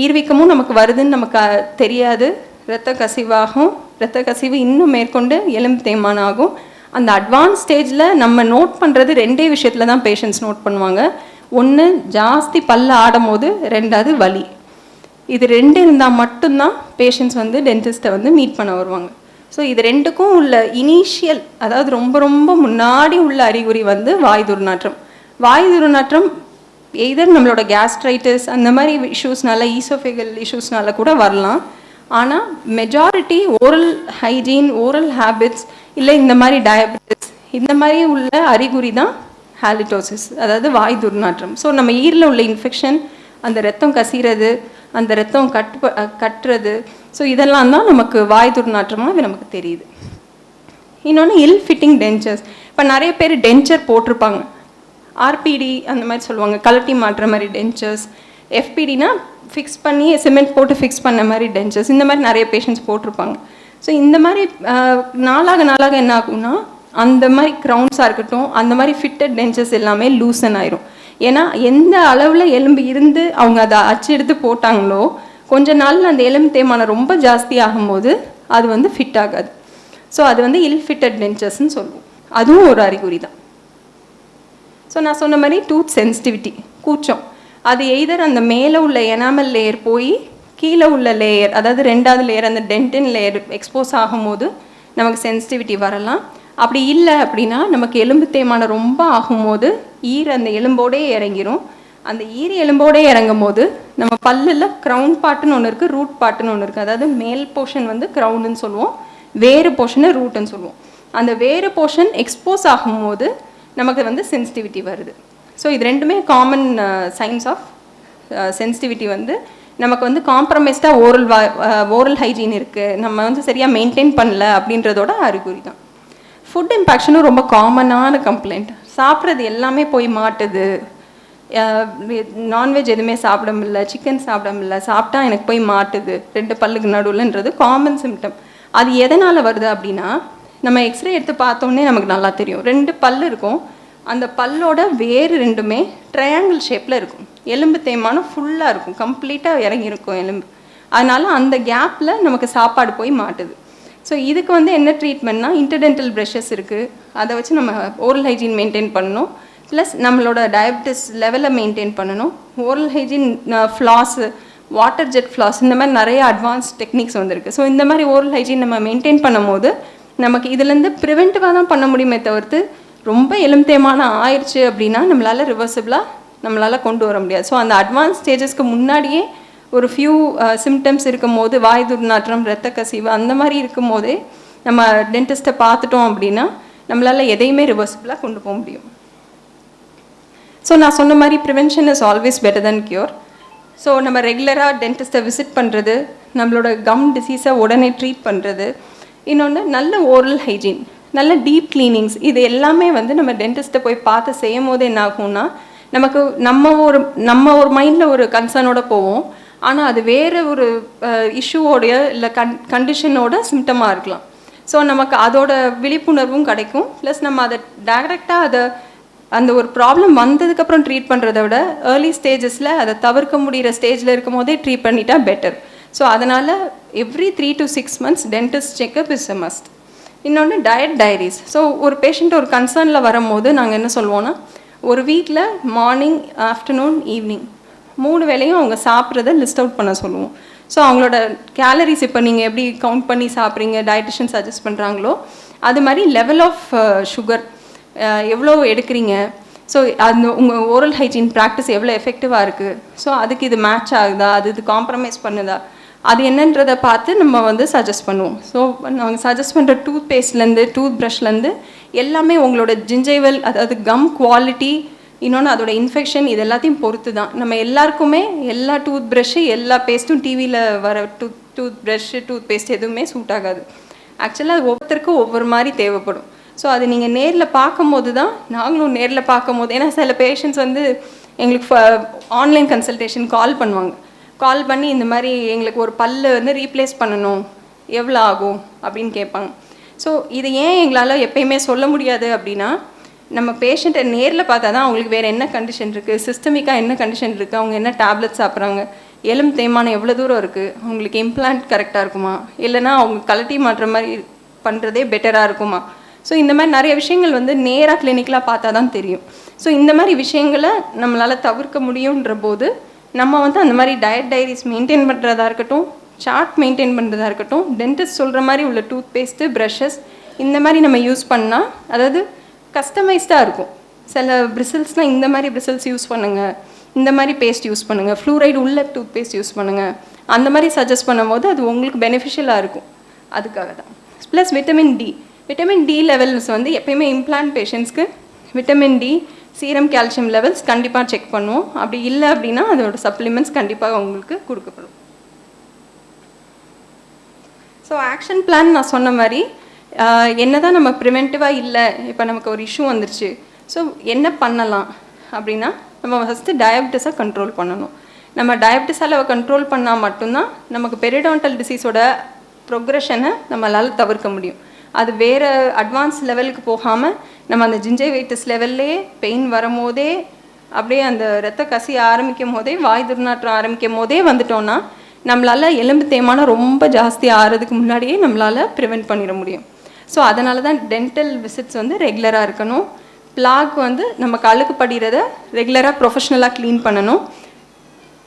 ஈர்வீக்கமும் நமக்கு வருதுன்னு நமக்கு தெரியாது, இரத்த கசிவாகும். இரத்த கசிவு இன்னும் மேற்கொண்டு எலும்பு தேய்மானம் ஆகும். அந்த அட்வான்ஸ் ஸ்டேஜில் நம்ம நோட் பண்ணுறது 2 விஷயத்தில் தான் பேஷண்ட்ஸ் நோட் பண்ணுவாங்க. ஒன்று ஜாஸ்தி பல்ல ஆடும் போது, 2வது வலி. இது 2 இருந்தால் மட்டும்தான் பேஷண்ட்ஸ் வந்து டென்டிஸ்ட்டை வந்து மீட் பண்ண வருவாங்க. ஸோ இது 2க்கும் உள்ள இனிஷியல், அதாவது ரொம்ப ரொம்ப முன்னாடி உள்ள அறிகுறி வந்து வாய் துர்நாற்றம். வாய் துர்நாற்றம் எய்தர் நம்மளோட கேஸ்ட்ரைட்டிஸ் அந்த மாதிரி இஷ்யூஸ்னால, ஈசோஃபேகல் இஷ்யூஸ்னால கூட வரலாம். ஆனால் majority oral hygiene, oral habits, இல்லை இந்த மாதிரி டயபெட்டிஸ் இந்த மாதிரி உள்ள அறிகுறி தான் ஹாலிடோசிஸ், அதாவது வாய் துர்நாற்றம். ஸோ நம்ம ஈரில் உள்ள இன்ஃபெக்ஷன், அந்த ரத்தம் கசிகிறது, அந்த ரத்தம் கட்டுறது, ஸோ இதெல்லாம் தான் நமக்கு வாய் துர்நாற்றமாக இது நமக்கு தெரியுது. இன்னொன்று இல் ஃபிட்டிங் டென்ச்சர்ஸ். இப்போ நிறைய பேர் டென்ச்சர் போட்டிருப்பாங்க, ஆர்பிடி அந்த மாதிரி சொல்லுவாங்க, கலட்டி மாட்டுற மாதிரி டென்ச்சர்ஸ். எஃபிடினா ஃபிக்ஸ் பண்ணி சிமெண்ட் போட்டு ஃபிக்ஸ் பண்ண மாதிரி டென்ச்சர்ஸ், இந்த மாதிரி நிறைய பேஷண்ட்ஸ் போட்டிருப்பாங்க. ஸோ இந்த மாதிரி நாளாக என்ன ஆகும்னா அந்த மாதிரி க்ரௌன்ஸாக இருக்கட்டும், அந்த மாதிரி ஃபிட்டட் டென்ச்சர்ஸ் எல்லாமே லூசன் ஆயிரும். ஏன்னா எந்த அளவில் எலும்பு இருந்து அவங்க அதை அச்சு எடுத்து போட்டாங்களோ கொஞ்ச நாளில் அந்த எலும்பு தேய்மானம் ரொம்ப ஜாஸ்தி ஆகும்போது அது வந்து ஃபிட் ஆகாது. ஸோ அது வந்து இல்ஃபிட்டட் டென்ச்சர்ஸ்ன்னு சொல்லுவோம். அதுவும் ஒரு அறிகுறி தான். ஸோ நான் சொன்ன மாதிரி டூத் சென்சிட்டிவிட்டி, கூச்சம், அது எய்தர் அந்த மேலே உள்ள எனாமல் லேயர் போய் கீழே உள்ள லேயர், அதாவது 2வது லேயர் அந்த டென்டின் லேயர் எக்ஸ்போஸ் ஆகும்போது நமக்கு சென்சிட்டிவிட்டி வரலாம். அப்படி இல்லை அப்படின்னா நமக்கு எலும்பு தேய்மானம் ரொம்ப ஆகும்போது அந்த எலும்போடே இறங்கிரும். அந்த எலும்போடே இறங்கும் போது நம்ம பல்லில் க்ரௌன் பார்ட்டுன்னு ஒன்று இருக்குது, ரூட் பார்ட்டுன்னு ஒன்று இருக்குது. அதாவது மேல் போர்ஷன் வந்து க்ரௌனுன்னு சொல்லுவோம், வேறு போர்ஷனை ரூட்டுன்னு சொல்லுவோம். அந்த வேறு போர்ஷன் எக்ஸ்போஸ் ஆகும்போது நமக்கு வந்து சென்சிட்டிவிட்டி வருது. ஸோ இது ரெண்டுமே காமன் சைன்ஸ் ஆஃப் சென்சிட்டிவிட்டி. வந்து நமக்கு வந்து காம்ப்ரமைஸ்டாக ஓரல் ஹைஜீன் இருக்குது, நம்ம வந்து சரியாக மெயின்டைன் பண்ணல அப்படின்றதோட அறிகுறி தான். ஃபுட் இம்பேக்ஷனும் ரொம்ப காமனான கம்ப்ளைண்ட். சாப்பிட்றது எல்லாமே போய் மாட்டுது, நான்வெஜ் எதுவுமே சாப்பிட முடியல, சிக்கன் சாப்பிட முடியல, சாப்பிட்டா எனக்கு போய் மாட்டுது 2 பல்லுக்கு நடுவில்ன்றது காமன் சிம்டம். அது எதனால் வருது அப்படின்னா நம்ம எக்ஸ்ரே எடுத்து பார்த்தோன்னே நமக்கு நல்லா தெரியும். 2 பல் இருக்கும், அந்த பல்லோட வேறு 2மே ட்ரையாங்கிள் ஷேப்பில் இருக்கும். எலும்பு தேய்மானம் ஃபுல்லாக இருக்கும், கம்ப்ளீட்டாக இறங்கியிருக்கும் எலும்பு. அதனால் அந்த கேப்பில் நமக்கு சாப்பாடு போய் மாட்டுது. ஸோ இதுக்கு வந்து என்ன ட்ரீட்மெண்ட்னா இன்டர்டென்டல் ப்ரஷஸ் இருக்குது, அதை வச்சு நம்ம ஓரல் ஹைஜீன் மெயின்டைன் பண்ணணும். ப்ளஸ் நம்மளோட டயபிட்டிஸ் லெவலை மெயின்டைன் பண்ணணும். Oral hygiene floss, water jet floss, இந்த மாதிரி நிறைய அட்வான்ஸ் டெக்னிக்ஸ் வந்துருக்கு. ஸோ இந்த மாதிரி ஓரல் ஹைஜீன் நம்ம மெயின்டைன் பண்ணும் போது நமக்கு இதுலேருந்து ப்ரிவென்டிவாக தான் பண்ண முடியுமே தவிர்த்து ரொம்ப எலும்பு தேய்மானம் ஆயிடுச்சு அப்படின்னா நம்மளால் ரிவர்சிபிளாக நம்மளால் கொண்டு வர முடியாது. ஸோ அந்த அட்வான்ஸ் ஸ்டேஜஸ்க்கு முன்னாடியே ஒரு ஃபியூ சிம்டம்ஸ் இருக்கும் போது, வாய் துர்நாற்றம், இரத்த கசிவு அந்த மாதிரி இருக்கும் போதே நம்ம டென்டிஸ்ட்டை பார்த்துட்டோம் அப்படின்னா நம்மளால் எதையுமே ரிவர்சிபிளாக கொண்டு போக முடியும். ஸோ நான் சொன்ன மாதிரி prevention is always better then cure. So நம்ம ரெகுலராக டென்டிஸ்ட்டை விசிட் பண்ணுறது, நம்மளோட கம் டிசீஸை உடனே ட்ரீட் பண்ணுறது, இன்னொன்று நல்ல ஓரல் ஹைஜீன், நல்ல டீப் கிளீனிங்ஸ், இது எல்லாமே வந்து நம்ம டென்டிஸ்ட்டை போய் பார்த்து செய்யும் போது என்ன ஆகும்னா நமக்கு நம்ம ஒரு மைண்டில் ஒரு கன்சர்னோட போவோம், ஆனால் அது வேறு ஒரு இஷ்யூவோடைய இல்லை கண்டிஷனோட சிம்டமாக இருக்கலாம். ஸோ நமக்கு அதோட விழிப்புணர்வும் கிடைக்கும். ப்ளஸ் நம்ம அதை டைரெக்டாக அந்த ஒரு ப்ராப்ளம் வந்ததுக்கப்புறம் ட்ரீட் பண்ணுறதை விட ஏர்லி ஸ்டேஜஸில் அதை தவிர்க்க முடிகிற ஸ்டேஜில் இருக்கும் போதே ட்ரீட் பண்ணிட்டா பெட்டர். ஸோ அதனால் every 3 to 6 months dentist checkup is a must. இன்னொன்று டயட் டைரிஸ். ஸோ ஒரு பேஷண்ட் ஒரு கன்சர்னில் வரும்போது நாங்கள் என்ன சொல்லுவோன்னா, ஒரு வீட்டில் மார்னிங், ஆஃப்டர்நூன், ஈவினிங் 3 வேளையும் அவங்க சாப்பிட்றத லிஸ்ட் அவுட் பண்ண சொல்லுவோம். ஸோ அவங்களோட கேலரிஸ் இப்போ நீங்கள் எப்படி கவுண்ட் பண்ணி சாப்பிட்றீங்க, டயட்டிஷியன் சஜஸ்ட் பண்ணுறாங்களோ அது மாதிரி லெவல் ஆஃப் சுகர் எவ்வளோ எடுக்கிறீங்க, ஸோ அந்த உங்கள் ஓரல் ஹைஜீன் ப்ராக்டிஸ் எவ்வளோ எஃபெக்டிவாக இருக்குது, ஸோ அதுக்கு இது மேட்ச் ஆகுதா, இது காம்ப்ரமைஸ் பண்ணுதா, அது என்னன்றதை பார்த்து நம்ம வந்து சஜஸ்ட் பண்ணுவோம். ஸோ நாங்கள் சஜஸ்ட் பண்ணுற டூத் பேஸ்ட்லேருந்து டூத் ப்ரஷ்லேருந்து எல்லாமே உங்களோட ஜிஞ்சைவல், அதாவது கம் குவாலிட்டி, இன்னொன்று அதோட இன்ஃபெக்ஷன், இது எல்லாத்தையும் பொறுத்து தான். நம்ம எல்லாருக்குமே எல்லா டூத் ப்ரஷ்ஷு எல்லா பேஸ்ட்டும் டிவியில் வர டூத் ப்ரஷ்ஷு டூத் பேஸ்ட் எதுவுமே சூட் ஆகாது. ஆக்சுவலாக அது ஒவ்வொருத்தருக்கும் ஒவ்வொரு மாதிரி தேவைப்படும். ஸோ அது நீங்கள் நேரில் பார்க்கும்போது தான், நாங்களும் நேரில் பார்க்கும்போது, ஏன்னா சில பேஷண்ட்ஸ் வந்து எங்களுக்கு ஆன்லைன் கன்சல்டேஷன் கால் பண்ணுவாங்க. கால் பண்ணி இந்த மாதிரி எங்களுக்கு ஒரு பல்லு வந்து ரீப்ளேஸ் பண்ணணும், எவ்வளோ ஆகும் அப்படின்னு கேட்பாங்க. ஸோ இது ஏன் எங்களால் எப்பயுமே சொல்ல முடியாது அப்படின்னா, நம்ம பேஷண்ட்டை நேரில் பார்த்தா தான் அவங்களுக்கு வேறு என்ன கண்டிஷன் இருக்குது, சிஸ்டமிக்காக என்ன கண்டிஷன் இருக்குது, அவங்க என்ன டேப்லெட் சாப்பிட்றாங்க, எலும்பு தேய்மானம் எவ்வளோ தூரம் இருக்குது, அவங்களுக்கு இம்ப்ளான்ட் கரெக்டாக இருக்குமா, இல்லைனா அவங்க கழட்டி மாட்டுற மாதிரி பண்ணுறதே பெட்டராக இருக்குமா. ஸோ இந்த மாதிரி நிறைய விஷயங்கள் வந்து நேராக கிளினிக்கலாக பார்த்தா தான் தெரியும். ஸோ இந்த மாதிரி விஷயங்களை நம்மளால் தவிர்க்க முடியுன்ற போது நம்ம வந்து அந்த மாதிரி டயட் டைரிஸ் மெயின்டைன் பண்ணுறதா இருக்கட்டும், சார்ட் மெயின்டைன் பண்ணுறதா இருக்கட்டும், டென்டிஸ்ட் சொல்கிற மாதிரி உள்ள டூத் பேஸ்ட்டு, ப்ரஷஸ் இந்த மாதிரி நம்ம யூஸ் பண்ணால், அதாவது கஸ்டமைஸ்டாக இருக்கும். சில பிரிசில்ஸ்னால் இந்த மாதிரி பிரிசில்ஸ் யூஸ் பண்ணுங்கள், இந்த மாதிரி பேஸ்ட் யூஸ் பண்ணுங்கள், ஃப்ளூரைடு உள்ள டூத் பேஸ்ட் யூஸ் பண்ணுங்கள், அந்த மாதிரி சஜஸ்ட் பண்ணும்போது அது உங்களுக்கு பெனிஃபிஷியலாக இருக்கும். அதுக்காக தான். ப்ளஸ் விட்டமின் டி லெவல்ஸ் வந்து எப்பயுமே இம்ப்ளான்ட் பேஷண்ட்ஸ்க்கு vitamin D, serum calcium levels கண்டிப்பாக செக் பண்ணுவோம். அப்படி இல்லை அப்படின்னா அதோட சப்ளிமெண்ட்ஸ் கண்டிப்பாக உங்களுக்கு கொடுக்கப்படும். ஸோ ஆக்ஷன் பிளான் நான் சொன்ன மாதிரி என்ன தான் நம்ம ப்ரிவென்டிவாக இல்லை, இப்போ நமக்கு ஒரு இஷ்யூ வந்துருச்சு, ஸோ என்ன பண்ணலாம் அப்படின்னா, நம்ம ஃபஸ்ட்டு டயபிட்டிஸை கண்ட்ரோல் பண்ணணும். நம்ம டயபிட்டிஸால் கண்ட்ரோல் பண்ணால் மட்டும்தான் நமக்கு பெரிடோண்டல் டிசீஸோட ப்ரொக்ரெஷனை நம்மளால் தவிர்க்க முடியும். அது வேறு அட்வான்ஸ் லெவலுக்கு போகாமல் நம்ம அந்த ஜிஞ்சைவைட்டிஸ் லெவல்லே பெயின் வரும்போதே அப்படியே அந்த ரத்த கசி ஆரம்பிக்கும் போதே வாய் துர்நாற்றம் ஆரம்பிக்கும் போதே வந்துட்டோன்னா நம்மளால் எலும்பு தேய்மானம் ரொம்ப ஜாஸ்தி ஆகிறதுக்கு முன்னாடியே நம்மளால் ப்ரிவெண்ட் பண்ணிட முடியும். ஸோ அதனால தான் டென்டல் விசிட்ஸ் வந்து ரெகுலராக இருக்கணும். பிளாக் வந்து நமக்கு அழுக்கு படிகிறத ரெகுலராக ப்ரொஃபஷ்னலாக க்ளீன் பண்ணணும்.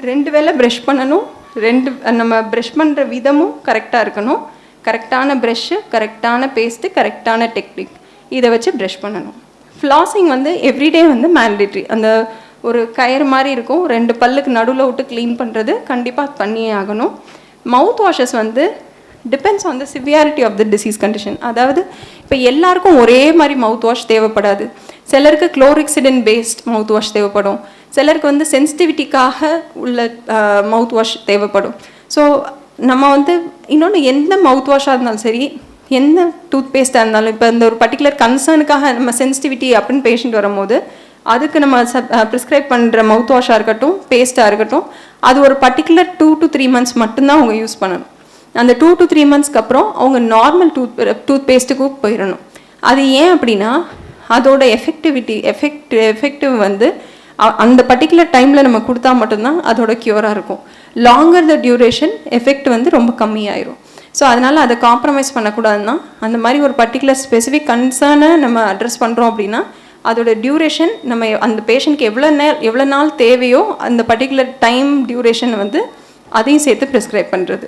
2 வேளை ப்ரஷ் பண்ணணும். நம்ம ப்ரஷ் பண்ணுற விதமும் கரெக்டாக இருக்கணும். கரெக்டான ப்ரெஷ்ஷு, கரெக்டான பேஸ்ட்டு, கரெக்டான டெக்னிக், இதை வச்சு ப்ரஷ் பண்ணணும். ஃப்ளாசிங் வந்து எவ்ரிடே வந்து மேண்டேட்ரி. அந்த ஒரு கயிறு மாதிரி இருக்கும், 2 பல்லுக்கு நடுவில் விட்டு க்ளீன் பண்ணுறது கண்டிப்பாக பண்ணியே ஆகணும். மவுத் வாஷஸ் வந்து depends on the severity of the disease condition. அதாவது இப்போ எல்லாருக்கும் ஒரே மாதிரி மவுத் வாஷ் தேவைப்படாது. சிலருக்கு குளோரிக்சிடின் பேஸ்ட் மவுத் வாஷ் தேவைப்படும், சிலருக்கு வந்து சென்சிட்டிவிட்டிக்காக உள்ள மவுத் வாஷ் தேவைப்படும். ஸோ நம்ம வந்து இன்னொன்று எந்த மவுத் வாஷாக இருந்தாலும் சரி, எந்த டூத் பேஸ்ட்டாக இருந்தாலும், இப்போ இந்த ஒரு பர்டிகுலர் கன்சர்னுக்காக நம்ம சென்சிட்டிவிட்டி அப்படின்னு பேஷண்ட் வரும்போது அதுக்கு நம்ம ப்ரிஸ்கிரைப் பண்ணுற மவுத் வாஷாக இருக்கட்டும், பேஸ்ட்டாக இருக்கட்டும், அது ஒரு பர்டிகுலர் 2 to 3 months மட்டும்தான் அவங்க யூஸ் பண்ணணும். அந்த 2 to 3 monthsக்கு அப்புறம் அவங்க நார்மல் டூத் பேஸ்ட்டுக்கு போயிடணும். அது ஏன் அப்படின்னா அதோட எஃபெக்டிவ் வந்து அந்த பர்டிகுலர் டைமில் நம்ம கொடுத்தா மட்டும்தான் அதோட க்யூராக இருக்கும். லாங்கர் த டியூரேஷன் எஃபெக்ட் வந்து ரொம்ப கம்மியாயிரும். ஸோ அதனால் அதை காம்ப்ரமைஸ் பண்ணக்கூடாதுன்னா அந்த மாதிரி ஒரு பர்டிகுலர் ஸ்பெசிஃபிக் கன்சர்னை நம்ம அட்ரஸ் பண்ணுறோம் அப்படின்னா அதோட டியூரேஷன் நம்ம அந்த பேஷண்ட்க்கு எவ்வளோ நாள் தேவையோ அந்த பர்டிகுலர் டைம் டியூரேஷன் வந்து அதையும் சேர்த்து ப்ரிஸ்கிரைப் பண்ணுறது.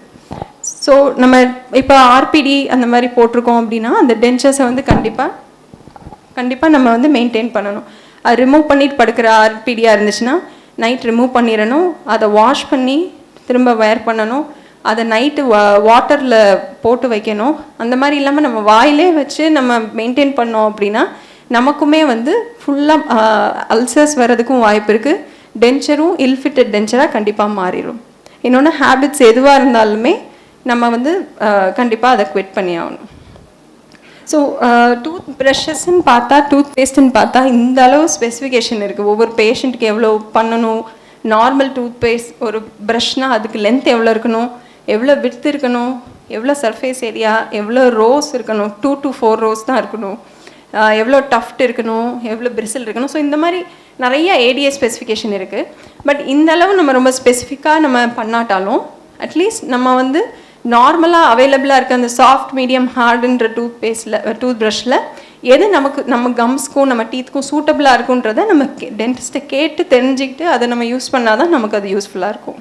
ஸோ நம்ம இப்போ ஆர்பிடி அந்த மாதிரி போட்டிருக்கோம் அப்படின்னா அந்த டென்ச்சர்ஸை வந்து கண்டிப்பாக நம்ம வந்து மெயின்டைன் பண்ணணும். அது ரிமூவ் பண்ணிட்டு படுக்கிற ஆர்பிடியாக இருந்துச்சுன்னா நைட் ரிமூவ் பண்ணிடணும், அதை வாஷ் பண்ணி திரும்ப வேர் பண்ணணும், அதை நைட்டு வாட்டரில் போட்டு வைக்கணும். அந்த மாதிரி இல்லாமல் நம்ம வாயிலே வச்சு நம்ம மெயின்டைன் பண்ணோம் அப்படின்னா நமக்குமே வந்து ஃபுல்லாக அல்சர்ஸ் வர்றதுக்கும் வாய்ப்பு இருக்குது. டென்ச்சரும் இல்ஃபிட்டட் டென்ச்சராக கண்டிப்பாக மாறிடும். இன்னொன்று ஹேபிட்ஸ் எதுவாக இருந்தாலுமே நம்ம வந்து கண்டிப்பாக அதை குவிட் பண்ணி ஆகணும். ஸோ டூத் ப்ரஷஸ்ன்னு பார்த்தா, டூத் பேஸ்ட்டுன்னு பார்த்தா இந்த அளவு ஸ்பெசிஃபிகேஷன் இருக்குது. ஒவ்வொரு பேஷண்ட்டுக்கு எவ்வளோ பண்ணணும். நார்மல் டூத் பேஸ்ட் ஒரு ப்ரஷ்னால் அதுக்கு லென்த் எவ்வளோ இருக்கணும், எவ்வளோ விட்த் இருக்கணும், எவ்வளோ சர்ஃபேஸ் ஏரியா, எவ்வளோ ரோஸ் இருக்கணும், 2 to 4 ரோஸ் தான் இருக்கணும், எவ்வளோ டஃப்ட் இருக்கணும், எவ்வளோ பிரிசில் இருக்கணும். ஸோ இந்த மாதிரி நிறைய ஏடிஏ ஸ்பெசிஃபிகேஷன் இருக்குது. பட் இந்த அளவு நம்ம ரொம்ப ஸ்பெசிஃபிக்காக நம்ம பண்ணாட்டாலும் அட்லீஸ்ட் நம்ம வந்து நார்மலாக அவைலபிளாக இருக்க அந்த சாஃப்ட் மீடியம் ஹார்டுன்ற டூத் ப்ரஷில் எது நம்ம கம்ஸ்க்கும் நம்ம டீத்துக்கும் சூட்டபிளாக இருக்குன்றதை நம்ம டென்டிஸ்ட்டை கேட்டு தெரிஞ்சுக்கிட்டு அதை நம்ம யூஸ் பண்ணால் தான் நமக்கு அது யூஸ்ஃபுல்லாக இருக்கும்.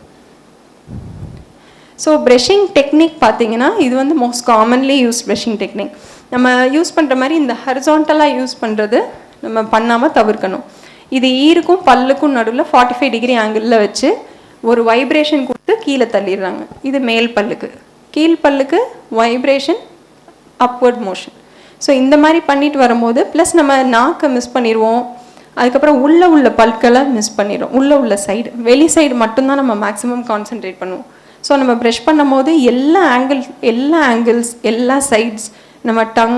ஸோ ப்ரஷிங் டெக்னிக் பார்த்தீங்கன்னா இது வந்து most commonly use brushing technique. நம்ம யூஸ் பண்ணுற மாதிரி இந்த ஹரிசான்டலாக யூஸ் பண்ணுறது நம்ம பண்ணாமல் தவிர்க்கணும். இது ஈருக்கும் பல்லுக்கும் நடுவில் 45 degree ஆங்கிளில் வச்சு ஒரு வைப்ரேஷன் கொடுத்து கீழே தள்ளிடுறாங்க. இது மேல் பல்லுக்கு, கீழ் பல்லுக்கு வைப்ரேஷன் அப்வர்ட் மோஷன். ஸோ இந்த மாதிரி பண்ணிட்டு வரும்போது ப்ளஸ் நம்ம நாக்கை மிஸ் பண்ணிடுவோம். அதுக்கப்புறம் உள்ள பல்களை மிஸ் பண்ணிடுவோம். உள்ள சைடு, வெளி சைடு மட்டும்தான் நம்ம மேக்ஸிமம் கான்சென்ட்ரேட் பண்ணுவோம். ஸோ நம்ம ப்ரஷ் பண்ணும் போது எல்லா ஆங்கிள்ஸ் எல்லா சைட்ஸ், நம்ம டங்,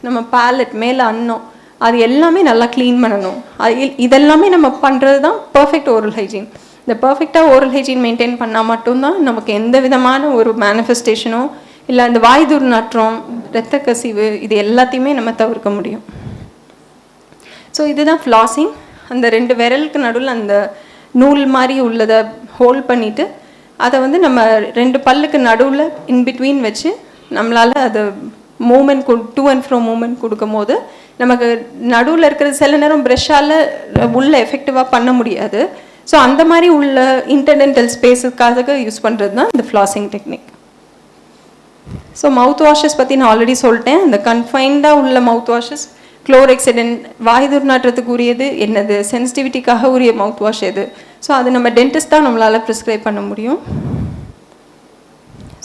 நம்ம பேலட், மேலே அன்னம், அது எல்லாமே நல்லா க்ளீன் பண்ணணும். இதெல்லாமே நம்ம பண்ணுறது தான் பர்ஃபெக்ட் ஓரல் ஹைஜீன். இந்த பர்ஃபெக்டாக ஓரல் ஹைஜீன் மெயின்டைன் பண்ணால் மட்டும்தான் நமக்கு எந்த விதமான ஒரு மேனிஃபெஸ்டேஷனோ இல்லை அந்த வாய் துர்நாற்றம், இரத்த கசிவு, இது எல்லாத்தையுமே நம்ம தவிர்க்க முடியும். ஸோ இதுதான் ஃப்ளாசிங். அந்த 2 விரலுக்கு நடுவில் அந்த நூல் மாதிரி உள்ளதை ஹோல்ட் பண்ணிவிட்டு அதை வந்து நம்ம 2 பல்லுக்கு நடுவில் இன்பிட்வீன் வச்சு நம்மளால் அதை movement to and fro movement கொடுக்கும் போது நமக்கு நடுவில் இருக்கிறது சில நேரம் ப்ரெஷ்ஷால் உள்ள எஃபெக்டிவாக பண்ண முடியாது. ஸோ அந்த மாதிரி உள்ள இன்டர்டென்டல் ஸ்பேஸுக்காக யூஸ் பண்ணுறது தான் இந்த ஃப்ளாசிங் டெக்னிக். ஸோ மவுத் வாஷஸ் பற்றி நான் ஆல்ரெடி சொல்லிட்டேன். அந்த கன்ஃபைன்டாக உள்ள மவுத் வாஷஸ், குளோரெக்சிடன், வாய் துர்நாற்றத்துக்கு உரியது என்னது, சென்சிட்டிவிட்டிக்காக உரிய மவுத் வாஷ் எது, ஸோ அது நம்ம டென்டிஸ்ட் தான் நம்மளால் ப்ரிஸ்கிரைப் பண்ண முடியும்.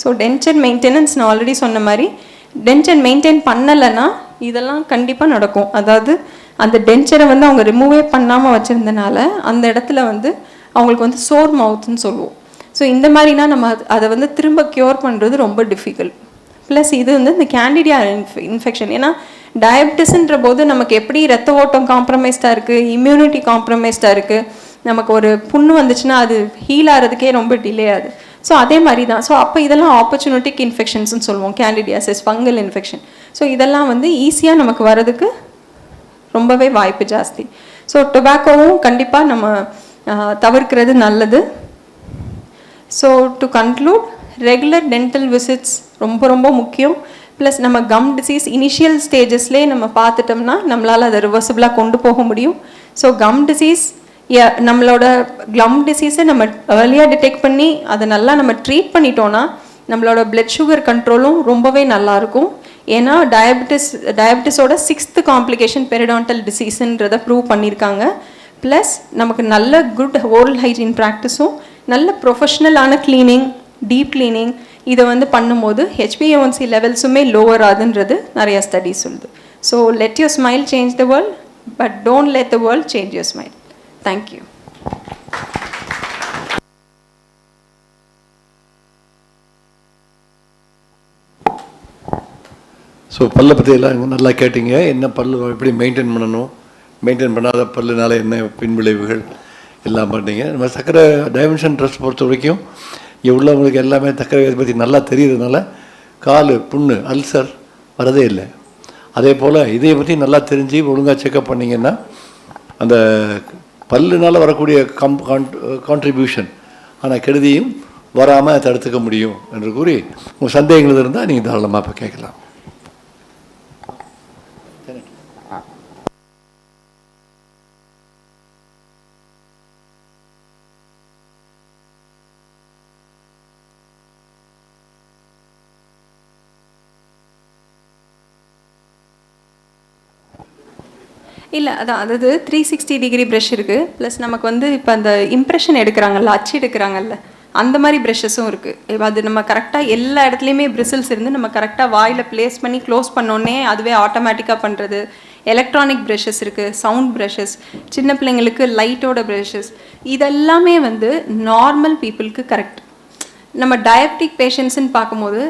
ஸோ டென்ச்சர் மெயின்டெனன்ஸ் நான் ஆல்ரெடி சொன்ன மாதிரி டென்ச்சர் மெயின்டைன் பண்ணலைன்னா இதெல்லாம் கண்டிப்பாக நடக்கும். அதாவது அந்த டென்ச்சரை வந்து அவங்க ரிமூவே பண்ணாமல் வச்சுருந்தனால அந்த இடத்துல வந்து அவங்களுக்கு வந்து சோர் மவுத்துன்னு சொல்லுவோம். ஸோ இந்த மாதிரினா நம்ம அதை வந்து திரும்ப க்யூர் பண்ணுறது ரொம்ப டிஃபிகல்ட். ப்ளஸ் இது வந்து இந்த கேண்டிடியா இன்ஃபெக்ஷன். ஏன்னா டயபிட்டிஸ்ன்ற போது நமக்கு எப்படி ரத்த ஓட்டம் காம்ப்ரமைஸ்டாக இருக்குது, இம்யூனிட்டி காம்ப்ரமைஸ்டாக இருக்குது, நமக்கு ஒரு புண்ணு வந்துச்சுன்னா அது ஹீல் ஆகிறதுக்கே ரொம்ப டிலே ஆகுது. ஸோ அதே மாதிரி தான். ஸோ அப்போ இதெல்லாம் ஆப்பர்ச்சுனிட்டிக் இன்ஃபெக்ஷன்ஸ்னு சொல்லுவோம், கேண்டிடியாசிஸ், ஃபங்கல் இன்ஃபெக்ஷன். ஸோ இதெல்லாம் வந்து ஈஸியாக நமக்கு வரதுக்கு ரொம்பவே வாய்ப்பு ஜாஸ்தி. ஸோ டொபாக்கோவும் கண்டிப்பாக நம்ம தவிர்க்கிறது நல்லது. So to conclude, regular dental visits ரொம்ப ரொம்ப முக்கியம். ப்ளஸ் நம்ம கம் டிசீஸ் இனிஷியல் ஸ்டேஜஸ்லேயே நம்ம பார்த்துட்டோம்னா நம்மளால் அதை ரிவர்சிபிளாக கொண்டு போக முடியும். ஸோ கம் டிசீஸ், நம்மளோட கம் டிசீஸை நம்ம ஏர்லியாக டிடெக்ட் பண்ணி அதை நல்லா நம்ம ட்ரீட் பண்ணிட்டோன்னா நம்மளோட பிளட் சுகர் கண்ட்ரோலும் ரொம்பவே நல்லாயிருக்கும். ஏன்னா டயபிட்டிஸோட 6th காம்ப்ளிகேஷன் பெரிடான்டல் டிசீஸுன்றதை ப்ரூவ் பண்ணியிருக்காங்க. ப்ளஸ் நமக்கு நல்ல குட் ஓரல் ஹைஜீன் ப்ராக்டிஸும் நல்ல ப்ரொஃபஷ்னலான க்ளீனிங், டீப் க்ளீனிங் இதை வந்து பண்ணும்போது HbA1c லெவல்ஸுமே லோவர் ஆகுதுன்றது நிறையா ஸ்டடீஸ் சொல்லுது. So let your smile change the world, but don't let the world change your smile. Thank you. So பல்லை பற்றி எல்லாம் நல்லா கேட்டீங்க. என்ன பல் எப்படி மெயின்டைன் பண்ணணும், மெயின்டைன் பண்ணாத பல்லுனால என்ன பின்விளைவுகள் எல்லாம் பண்ணீங்க. நம்ம சர்க்கரை டைமென்ஷன் ட்ரஸ்ட் பொறுத்த வரைக்கும் இங்கே உள்ளவங்களுக்கு எல்லாமே சர்க்கரை வியாதி பற்றி நல்லா தெரியுறதுனால கால் புண்ணு, அல்சர் வரதே இல்லை. அதே போல் இதை பற்றி நல்லா தெரிஞ்சு ஒழுங்காக செக்கப் பண்ணிங்கன்னா அந்த பல்லுனால் வரக்கூடிய கான்ட்ரிபியூஷன் ஆனால் கெடுதியும் வராமல் தடுத்துக்க முடியும் என்று கூறி உங்கள் சந்தேகங்கள் இருந்தால் நீங்கள் தாராளமாக இப்போ கேட்கலாம். இல்லை அதாவது 360 டிகிரி ப்ரஷ் இருக்குது. ப்ளஸ் நமக்கு வந்து இப்போ அந்த இம்ப்ரெஷன் எடுக்கிறாங்கல்ல, அச்சு எடுக்கிறாங்கல்ல, அந்த மாதிரி ப்ரஷஸும் இருக்குது. இப்போ அது நம்ம கரெக்டாக எல்லா இடத்துலையுமே பிரிசில்ஸ் இருந்து நம்ம கரெக்டாக வாயில் ப்ளேஸ் பண்ணி க்ளோஸ் பண்ணோன்னே அதுவே ஆட்டோமேட்டிக்காக பண்ணுறது. எலக்ட்ரானிக் ப்ரஷஸ் இருக்குது, சவுண்ட் ப்ரஷஸ், சின்ன பிள்ளைங்களுக்கு லைட்டோட ப்ரஷஸ், இதெல்லாமே வந்து நார்மல் பீப்புளுக்கு கரெக்ட். நம்ம டயபெட்டிக் பேஷண்ட்ஸுன்னு பார்க்கும்போது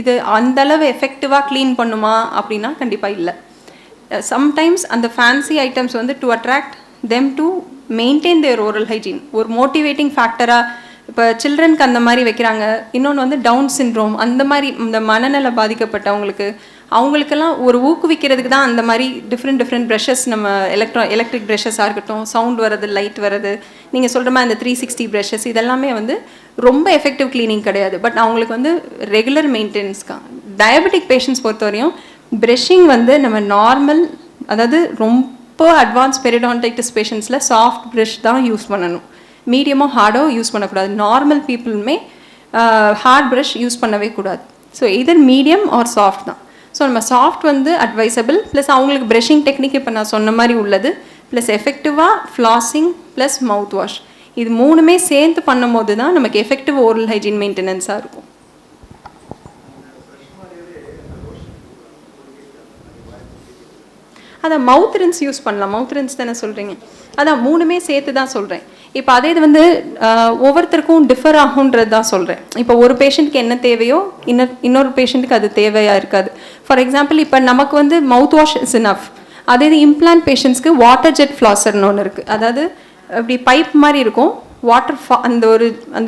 இது அந்தளவு எஃபெக்டிவாக க்ளீன் பண்ணுமா அப்படின்னா கண்டிப்பாக இல்லை. சம்டைம்ஸ் அந்த ஃபேன்சி ஐட்டம்ஸ் வந்து to attract them to maintain their oral hygiene ஒரு மோட்டிவேட்டிங் ஃபேக்டராக இப்போ சில்ட்ரனுக்கு அந்த மாதிரி வைக்கிறாங்க. இன்னொன்று வந்து டவுன் சிண்ட்ரோம், அந்த மாதிரி இந்த மனநல பாதிக்கப்பட்டவங்களுக்கு அவங்களுக்கெல்லாம் ஒரு ஊக்குவிக்கிறதுக்கு தான் அந்த மாதிரி டிஃப்ரெண்ட் ப்ரஷஸ், நம்ம எலக்ட்ரிக் ப்ரஷஸாக இருக்கட்டும், சவுண்ட் வர்றது, லைட் வர்றது, நீங்கள் சொல்கிற மாதிரி இந்த 360 ப்ரஷஸ், இதெல்லாமே வந்து ரொம்ப எஃபெக்டிவ் க்ளீனிங் கிடையாது. பட் அவங்களுக்கு வந்து ரெகுலர் மெயின்டெனன்ஸ்க்காக டயபெட்டிக் பேஷண்ட்ஸ் பொறுத்தவரையும் ப்ரஷிங் வந்து நம்ம நார்மல், அதாவது ரொம்ப அட்வான்ஸ் பெரிடான்டைட்டிஸ் பேஷண்ட்ஸில் சாஃப்ட் ப்ரஷ் தான் யூஸ் பண்ணணும். மீடியமோ ஹார்டோ யூஸ் பண்ணக்கூடாது. நார்மல் பீப்புளுமே ஹார்ட் ப்ரஷ் யூஸ் பண்ணவே கூடாது. ஸோ இதர் மீடியம் ஆர் சாஃப்ட் தான். ஸோ நம்ம சாஃப்ட் வந்து அட்வைசபிள். ப்ளஸ் அவங்களுக்கு ப்ரஷிங் டெக்னிக் இப்போ நான் சொன்ன மாதிரி உள்ளது, ப்ளஸ் எஃபெக்டிவாக ஃப்ளாசிங் ப்ளஸ் மவுத் வாஷ், இது மூணுமே சேர்ந்து பண்ணும்போது தான் நமக்கு எஃபெக்டிவ் ஓரல் ஹைஜீன் மெயின்டெனன்ஸாக இருக்கும். அதான் மவுத் ரின்ஸ் யூஸ் பண்ணலாம். மவுத் ரின்ஸ் தானே சொல்கிறீங்க? அதான் மூணுமே சேர்த்து தான் சொல்கிறேன். இப்போ அதே இது வந்து ஒவ்வொருத்தருக்கும் டிஃபர் ஆகுன்றது தான் சொல்கிறேன். இப்போ ஒரு பேஷண்ட்டுக்கு என்ன தேவையோ இன்னொரு பேஷண்ட்டுக்கு அது தேவையாக இருக்காது. ஃபார் எக்ஸாம்பிள் இப்போ நமக்கு வந்து மவுத் வாஷ் இஸ் இனஃப். அதே இது இம்ப்ளான்ட் பேஷண்ட்ஸ்க்கு வாட்டர் ஜெட் ஃப்ளாசர்னு ஒன்று இருக்குது. அதாவது அப்படி பைப் மாதிரி இருக்கும், வாட்டர் அந்த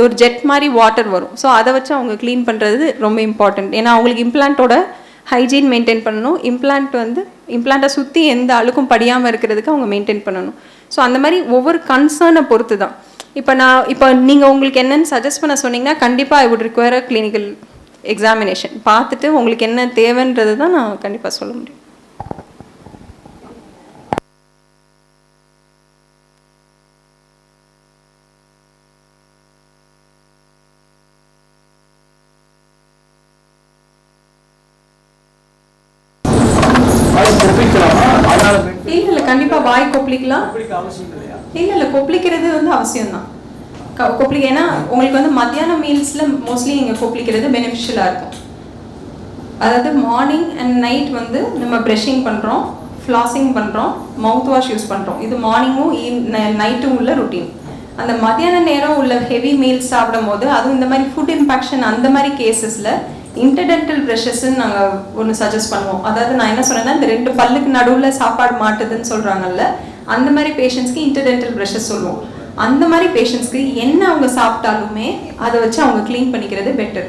ஒரு ஜெட் மாதிரி வாட்டர் வரும். ஸோ அதை வச்சு அவங்க க்ளீன் பண்ணுறது ரொம்ப இம்பார்ட்டண்ட். ஏன்னா அவங்களுக்கு இம்ப்ளான்ட்டோட ஹைஜீன் மெயின்டைன் பண்ணணும். இம்ப்ளான்ட்டை சுற்றி எந்த அழுக்கும் படியாமல் இருக்கிறதுக்கு அவங்க மெயின்டைன் பண்ணணும். ஸோ அந்த மாதிரி ஒவ்வொரு கன்சர்னை பொறுத்து தான். இப்போ நீங்கள் உங்களுக்கு என்னென்னு சஜஸ்ட் பண்ண சொன்னீங்கன்னா கண்டிப்பாக I would require a clinical examination. பார்த்துட்டு உங்களுக்கு என்ன தேவைன்றது தான் நான் கண்டிப்பாக சொல்ல முடியும். இல்லை கண்டிப்பாக வாய் கொப்பளிக்கலாம். இல்லை கொப்பளிக்கிறது வந்து அவசியம் தான். ஏன்னா உங்களுக்கு வந்து மத்தியானம் மீல்ஸில் மோஸ்ட்லி நீங்கள் கொப்பளிக்கிறது பெனிஃபிஷியலாக இருக்கும். அதாவது மார்னிங் அண்ட் நைட் வந்து நம்ம ப்ரஷிங் பண்ணுறோம், ஃப்ளாசிங் பண்ணுறோம், மவுத் வாஷ் யூஸ் பண்ணுறோம். இது மார்னிங்கும் நைட்டும் உள்ள ருட்டீன். அந்த மத்தியான நேரம் உள்ள ஹெவி மீல்ஸ் சாப்பிடும் போது, அதுவும் இந்த மாதிரி ஃபுட் இம்பாக்ஷன் அந்த மாதிரி கேசஸில் இன்டர்டென்டல் ப்ரஷஸ்ன்னு நாங்கள் ஒன்று சஜஸ்ட் பண்ணுவோம். அதாவது நான் என்ன சொன்னேன்னா, இந்த 2 பல்லுக்கு நடுவில் சாப்பாடு மாட்டுதுன்னு சொல்கிறாங்கல்ல, அந்த மாதிரி பேஷண்ட்ஸ்க்கு இன்டர்டென்டல் ப்ரஷஸ் சொல்லுவோம். அந்த மாதிரி பேஷண்ட்ஸ்க்கு என்ன அவங்க சாப்பிட்டாலுமே அதை வச்சு அவங்க க்ளீன் பண்ணிக்கிறது பெட்டர்.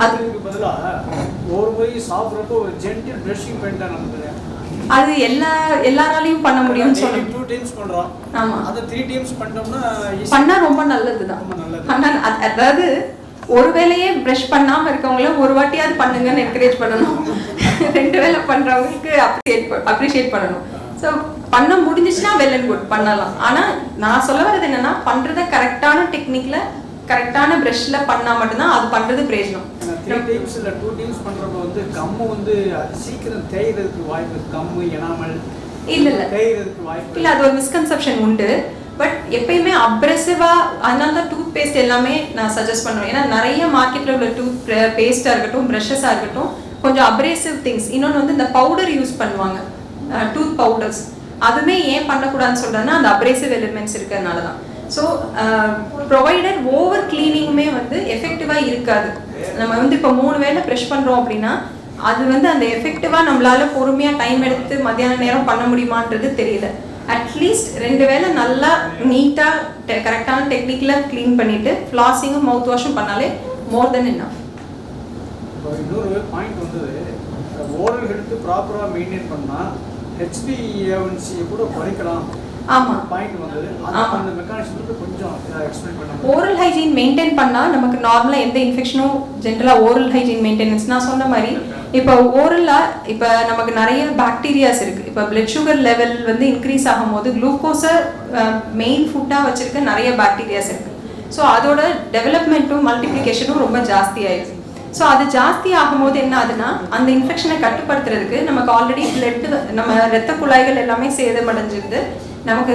அதுக்கு பதிலாக ஒரு முறை சாப்பிட்றப்போ ஒரு ஜென்டில் ப்ரஷிங் பண்ணிட்டா நமக்கு அது எல்லாராலையும் பண்ண முடியும்னு சொல்லுங்க. 2 டைம்ஸ் பண்றோம். ஆமா, அதை 3 டைம்ஸ் பண்ணோம்னா பண்ணா ரொம்ப நல்லதுதான். அதாவது ஒரு வேளையே ப்ரஷ் பண்ணாம இருக்கவங்கள ஒரு வாட்டியாவது பண்ணுங்கன்னு என்கரேஜ் பண்ணணும். 2 வேளை பண்றவங்களுக்கு அப்ரிஷியேட் பண்ணணும். ஸோ பண்ண முடிஞ்சிச்சுன்னா வெல் அண்ட் குட் பண்ணலாம். ஆனா நான் சொல்ல வர்றது என்னன்னா, பண்றத கரெக்டான டெக்னிக்ல கரெக்டான ப்ரஷ்ல பண்ணா மட்டும்தான் அது பண்றது பிரயோஜனம். 3 டைம்ஸ் இல்ல 2 டைம்ஸ் பண்றப்ப வந்து கம்மு வந்து அது சீக்கிரம் தேய்றதுக்கு வாய்ப்பு இருக்கு. கம்மு எனாமல் இல்ல தேய்றதுக்கு வாய்ப்பு இல்ல, அது ஒரு மிஸ்கன்செப்ஷன் உண்டு. பட் எப்பயுமே அப்ரெசிவா, அதனால தான் டூத் பேஸ்ட் எல்லாமே நான் சஜஸ்ட் பண்ணுவேன். ஏன்னா நிறைய மார்க்கெட்ல உள்ள டூத் பேஸ்டா இருக்கட்டும், ப்ரஷஸா இருக்கட்டும், கொஞ்சம் அப்ரேசிவ் திங்ஸ். இன்னொன்று வந்து இந்த பவுடர் யூஸ் பண்ணுவாங்க, டூத் பவுடர்ஸ். அதுவுமே ஏன் பண்ணக்கூடாதுன்னு சொல்றேன்னா, அந்த அப்ரேசிவ் எலிமெண்ட்ஸ் இருக்கிறதுனால தான். ஸோ ப்ரொவைடட் ஓவர் கிளீனிங்குமே வந்து எஃபெக்டிவாக இருக்காது. நம்ம வந்து இப்போ 3 வேளை ப்ரஷ் பண்ணுறோம் அப்படின்னா அது வந்து அந்த எஃபெக்டிவாக நம்மளால பொறுமையாக டைம் எடுத்து மத்தியான நேரம் பண்ண முடியுமான்றது தெரியல. அட்லீஸ்ட் 2 வேளை நல்லா நீட்டாக கரெக்டான டெக்னிக்கில் க்ளீன் பண்ணிவிட்டு ஃப்ளாஸிங்கும் மவுத் வாஷும் பண்ணாலே மோர் தென் என்னஃப். இன்னொரு பாயிண்ட் வந்தது, ஓரல் ஹெல்த் ப்ராப்பராக மெயின்டைன் பண்ணால் HbA1c கூட குறைக்கலாம். ஆமா, பாயிண்ட் வந்தது. அந்த மெக்கானிசம் கொஞ்சம் எக்ஸ்பிளைன் பண்ணுங்க. ஓரல் ஹைஜீன் மெயின்டைன் பண்ணால் நமக்கு நார்மலாக எந்த இன்ஃபெக்ஷனும் ஜென்ரலாக ஓரல் ஹைஜீன் மெயின்டெனன்ஸ் நான் சொன்ன மாதிரி இப்போ ஓரலாக இப்போ நமக்கு நிறைய பாக்டீரியாஸ் இருக்குது. இப்போ பிளட் சுகர் லெவல் வந்து இன்க்ரீஸ் ஆகும்போது குளுக்கோஸை மெயின் ஃபுட்டாக வச்சுருக்க நிறைய பாக்டீரியாஸ் இருக்குது. ஸோ அதோட டெவலப்மெண்ட்டும் மல்டிப்ளிகேஷனும் ரொம்ப ஜாஸ்தி ஆயிடுது. ஸோ அது ஜாஸ்தி ஆகும்போது என்ன ஆகுதுன்னா, அந்த இன்ஃபெக்ஷனை கட்டுப்படுத்துறதுக்கு நமக்கு ஆல்ரெடி பிளட், நம்ம ரத்த குழாய்கள் எல்லாமே சேதமடைஞ்சிருது. நமக்கு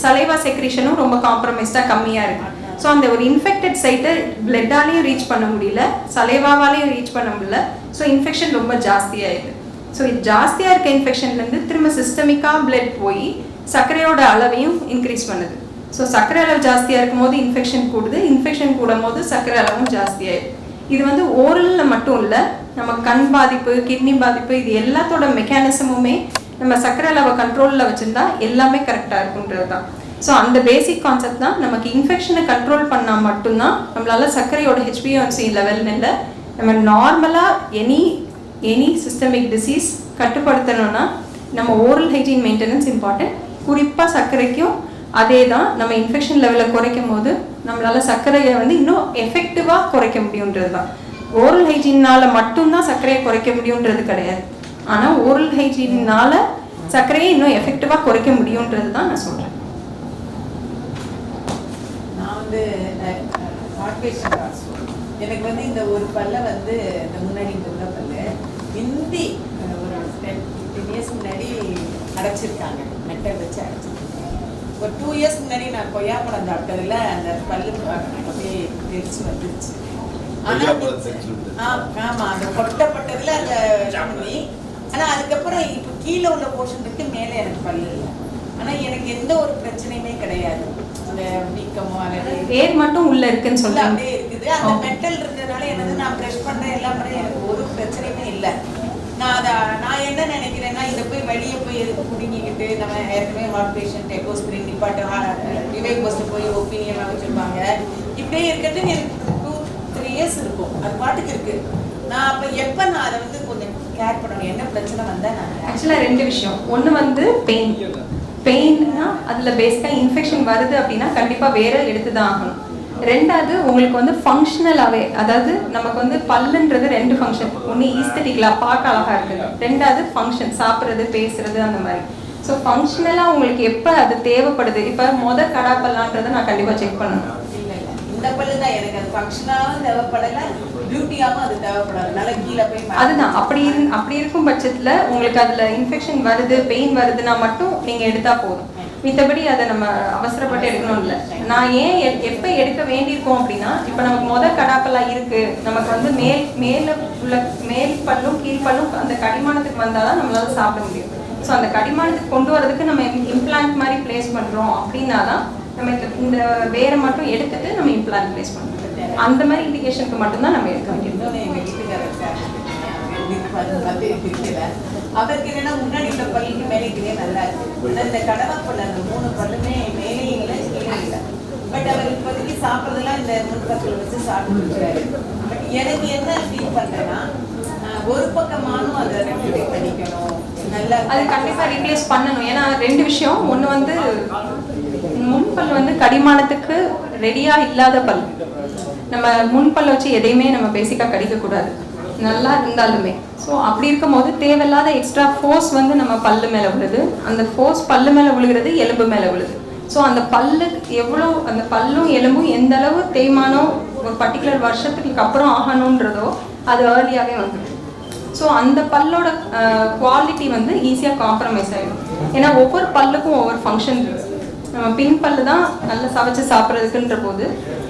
சலைவா செக்ரீஷனும் ரொம்ப காம்ப்ரமைஸ்டாக கம்மியாக இருக்குது. ஸோ அந்த ஒரு இன்ஃபெக்டட் சைட்டை பிளட்டாலையும் ரீச் பண்ண முடியல, சலைவாவாலையும் ரீச் பண்ண முடியல. ஸோ இன்ஃபெக்ஷன் ரொம்ப ஜாஸ்தியாகிடுது. ஸோ இது ஜாஸ்தியாக இருக்க இன்ஃபெக்ஷன்லேருந்து திரும்ப சிஸ்டமிக்காக பிளட் போய் சர்க்கரையோட அளவையும் இன்க்ரீஸ் பண்ணுது. ஸோ சர்க்கரை அளவு ஜாஸ்தியாக இருக்கும் போது இன்ஃபெக்ஷன் கூடுது, இன்ஃபெக்ஷன் கூடும் போது சர்க்கரை அளவும் ஜாஸ்தியாகிடுது. இது வந்து ஓரலில் மட்டும் இல்லை, நம்ம கண் பாதிப்பு, கிட்னி பாதிப்பு, இது எல்லாத்தோட மெக்கானிசமுமே நம்ம சர்க்கரை அளவை கண்ட்ரோலில் வச்சுருந்தா எல்லாமே கரெக்டாக இருக்குன்றது தான். ஸோ அந்த பேசிக் கான்செப்ட் தான். நமக்கு இன்ஃபெக்ஷனை கண்ட்ரோல் பண்ணால் மட்டும்தான் நம்மளால சர்க்கரையோட HbA1c லெவல்னு இல்லை, நம்ம நார்மலாக எனி சிஸ்டமிக் டிசீஸ் கட்டுப்படுத்தணும்னா நம்ம ஓரல் ஹைஜீன் மெயின்டெனன்ஸ் இம்பார்ட்டன்ட். குறிப்பாக சர்க்கரைக்கும் அதே தான். நம்ம இன்ஃபெக்ஷன் லெவலை குறைக்கும் போது நம்மளால சர்க்கரையை வந்து இன்னும் எஃபெக்டிவாக குறைக்க முடியுன்றது தான். ஓரல் ஹைஜீனால் மட்டும்தான் சர்க்கரையை குறைக்க முடியுன்றது கிடையாது. ஆனால் ஓரல் ஹைஜீனால் சர்க்கரையை இன்னும் எஃபெக்டிவாக குறைக்க முடியுன்றது தான் நான் சொல்கிறேன். நான் வந்து எனக்கு வந்து இந்த ஒரு பல்ல வந்து இந்த முன்னாடி இந்த உள்ள பல்ல ஹிந்தி ஒரு 10-15 இயர்ஸ் முன்னாடி அடைச்சிருக்காங்க, மெட்டல் வச்சு அடைச்சிருக்காங்க. ஒரு 2 இயர்ஸ் முன்னாடி நான் கொய்யாப்பழம் சாப்பிட்டதில் அந்த பல்லு அப்படியே தெரிச்சு வந்துருச்சு. ஆமா, அந்த கொட்டப்பட்டதுல அந்த பண்ணி. ஆனா அதுக்கப்புறம் இப்போ கீழே உள்ள போர்ஷன் இருக்கு, மேலே எனக்கு பல்லு இல்லை. ஆனா எனக்கு எந்த ஒரு பிரச்சனையுமே கிடையாது. அந்த வீக்கமோ அல்லது வேர் மட்டும் உள்ள இருக்குன்னு சொல்ல அப்படியே இருக்குது. அந்த மெட்டல் இருக்கிறதுனால என்னது, நான் ப்ரெஷ் பண்றேன் எல்லாம் பண்றேன், எனக்கு ஒரு பிரச்சனையுமே இல்லை. நான் என்ன நினைக்கிறேன்னா, இதை போய் வெளியே போய் எதுக்கு பிடிங்கிக்கிட்டு, நம்ம ஏற்கனவே ஹார்ட் பேஷண்ட் எக்கோஸ்பிரின் நிப்பாட்டு ரிவைவ் பஸ்ட்டு போய் ஒப்பீனியன்லாம் வச்சுருப்பாங்க. இப்படியே இருக்கிறது எனக்கு 2-3 இயர்ஸ் இருக்கும், அது பாட்டுக்கு இருக்கு. நான் அப்போ எப்போ நான் அதை வந்து கொஞ்சம் கேர் பண்ணணும், என்ன பிரச்சனை வந்தால் நான் ஆக்சுவலாக 2 விஷயம். ஒன்று வந்து பெயின்னா அதில் பேசிக்காக இன்ஃபெக்ஷன் வருது அப்படின்னா கண்டிப்பாக வேற எடுத்து தான் ஆகணும். 2வது உங்களுக்கு வந்து ஃபங்க்ஷனலாகவே, அதாவது நமக்கு வந்து பல்லுன்றது 2 ஃபங்க்ஷன். ஒன்று ஈஸ்தட்டிக்கலாக பார்க்க அழகாக இருக்குது, 2வது ஃபங்க்ஷன், சாப்பிட்றது, பேசுறது, அந்த மாதிரி. ஸோ ஃபங்க்ஷனலாக உங்களுக்கு எப்போ அது தேவைப்படுது. இப்போ கடாப்பல்லான்றதை நான் கண்டிப்பாக செக் பண்ணணும். இல்லை இந்த பல்லு தான் எனக்கு அது ஃபங்க்ஷனாகவும் தேவைப்படலை, பியூட்டியாகவும் அது தேவைப்படாதனால கீழே போய் அதுதான். அப்படி இருக்கும் பட்சத்தில் உங்களுக்கு அதில் இன்ஃபெக்ஷன் வருது, பெயின் வருதுன்னா மட்டும் நீங்கள் எடுத்தால் போதும். மித்தபடி அதை நம்ம அவசரப்பட்டு எடுக்கணும் இல்லை. நான் ஏன் எப்போ எடுக்க வேண்டியிருக்கோம் அப்படின்னா, இப்போ நமக்கு கடாப்பெல்லாம் இருக்குது, நமக்கு வந்து மேலே உள்ள மேல் பல்லும் கீழ் பல்லும் அந்த கடிமானத்துக்கு வந்தால் தான் நம்மளால சாப்பிட முடியும். ஸோ அந்த கடிமானத்துக்கு கொண்டு வரதுக்கு நம்ம இம்ப்ளான்ட் மாதிரி பிளேஸ் பண்ணுறோம் அப்படின்னா தான் நம்ம இந்த வேரை மட்டும் எடுத்துட்டு நம்ம இம்ப்ளான்ட் பிளேஸ் பண்ணுறோம். அந்த மாதிரி இண்டிகேஷனுக்கு மட்டும்தான் நம்ம எடுக்க வேண்டியது. எப்படி இருப்பாரு தெரியல. அவருக்கு என்னன்னா முன்னாடி உள்ள பல்லுக்கு மேலே இதே நல்லா இருக்கு. ஆனால் இந்த கடவா பல்லு அந்த 3 பல்லுமே மேலே இல்லை கீழே இல்லை. பட் அவர் இப்போதைக்கு சாப்பிட்றதுலாம் இந்த முன்பக்கத்தில் வச்சு சாப்பிட்டுருக்காரு. பட் எனக்கு என்ன ஃபீல் பண்ணுறேன்னா ஒரு பக்கமானும் அதை ரெகுலேட் பண்ணிக்கணும். நல்லா அது கண்டிப்பாக ரீப்ளேஸ் பண்ணணும். ஏன்னா 2 விஷயம். ஒன்று வந்து முன்பல் வந்து கடிமானத்துக்கு ரெடியாக இல்லாத பல். நம்ம முன்பல்ல வச்சு எதையுமே நம்ம பேசிக்காக கடிக்கக்கூடாது நல்லா இருந்தாலுமே. ஸோ அப்படி இருக்கும்போது தேவையில்லாத எக்ஸ்ட்ரா ஃபோர்ஸ் வந்து நம்ம பல்லு மேலே விழுது. அந்த ஃபோர்ஸ் பல்லு மேலே விழுகிறது எலும்பு மேலே விழுது. ஸோ அந்த பல்லு எவ்வளோ அந்த பல்லும் எலும்பும் எந்த அளவு தேய்மானம் ஒரு பர்டிகுலர் வருஷத்துக்கு அப்புறம் ஆகணுன்றதோ அது ஏர்லியாகவே வந்துடும். ஸோ அந்த பல்லோட குவாலிட்டி வந்து ஈஸியாக காம்ப்ரமைஸ் ஆகிடும். ஏன்னா ஒவ்வொரு பல்லுக்கும் ஒவ்வொரு ஃபங்க்ஷன் இருக்குது. நம்ம பின் பல்லு தான் நல்லா சமைச்சு சாப்பிட்றதுக்குன்ற போது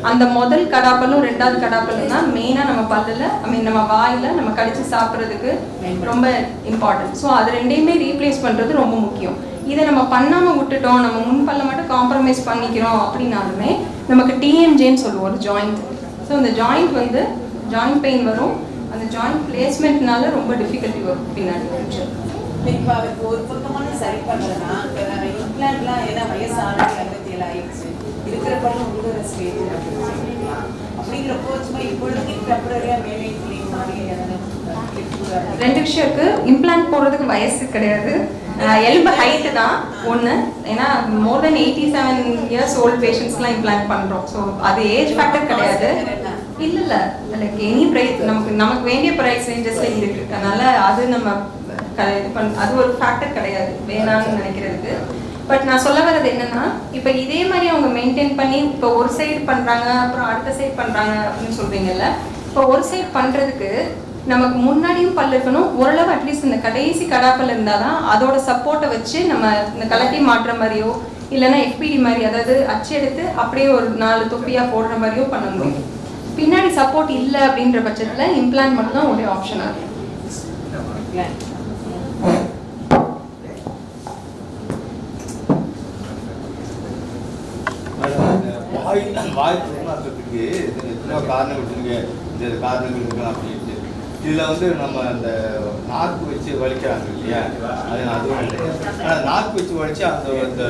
அந்த முதல் கடாப்பல்லும் 2வது கடாப்பல்லும் தான் மெயினாக நம்ம பல்லில் நம்ம வாயில் நம்ம கடிச்சு சாப்பிட்றதுக்கு ரொம்ப இம்பார்ட்டன்ட். ஸோ அது 2யுமே ரீப்ளேஸ் பண்ணுறது ரொம்ப முக்கியம். இதை நம்ம பண்ணாமல் விட்டுட்டோம், நம்ம முன்பல்ல மட்டும் காம்ப்ரமைஸ் பண்ணிக்கிறோம் அப்படின்னாலுமே நமக்கு டிஎம்ஜேன்னு சொல்லுவோம் ஒரு ஜாயிண்ட். ஸோ அந்த ஜாயிண்ட் வந்து ஜாயிண்ட் பெயின் வரும். அந்த ஜாயிண்ட் பிளேஸ்மெண்ட்னால ரொம்ப டிஃபிகல்ட்டி வரும் பின்னாடி ஃபியூச்சர். இப்போ அவருக்கு ஒரு பக்கமான சரி பண்ணுறதுனா இம்ப்ளான்ட்லாம் ஏன்னா வயசான 57 ஆயிடுச்சு, இருக்கிற பல்லும் உழுகிற ஸ்டேஜ் அப்படிங்கிறப்போ சும்மா இப்பொழுதுக்கு டெம்பரரியாக மேலே கிளீன் மாதிரி 2 விஷயம் இருக்கு. இம்ப்ளான்ட் போடுறதுக்கு வயசு கிடையாது, எலும்பு ஹைட்டு தான் ஒன்று. ஏன்னா மோர் தென் 87 இயர்ஸ் ஓல்டு பேஷண்ட்ஸ்லாம் இம்ப்ளான்ட் பண்ணுறோம். ஸோ அது ஏஜ் ஃபேக்டர் கிடையாது. இல்லை லைக் எனி ப்ரைஸ் நமக்கு வேண்டிய ப்ரைஸ் ரேஞ்சஸில் இருக்குது. அதனால் அது நம்ம அது ஒரு ஃபேக்டர் கிடையாது வேணான்னு நினைக்கிறதுக்கு. பட் நான் சொல்ல வர்றது என்னன்னா, இப்போ இதே மாதிரி அவங்க மெயின்டைன் பண்ணி இப்போ ஒரு சைடு பண்ணுறாங்க அப்புறம் அடுத்த சைடு பண்ணுறாங்க அப்படின்னு சொல்கிறீங்கல்ல. இப்போ ஒரு சைடு பண்ணுறதுக்கு நமக்கு முன்னாடியும் பல் இருக்கணும், ஓரளவு அட்லீஸ்ட் இந்த கடைசி கடாப்பல் இருந்தால் தான் அதோட சப்போர்ட்டை வச்சு நம்ம இந்த கலட்டி மாட்டுற மாதிரியோ இல்லைன்னா எஃபிடி மாதிரி, அதாவது அச்சு எடுத்து அப்படியே ஒரு 4 தொப்பியாக போடுற மாதிரியோ பண்ண முடியும். பின்னாடி சப்போர்ட் இல்லை அப்படின்ற பட்சத்தில் இம்ப்ளான்ட் மட்டும் தான் ஒரே ஆப்ஷனாக இருக்கும். வாய் துர்நாற்றத்துக்கு எத்தனையோ காரணங்கள் இருக்குங்க, இந்த காரணங்கள் இருக்கலாம் அப்படின்ட்டு. இதில் வந்து நம்ம அந்த நாக்கு வச்சு வலிக்கிறாங்க இல்லையா, அது அதுவும் இல்லை. ஆனால் நாக்கு வச்சு வலிச்சு அந்த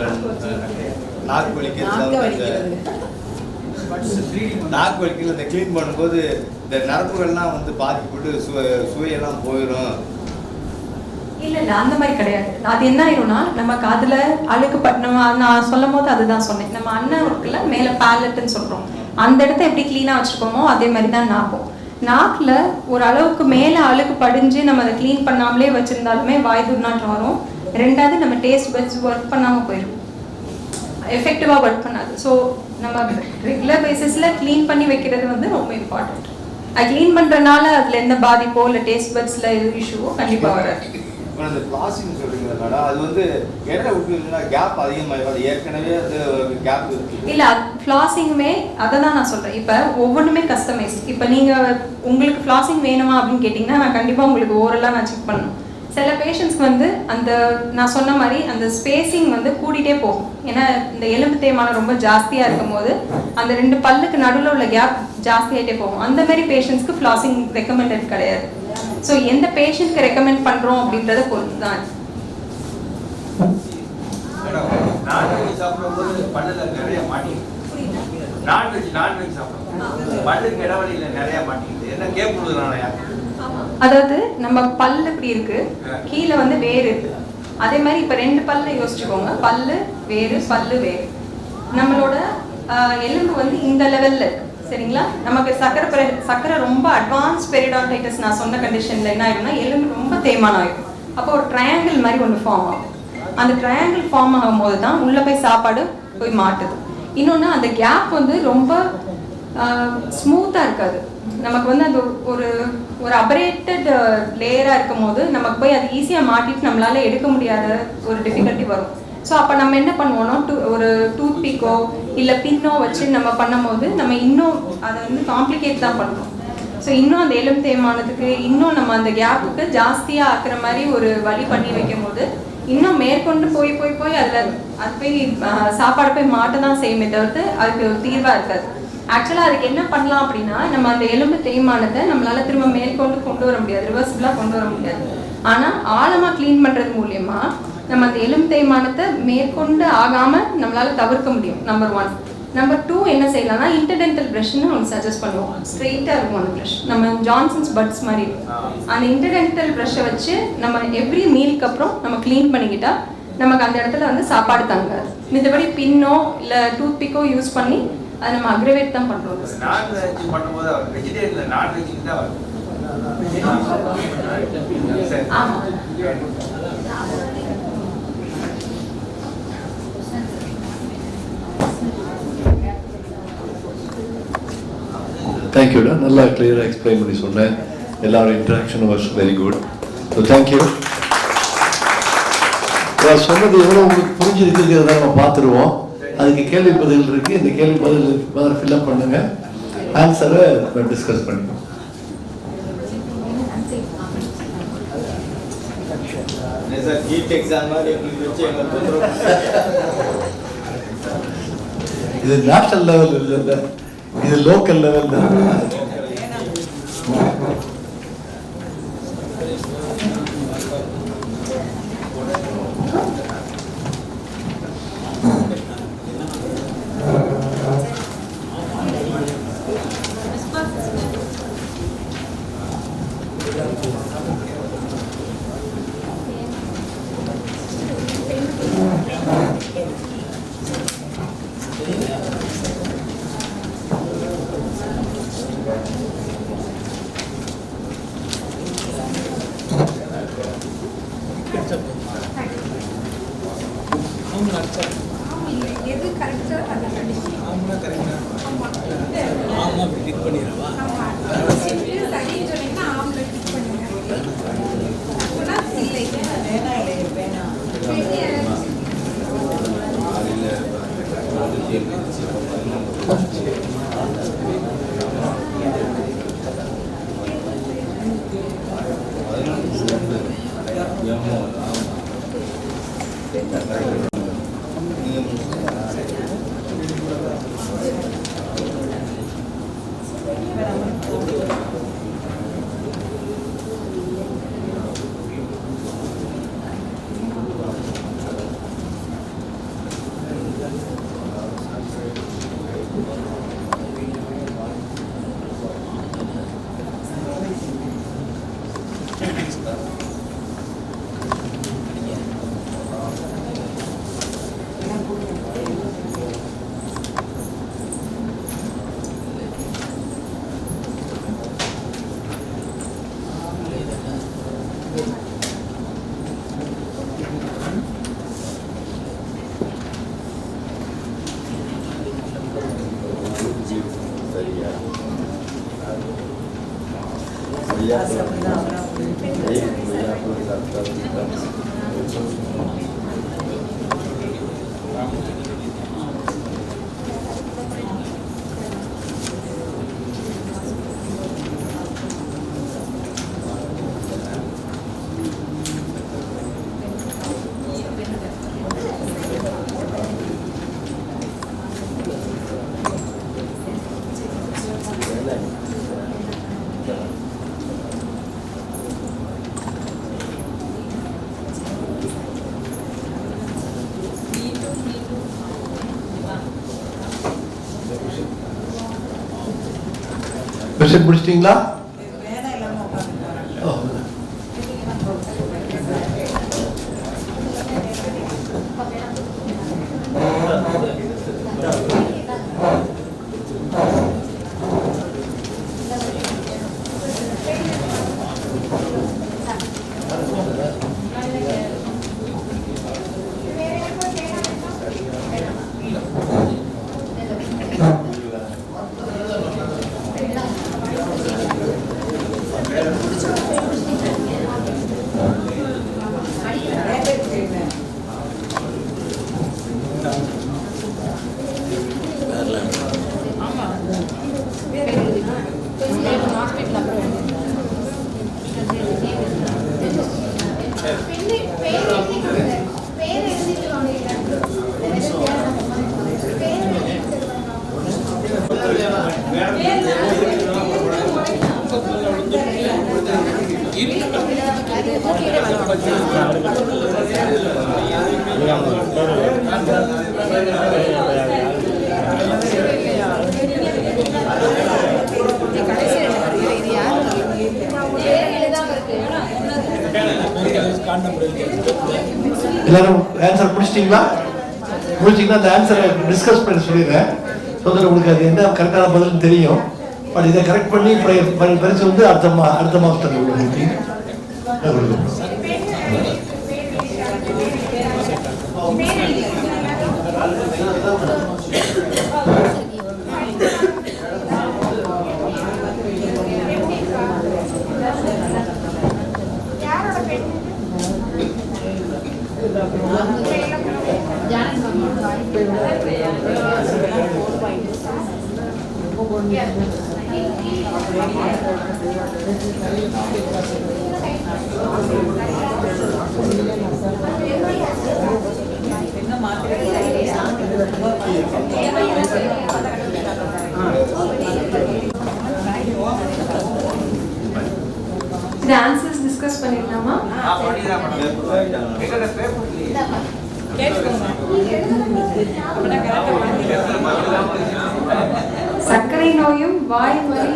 நாக்கு வலிக்கிறது நாக்கு வலிக்கிறது இந்த க்ளீன் பண்ணும்போது இந்த நரம்புகள்லாம் வந்து பாதிக்கப்பட்டு சுவையெல்லாம் போயிடும். இல்லை அந்த மாதிரி கிடையாது. அது என்ன ஆயிரும்னா நம்ம காதில் அழுக்கு நம்ம நான் சொல்லும் போது அதுதான் சொன்னேன். நம்ம அண்ணன் இருக்குல்ல மேலே பேலட்டுன்னு சொல்கிறோம், அந்த இடத்த எப்படி க்ளீனாக வச்சுருக்கோமோ அதே மாதிரி தான் நாக்கும். நாக்கில் ஒரு அளவுக்கு மேலே அழுக்கு படிஞ்சு நம்ம அதை க்ளீன் பண்ணாமலே வச்சுருந்தாலுமே வாய் துர்நாற்றம் வரும். 2வது நம்ம டேஸ்ட் பட்ஸ் ஒர்க் பண்ணாமல் போயிடும், எஃபெக்டிவாக ஒர்க் பண்ணாது. ஸோ நம்ம ரெகுலர் பேசிஸில் க்ளீன் பண்ணி வைக்கிறது வந்து ரொம்ப இம்பார்ட்டண்ட். அது க்ளீன் பண்ணுறதுனால அதில் எந்த பாதிப்போ இல்லை டேஸ்ட் பட்ஸில் எது இஷ்யூவோ கண்டிப்பாக வராது. இப்போ அந்த ஃப்ளாசிங் சொல்கிறீங்க மேடம், அது வந்து இடையில விட்டுருந்தா கேப் அதிகமாக ஏற்கனவே அது கேப் இருக்குது. இல்லை ஃப்ளாசிங்குமே அதை தான் நான் சொல்கிறேன். இப்போ ஒவ்வொன்றுமே கஸ்டமைஸ். இப்போ நீங்கள் உங்களுக்கு ஃப்ளாசிங் வேணுமா அப்படின்னு கேட்டிங்கன்னா நான் கண்டிப்பாக உங்களுக்கு ஓரலாக நான் செக் பண்ணணும். சில பேஷண்ட்ஸ்க்கு வந்து அந்த நான் சொன்ன மாதிரி அந்த ஸ்பேசிங் வந்து கூடிட்டே போகும். ஏன்னா இந்த எலும்பு தேய்மானம் ரொம்ப ஜாஸ்தியாக இருக்கும் போது அந்த 2 பல்லுக்கு நடுவில் உள்ள கேப் ஜாஸ்தியாகிட்டே போகும். அந்த மாதிரி பேஷண்ட்ஸ்க்கு ஃப்ளாசிங் ரெக்கமெண்டட் கிடையாது. ஸோ எந்த பேஷண்ட்க்கு ரெக்கமெண்ட் பண்ணுறோம் அப்படின்றத பொறுத்து தான். நான்வெஜ் சாப்பிடும்போது பல்லில் நிறைய மாட்டிக்குது. நான்வெஜ் சாப்பிடுவோம் பல்லுக்கு இடவெளியில் நிறைய மாட்டிக்குது. என்ன கேட்புடுதுனால அதாவது நம்ம பல்லு இப்படி இருக்கு, கீழே வந்து வேறு இருக்கு. அதே மாதிரி இப்போ 2 பல்ல யோசிச்சுக்கோங்க, பல்லு வேறு பல்லு வேறு. நம்மளோட எலும்பு வந்து இந்த லெவலில் இருக்கு சரிங்களா. நமக்கு சக்கரை ரொம்ப அட்வான்ஸ் பெரிடான்டைட்டிஸ் நான் சொன்ன கண்டிஷனில் என்ன ஆயிடும்னா எலும்பு ரொம்ப தேய்மானம் ஆகிடும். அப்போ ஒரு ட்ரையாங்கிள் மாதிரி ஒன்று ஃபார்ம் ஆகும். அந்த ட்ரையாங்கிள் ஃபார்ம் ஆகும்போது தான் உள்ளே போய் சாப்பாடு போய் மாட்டுது. இன்னொன்று அந்த கேப் வந்து ரொம்ப ஸ்மூத்தாக இருக்காது. நமக்கு வந்து அந்த ஒரு அபரேட்டட் லேயராக இருக்கும் போது நமக்கு போய் அது ஈஸியாக மாட்டிட்டு நம்மளால எடுக்க முடியாத ஒரு டிஃபிகல்ட்டி வரும். ஸோ அப்போ நம்ம என்ன பண்ணுவோம்னா ஒரு டூத் பிக்கோ இல்லை பின்னோ வச்சு நம்ம பண்ணும் போது நம்ம இன்னும் அதை வந்து காம்ப்ளிகேட் தான் பண்ணுறோம். ஸோ இன்னும் அந்த எலும்பு தேய்மானத்துக்கு இன்னும் நம்ம அந்த கேப்புக்கு ஜாஸ்தியாக ஆக்குற மாதிரி ஒரு வழி பண்ணி வைக்கும் போது இன்னும் மேற்கொண்டு போய் போய் போய் அதில் அது போய் சாப்பாடு போய் மாட்ட தான் செய்யுமே தவிர்த்து அதுக்கு தீர்வாக இருக்காது. ஆக்சுவலாக அதுக்கு என்ன பண்ணலாம் அப்படின்னா, நம்ம அந்த எலும்பு தேய்மானத்தை நம்மளால திரும்ப மேற்கொண்டு கொண்டு வர முடியாது, ரிவர்சிபிளாக கொண்டு வர முடியாது. ஆனால் ஆழமாக க்ளீன் பண்ணுறது மூலயமா நம்ம அந்த எலும்பு தேய்மானத்தை மேற்கொண்டு ஆகாமல் நம்மளால தவிர்க்க முடியும். நம்பர் 1. நம்பர் 2 என்ன செய்யலாம்னா, இன்டர்டென்டல் ப்ரஷ்ன்னு ஒன்று சஜஸ்ட் பண்ணுவோம். ஸ்ட்ரெயிட்டாக இருக்கும் அந்த ப்ரஷ், நம்ம ஜான்சன்ஸ் பட்ஸ் மாதிரி இருக்கும். அந்த இன்டர்டென்டல் ப்ரஷ்ஷை வச்சு நம்ம எவ்ரி மீலுக்கு அப்புறம் நம்ம க்ளீன் பண்ணிக்கிட்டா நமக்கு அந்த இடத்துல வந்து சாப்பாடு தங்காது. மித்தபடி பின்னோ இல்லை டூத் பிக்கோ யூஸ் பண்ணி அதை நம்ம அக்ரவேட் தான் பண்ணுறோம். நான்வெஜ் பண்ணும்போது வெஜிடேரியன் நான்வெஜ்ஜுக்கு தான் வரும். ஆமாம். தேங்க்யூடா, நல்லா கிளியராக எக்ஸ்பிளைன் பண்ணி சொன்னேன். எல்லாரோட interaction was very good. So thank you. சொன்னது எவ்வளோ உங்களுக்கு புரிஞ்சிருக்குங்கிறத நம்ம பார்த்துருவோம். அதுக்கு கேள்வி பதில் இருக்குது. இந்த கேள்வி பதில் ஃபில்அப் பண்ணுங்க, ஆன்சரை டிஸ்கஸ் பண்ணிப்போம். இது நேஷனல் லெவல் இல்லை, இது லோக்கல் லெவல் தான். எது கரெக்டோ அதை சரின்னு சொன்னீங்கன்னா ஆம்ல டிக் பண்ணுங்க. பெர்சென்ட் முடிச்சிட்டிங்களா? எல்லாரும் ஆன்சர் முடிச்சிட்டிங்களா? முடிச்சிங்கன்னா அந்த ஆன்சரை டிஸ்கஸ் பண்ணி சொல்லிடுறேன். ஸோ தட் உங்களுக்கு அது என்ன கரெக்டான பதில்னு தெரியும். பட் இதை கரெக்ட் பண்ணி பரிசு வந்து அடுத்த மாதத்தில் உள்ள மீட்டிங் இந்த ஆன்சர்ஸ் டிஸ்கஸ் பண்ணிடலாமா? சர்க்கரை நோயும் வாய் வலி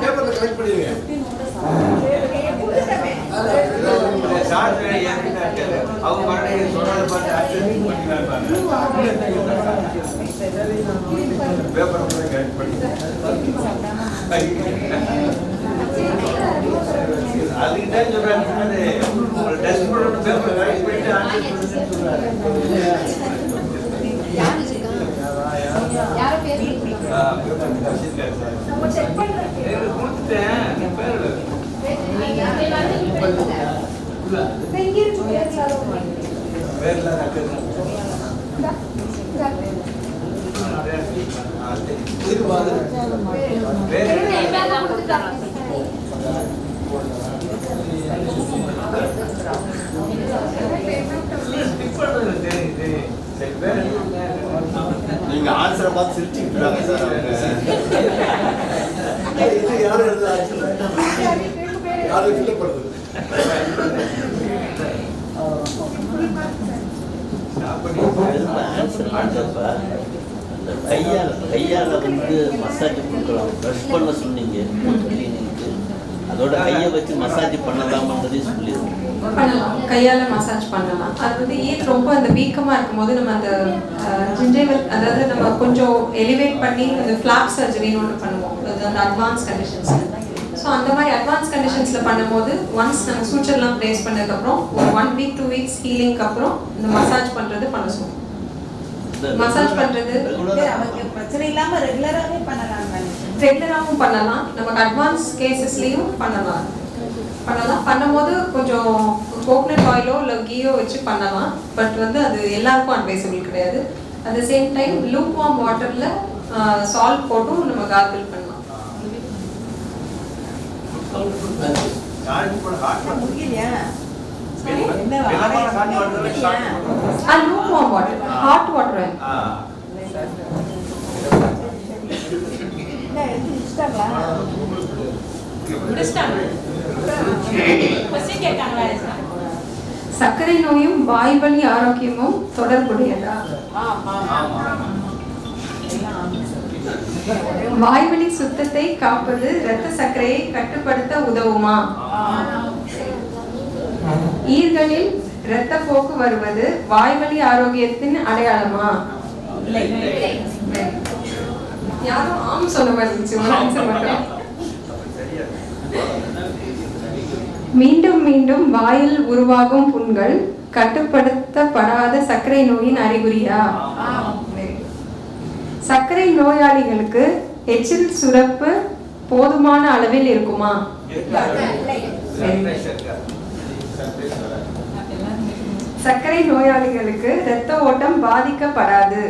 அதுக்கிட்ட சொல்றாங்க டெஸ்ட் பண்ண பேப்பர் ரைட் பண்ணிட்டு ஆன்சர் சொல்றாங்க. யாரோ பேர் நீங்க ஆன்சரை பார்த்து சிரிச்சுக்கிட்டாங்க சார். யாரும் எழுத யாரும் ஃபில்அப் பண்ணுறது கையால் வந்து மசாஜ் கொடுக்கலாம். ப்ரஷ் பண்ண சொன்னீங்க கிளீனிங்க்கு, அதோட கையை வச்சு மசாஜ் பண்ணலாமான்றதே சொல்லிடுவோம். பண்ணலாம், கையால் மசாஜ் பண்ணலாம். அது வந்து ஏன் ரொம்ப அந்த வீக்கமாக இருக்கும்போது நம்ம அந்த ஜிஞ்சைவல், அதாவது நம்ம கொஞ்சம் எலிவேட் பண்ணி அந்த ஃப்ளாப் சர்ஜரின்னு ஒன்று பண்ணுவோம், அது அந்த அட்வான்ஸ் கண்டிஷன்ஸ். ஸோ அந்த மாதிரி அட்வான்ஸ் கண்டிஷன்ஸில் பண்ணும்போது ஒன்ஸ் நம்ம சூச்சர்லாம் ப்ளேஸ் பண்ணதுக்கப்புறம் ஒரு 1 week 2 weeks ஹீலிங்க்கு அப்புறம் இந்த மசாஜ் பண்ணுறது பண்ண சொல்லுவோம். மசாஜ் பண்ணுறது பிரச்சனை இல்லாமல் ரெகுலராகவே பண்ணலாம். ரெகுலராகவும் பண்ணலாம், நமக்கு அட்வான்ஸ் கேசஸ்லேயும் பண்ணலாம். பண்ணும்போது கொஞ்சம் கோகனட் ஆயிலோ இல்லை கீயோ வச்சு பண்ணலாம். பட் வந்து அது எல்லாருக்கும் அட்வைசபிள் கிடையாது. At the same time lukewarm வாட்டரில் சால்ட் போட்டும் நம்ம கார்கிள் பண்ணலாம். Lukewarm water, hot water சர்க்கரை நோயும் வாய்வழி ஆரோக்கியமும் தொடர்புடையதா? வாய்வழி சுத்தத்தை காப்பது இரத்த சர்க்கரையை கட்டுப்படுத்த உதவுமா? ஈர்களில் இரத்த போக்கு வருவது வாய்வழி ஆரோக்கியத்தின் அடையாளமா? யாரும் ஆம் சொல்ல மாட்டேங்குது. மீண்டும் மீண்டும் வாயில் உருவாகும் புண்கள் கட்டுப்படுத்தப்படாத சர்க்கரை நோயின் அறிகுறியா? சர்க்கரை நோயாளிகளுக்கு எச்சில் சுரப்பு போதுமான அளவில் இருக்குமா? சர்க்கரை நோயாளிகளுக்கு இரத்த ஓட்டம் பாதிக்கப்படாது.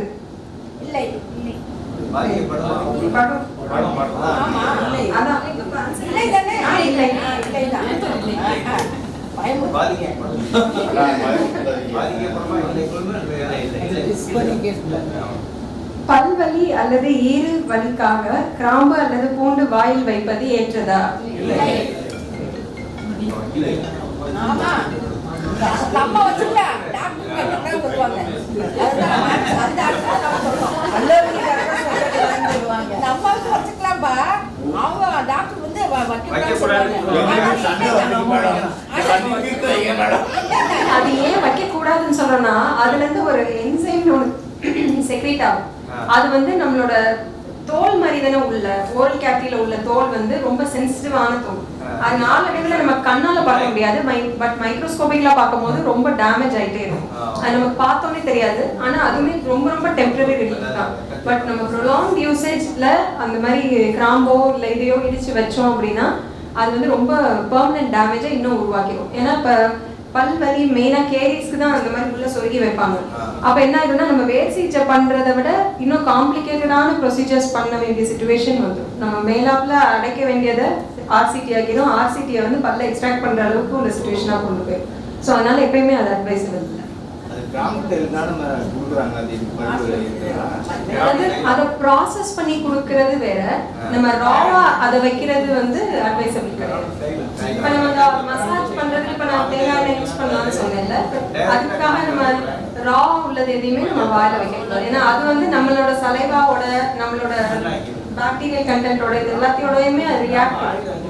பல்வலி அல்லது ஈறு வலிக்காக கிராம்பு அல்லது பூண்டு வாயில் வைப்பது ஏற்றதா? நம்ம வச்சுக்கலாம் டாக்டர் சொல்லுவாங்க நம்ம வச்சுக்கலாம்ப்பா. அவங்க டாக்டர் வந்து அது ஏன் வைக்க கூடாதுன்னு சொல்றோம்னா அதுல இருந்து ஒரு என்சைம் ஒன்று செக்ரேட் ஆகும். அது வந்து நம்மளோட தோல் மாதிரி தானே உள்ள ஓரல் கேவிட்டியில உள்ள தோல் வந்து ரொம்ப சென்சிட்டிவான தோல். அது நாளடைவில் நம்ம கண்ணால பார்க்க முடியாது, பட் மைக்ரோஸ்கோபிக்ல பார்க்கும்போது ரொம்ப டேமேஜ் ஆயிட்டே இருக்கும். அது நமக்கு பார்த்தோன்னே தெரியாது, ஆனா அதுவுமே ரொம்ப ரொம்ப டெம்பரரி ரிலீஃப் தான். பட் நம்ம ப்ரொலாங்ட் யூசேஜ்ல அந்த மாதிரி கிராம்போ இல்லை இதையோ இடிச்சு வச்சோம் அப்படின்னா அது வந்து ரொம்ப பெர்மனன்ட் டேமேஜை இன்னும் உருவாக்கிடும். ஏன்னா இப்போ பல் வலி மெயினா கேரிஸ்க்கு தான் அந்த மாதிரி உள்ள சொருகி வைப்பாங்க. அப்ப என்ன ஆகுதுன்னா நம்ம வேர் சிகிச்சை பண்றதை விட இன்னும் காம்ப்ளிகேட்டடான ப்ரொசீஜர்ஸ் பண்ண வேண்டிய சிச்சுவேஷன் வந்துடும். நம்ம மேலாப்ல அடைக்க வேண்டியதை ஆர்சிடி ஆக்கிடும், ஆர்சிடியை வந்து பல்ல எக்ஸ்ட்ராக்ட் பண்ற அளவுக்கு உள்ள சிச்சுவேஷனா கொண்டு போயிடும். ஸோ அதனால எப்பயுமே அது அட்வைசபிள் இல்லை. அதை ப்ராசஸ் பண்ணி கொடுக்கறது வேற, நம்ம ராவா அதை வைக்கிறது வந்து அட்வைசபிள் கிடையாது. இப்ப நம்ம மசாஜ் பண்றது இப்ப நான் தேங்காய் எண்ணெய் யூஸ் பண்ணலாம்னு சொன்னேன்ல, அதுக்காக நம்ம ரா உள்ளது எதையுமே நம்ம வாயில வைக்கக்கூடாது. ஏன்னா அது வந்து நம்மளோட சலைவாவோட நம்மளோட பாக்டீரியல் கண்டென்ட்டோட இது எல்லாத்தையோடயுமே அது ரியாக்ட் பண்ணும்.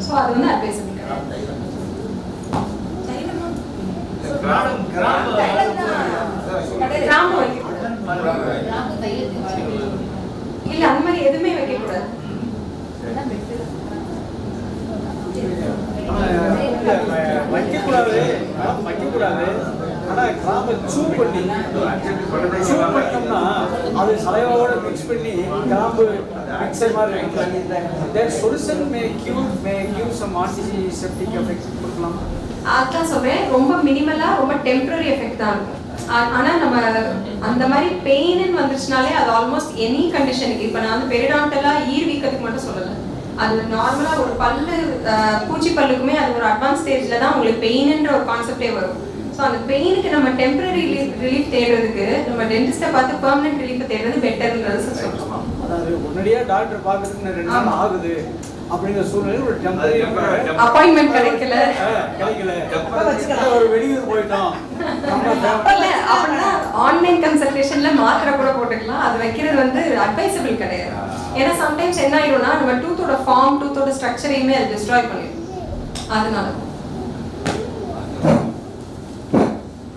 ஸோ அது வந்து அட்வைசபிள் கிடையாது. இல்ல அந்த மாதிரி எதுவுமே வைக்க கூடாது. வைக்கக்கூடாது. ஆனா கிராம்பை சூ பண்ணோம்னா அது சலைவோட மிக்ஸ் பண்ணி கிராம்பு மிக்சர் மாதிரி that solution may give some antiseptic effect கொடுக்கலாம். அதான் சொல்றேன், ரொம்ப மினிமலா ரொம்ப டெம்பரரி எஃபெக்ட் தான் இருக்கும். ஆனா நம்ம அந்த மாதிரி பெயின் வந்துருச்சுனாலே அது ஆல்மோஸ்ட் எனி கண்டிஷனுக்கு, இப்ப நான் வந்து பெரிடான்டலா ஈர்வீக்கிறதுக்கு மட்டும் சொல்லல, அது நார்மலா ஒரு பல்லு பூச்சி பல்லுக்குமே அது ஒரு அட்வான்ஸ் ஸ்டேஜ்ல தான் உங்களுக்கு பெயின்ன்ற ஒரு கான்செப்டே வரும். ஸோ அந்த பெயினுக்கு நம்ம டெம்பரரி ரிலீஃப் தேடுறதுக்கு நம்ம டென்டிஸ்ட்டை பார்த்து பெர்மனன்ட் ரிலீஃப் தேடுறது பெட்டர்ன்றது சொல்லுவோம். அதாவது உடனடியாக டாக்டர் பார்க்கறதுக்கு 2 நாள் ஆகுது அப்படிங்கிற சூழ்நிலையில் ஒரு டெம்பரரி அப்பாயின்மெண்ட் கிடைக்கல ஒரு வெளியூர் போயிட்டோம் அப்படின்னா ஆன்லைன் கன்சல்டேஷன்ல மாத்திரை கூட போட்டுக்கலாம். அது வைக்கிறது வந்து அட்வைசபிள் கிடையாது. ஏன்னா சம்டைம்ஸ் என்ன ஆயிடும்னா நம்ம டூத்தோட ஃபார்ம் டூத்தோட ஸ்ட்ரக்சரையுமே அது டிஸ்ட்ராய் பண்ணிடும். அதனால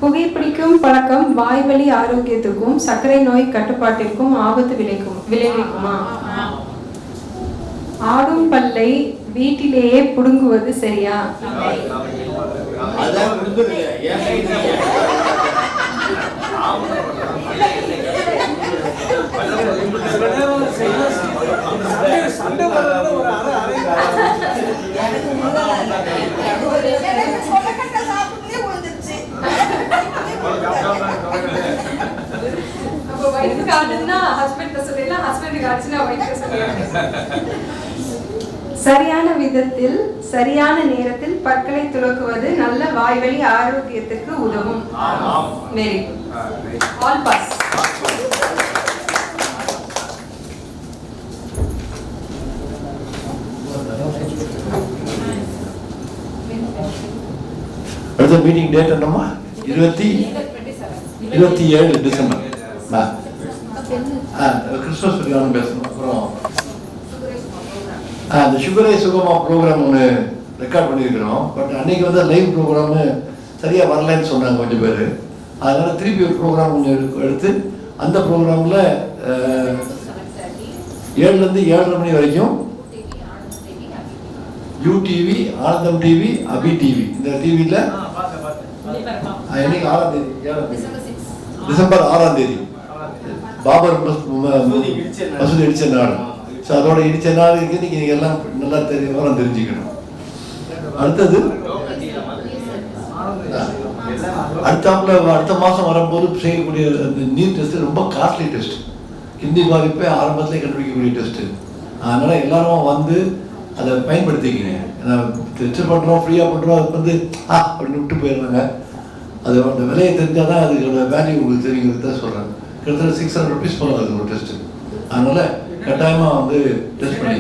புகைப்பிடிக்கும் பழக்கம் வாய்வழி ஆரோக்கியத்துக்கும் சர்க்கரை நோய் கட்டுப்பாட்டிற்கும் ஆபத்து விளைவிக்குமா? ஆடும் பல்லை வீட்டிலேயே புடுங்குவது சரியா? சண்டை வர்றது ஒரு அரை சரியான விதத்தில் சரியான நேரத்தில் பற்களை துலக்குவது நல்ல வாய்வழி ஆரோக்கியத்துக்கு உதவும். Very good, all pass. அடுத்த மீட்டிங் டேட் என்னம்மா? 27 டிசம்பர். கிறிஸ்துமஸ் பற்றி பேசணும். அப்புறம் அந்த சுகரே சுகமா ப்ரோக்ராம் ஒன்று ரெக்கார்ட் பண்ணியிருக்கிறோம். பட் அன்னைக்கு வந்து லைவ் ப்ரோக்ராமு சரியாக வரலன்னு சொன்னாங்க கொஞ்சம் பேர். அதனால் திருப்பி ஒரு ப்ரோக்ராம் கொஞ்சம் எடுத்து அந்த ப்ரோக்ராமில் 7லேருந்து 7:30 மணி வரைக்கும் யூடிவி, ஆனந்தம் டிவி, அபி டிவி, இந்த டிவியில் என்னைக்கு 6ஆம் தேதி, டிசம்பர் 6ஆம் தேதி பாபர் மசூதி இடிச்ச நாள். ஸோ அதோட இடிச்ச நாள் இருக்குது. நீங்கள் எல்லாம் நல்லா விவரம் தெரிஞ்சுக்கணும். அடுத்தது அடுத்த மாதம் வரும்போது செய்யக்கூடிய அந்த நீர் டெஸ்ட்டு ரொம்ப காஸ்ட்லி டெஸ்ட். கிட்னி பாதிப்பை ஆரம்பத்திலே கண்டுபிடிக்கக்கூடிய டெஸ்ட்டு. அதனால் எல்லாரும் வந்து அதை பயன்படுத்திக்கிங்க. டெஸ்ட் பண்ணுறோம், ஃப்ரீயாக பண்ணுறோம், அதுக்கு வந்து அப்படின்னு விட்டு போயிடுறாங்க. அது அந்த விலையை தெரிஞ்சால் தான் அதுக்கோட வேல்யூ உங்களுக்கு தெரியுங்கிறது தான் சொல்கிறேன். கிட்டத்தட்ட 600 rupees போல அது ஒரு டெஸ்ட்டு. அதனால் கட்டாயமாக வந்து டெஸ்ட் பண்ணி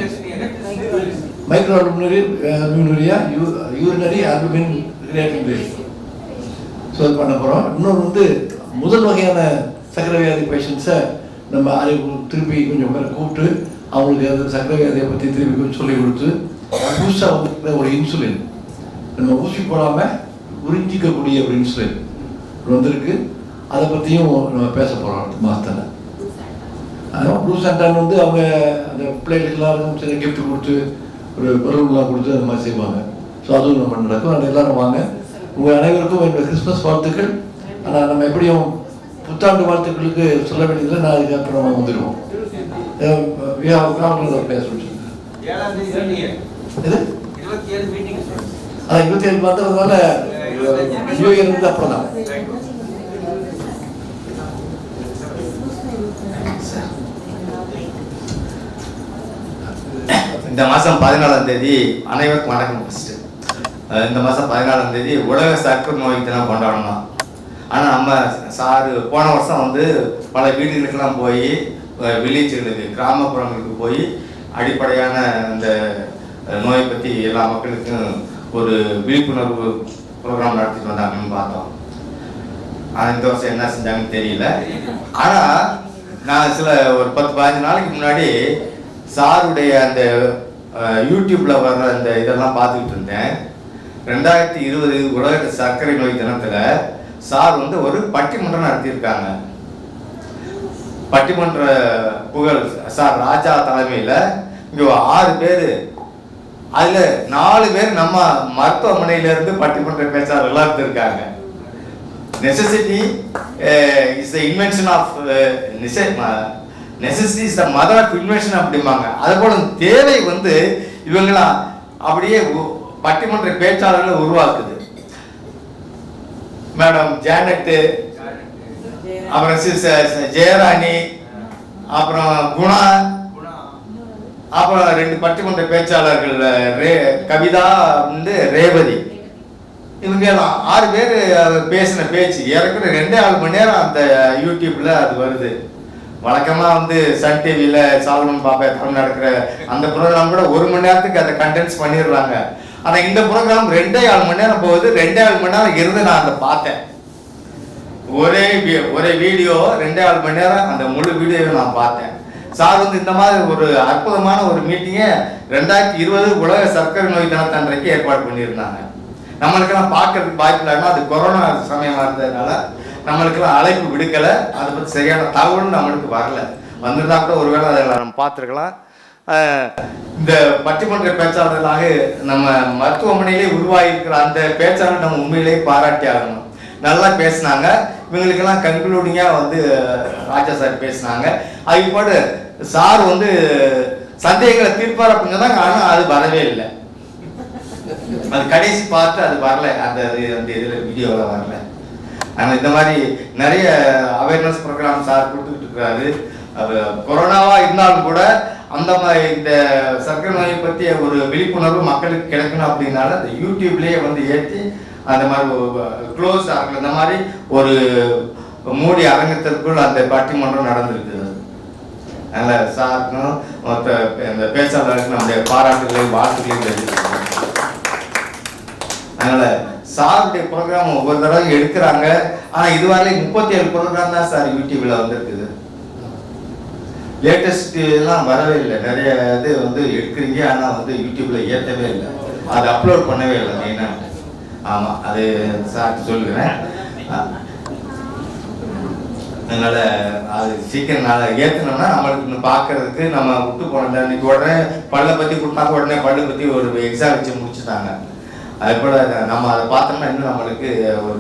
micro albuminuria urinary albumin creatine base so அது பண்ண போகிறோம். இன்னொன்று வந்து முதல் வகையான சர்க்கரை வியாதி பேஷண்ட்ஸை நம்ம அதை திருப்பி கொஞ்சம் பேரை கூப்பிட்டு அவங்களுக்கு அந்த சர்க்கரை வியாதியை பற்றி திருப்பி கொஞ்சம் சொல்லிக் கொடுத்து புதுசாக வந்து ஒரு இன்சுலின் நம்ம ஊசி போடாமல் உறிஞ்சிக்கக்கூடிய ஒரு இன்சுலின் வந்திருக்கு. அதை பற்றியும் நம்ம பேச போகிறோம் அடுத்த மாதத்தில். அதனால் ப்ளூ சென்டர் வந்து அவங்க அந்த பிள்ளைகளுக்கெல்லாம் சில கிஃப்ட் கொடுத்து ஒரு பலூன்லாம் கொடுத்து அந்த மாதிரி செய்வாங்க. ஸோ அதுவும் நம்ம நடக்கும். அது எல்லாரும் வாங்க. உங்கள் அனைவருக்கும் என்னோடய கிறிஸ்மஸ் வாழ்த்துக்கள். ஆனால் நம்ம எப்படியும் புத்தாண்டு வாழ்த்துக்களுக்கு சொல்ல வேண்டியதில்லை. நான் அதுக்கப்புறம் வந்துடுவோம். அதான் 27 பார்த்ததுனால நியூ இயர் வந்து அப்புறம் தான். இந்த மாதம் 14ஆம் தேதி அனைவருக்கும் வணக்கம். ஃபஸ்ட்டு இந்த மாதம் 14ஆம் தேதி உலக சர்க்கரை நோய் தினம் கொண்டாடணும். ஆனால் நம்ம சார் போன வருஷம் வந்து பல வீடுகளுக்கெல்லாம் போய் வில்லேஜுகளுக்கு கிராமப்புறங்களுக்கு போய் அடிப்படையான இந்த நோயை பற்றி எல்லா மக்களுக்கும் ஒரு விழிப்புணர்வு ப்ரோக்ராம் நடத்திட்டு வந்தாங்கன்னு பார்த்தோம். ஆனால் இந்த வருஷம் என்ன செஞ்சாங்கன்னு தெரியல. ஆனால் நான் ஒரு 10-15 நாளைக்கு முன்னாடி சாருடைய அந்த யூடியூப்ல வர்ற அந்த இதெல்லாம் பார்த்துக்கிட்டு இருந்தேன். 2020 உலக சர்க்கரை நோய் தினத்துல சார் வந்து ஒரு பட்டிமன்றம் நடத்தியிருக்காங்க. பட்டிமன்ற புகழ் சார் ராஜா தலைமையில இங்க 6 பேர், அதுல 4 பேர் நம்ம மருத்துவமனையில இருந்து பட்டிமன்ற பேச்சாளர்களா இருந்திருக்காங்க. Necessity is the invention of necessity is the mother of invention அப்படிம்பாங்க. அதே போல தேவை வந்து இவங்களாம் அப்படியே பட்டிமன்ற பேச்சாளர்களை உருவாக்குது. மேடம் ஜானட், அப்புறம் ஜெயராணி, அப்புறம் குணா, அப்புறம் 2 பட்டிமன்ற பேச்சாளர்கள் கவிதா வந்து ரேவதி, இவங்க எல்லாம் 6 பேர் பேசின பேச்சு ஏறக்குற 2.5 மணி நேரம் அந்த யூடியூப்ல அது வருது. வழக்கமா வந்து சன் டிவியில சாலமன் பாப்பா எத்தனை நடக்கிற அந்த ப்ரோக்ராம் கூட 1 மணி நேரத்துக்கு அதை கண்டென்ஸ் பண்ணிடுறாங்க. ஆனா இந்த ப்ரோக்ராம் 2.5 மணி நேரம் போகுது. 2.5 மணி நேரம் இருந்து நான் அதை பார்த்தேன். ஒரே வீடியோ 2.5 மணி நேரம், அந்த முழு வீடியோவை நான் பார்த்தேன். சார் வந்து இந்த மாதிரி ஒரு அற்புதமான ஒரு மீட்டிங்கை 2020 உலக சர்க்கரை நோய் தினத்தன்றைக்கு ஏற்பாடு பண்ணியிருந்தாங்க. நம்மளுக்கெல்லாம் பார்க்கறதுக்கு வாய்ப்பு இல்லைன்னா அது கொரோனா சமயமா இருந்ததுனால நம்மளுக்கெல்லாம் அழைப்பு விடுக்கல. அதை பற்றி சரியான தகவல் நம்மளுக்கு வரல. வந்திருந்தா கூட ஒருவேளை அதை நம்ம பார்த்துருக்கலாம். இந்த பட்டிமன்ற பேச்சாளர்களாக நம்ம மருத்துவமனையிலே உருவாகிருக்கிற அந்த பேச்சாளர் நம்ம உண்மையிலேயே பாராட்டி ஆகணும். நல்லா பேசினாங்க. இவங்களுக்கெல்லாம் கன்க்ளூடிங்கா வந்து ராஜா சார் பேசினாங்க. அதுக்கு போட்டு சார் வந்து சந்தேகங்களை தீர்ப்பார் அப்படின்னு சொன்னாங்க. ஆனால் அது வரவே இல்லை. அது கடைசி பார்த்து அது வரல. அந்த இதில் வீடியோவில் வரல. ஆனால் இந்த மாதிரி நிறைய அவேர்னஸ் ப்ரோக்ராம் சார் கொடுத்துக்கிட்டு இருக்கிறாரு. அது கொரோனாவா இருந்தாலும் கூட அந்த மாதிரி இந்த சர்க்கரை நோயை பற்றிய ஒரு விழிப்புணர்வு மக்களுக்கு கிடைக்கணும் அப்படின்னால அந்த யூடியூப்லேயே வந்து ஏற்றி அந்த மாதிரி க்ளோஸ் ஆகல, இந்த மாதிரி ஒரு மூடி அரங்கத்திற்குள் அந்த பட்டிமன்றம் நடந்திருக்குது. அதனால் சாருக்கும் மற்ற இந்த பேச்சாளருக்கு நம்முடைய பாராட்டுகளையும் வாழ்த்துக்களையும் தெரிவிக்கிறோம். அதனால சாருடைய ப்ரோக்ராம் ஒவ்வொரு தடவை எடுக்கிறாங்க. ஆனால் இதுவரையிலும் 37 ப்ரோக்ராம் தான் சார் யூடியூப்ல வந்திருக்குது. லேட்டஸ்ட் எல்லாம் வரவே இல்லை. நிறைய இது வந்து எடுக்கிறீங்க, ஆனால் வந்து யூடியூப்ல ஏற்றவே இல்லை, அதை அப்லோட் பண்ணவே இல்லை மெயினாக. ஆமாம், அது சார் சொல்லுகிறேன். அதனால அது சீக்கிரம் நான் ஏற்றினோம்னா நம்மளுக்கு இன்னும் பார்க்கறதுக்கு நம்ம விட்டு போனோம். இன்னைக்கு உடனே பல்லை பற்றி கொடுத்தாங்க, உடனே பல்லை பற்றி ஒரு எக்ஸாம் வச்சு முடிச்சுட்டாங்க. அது போல நம்ம அதை பார்த்தோம்னா இன்னும் நம்மளுக்கு ஒரு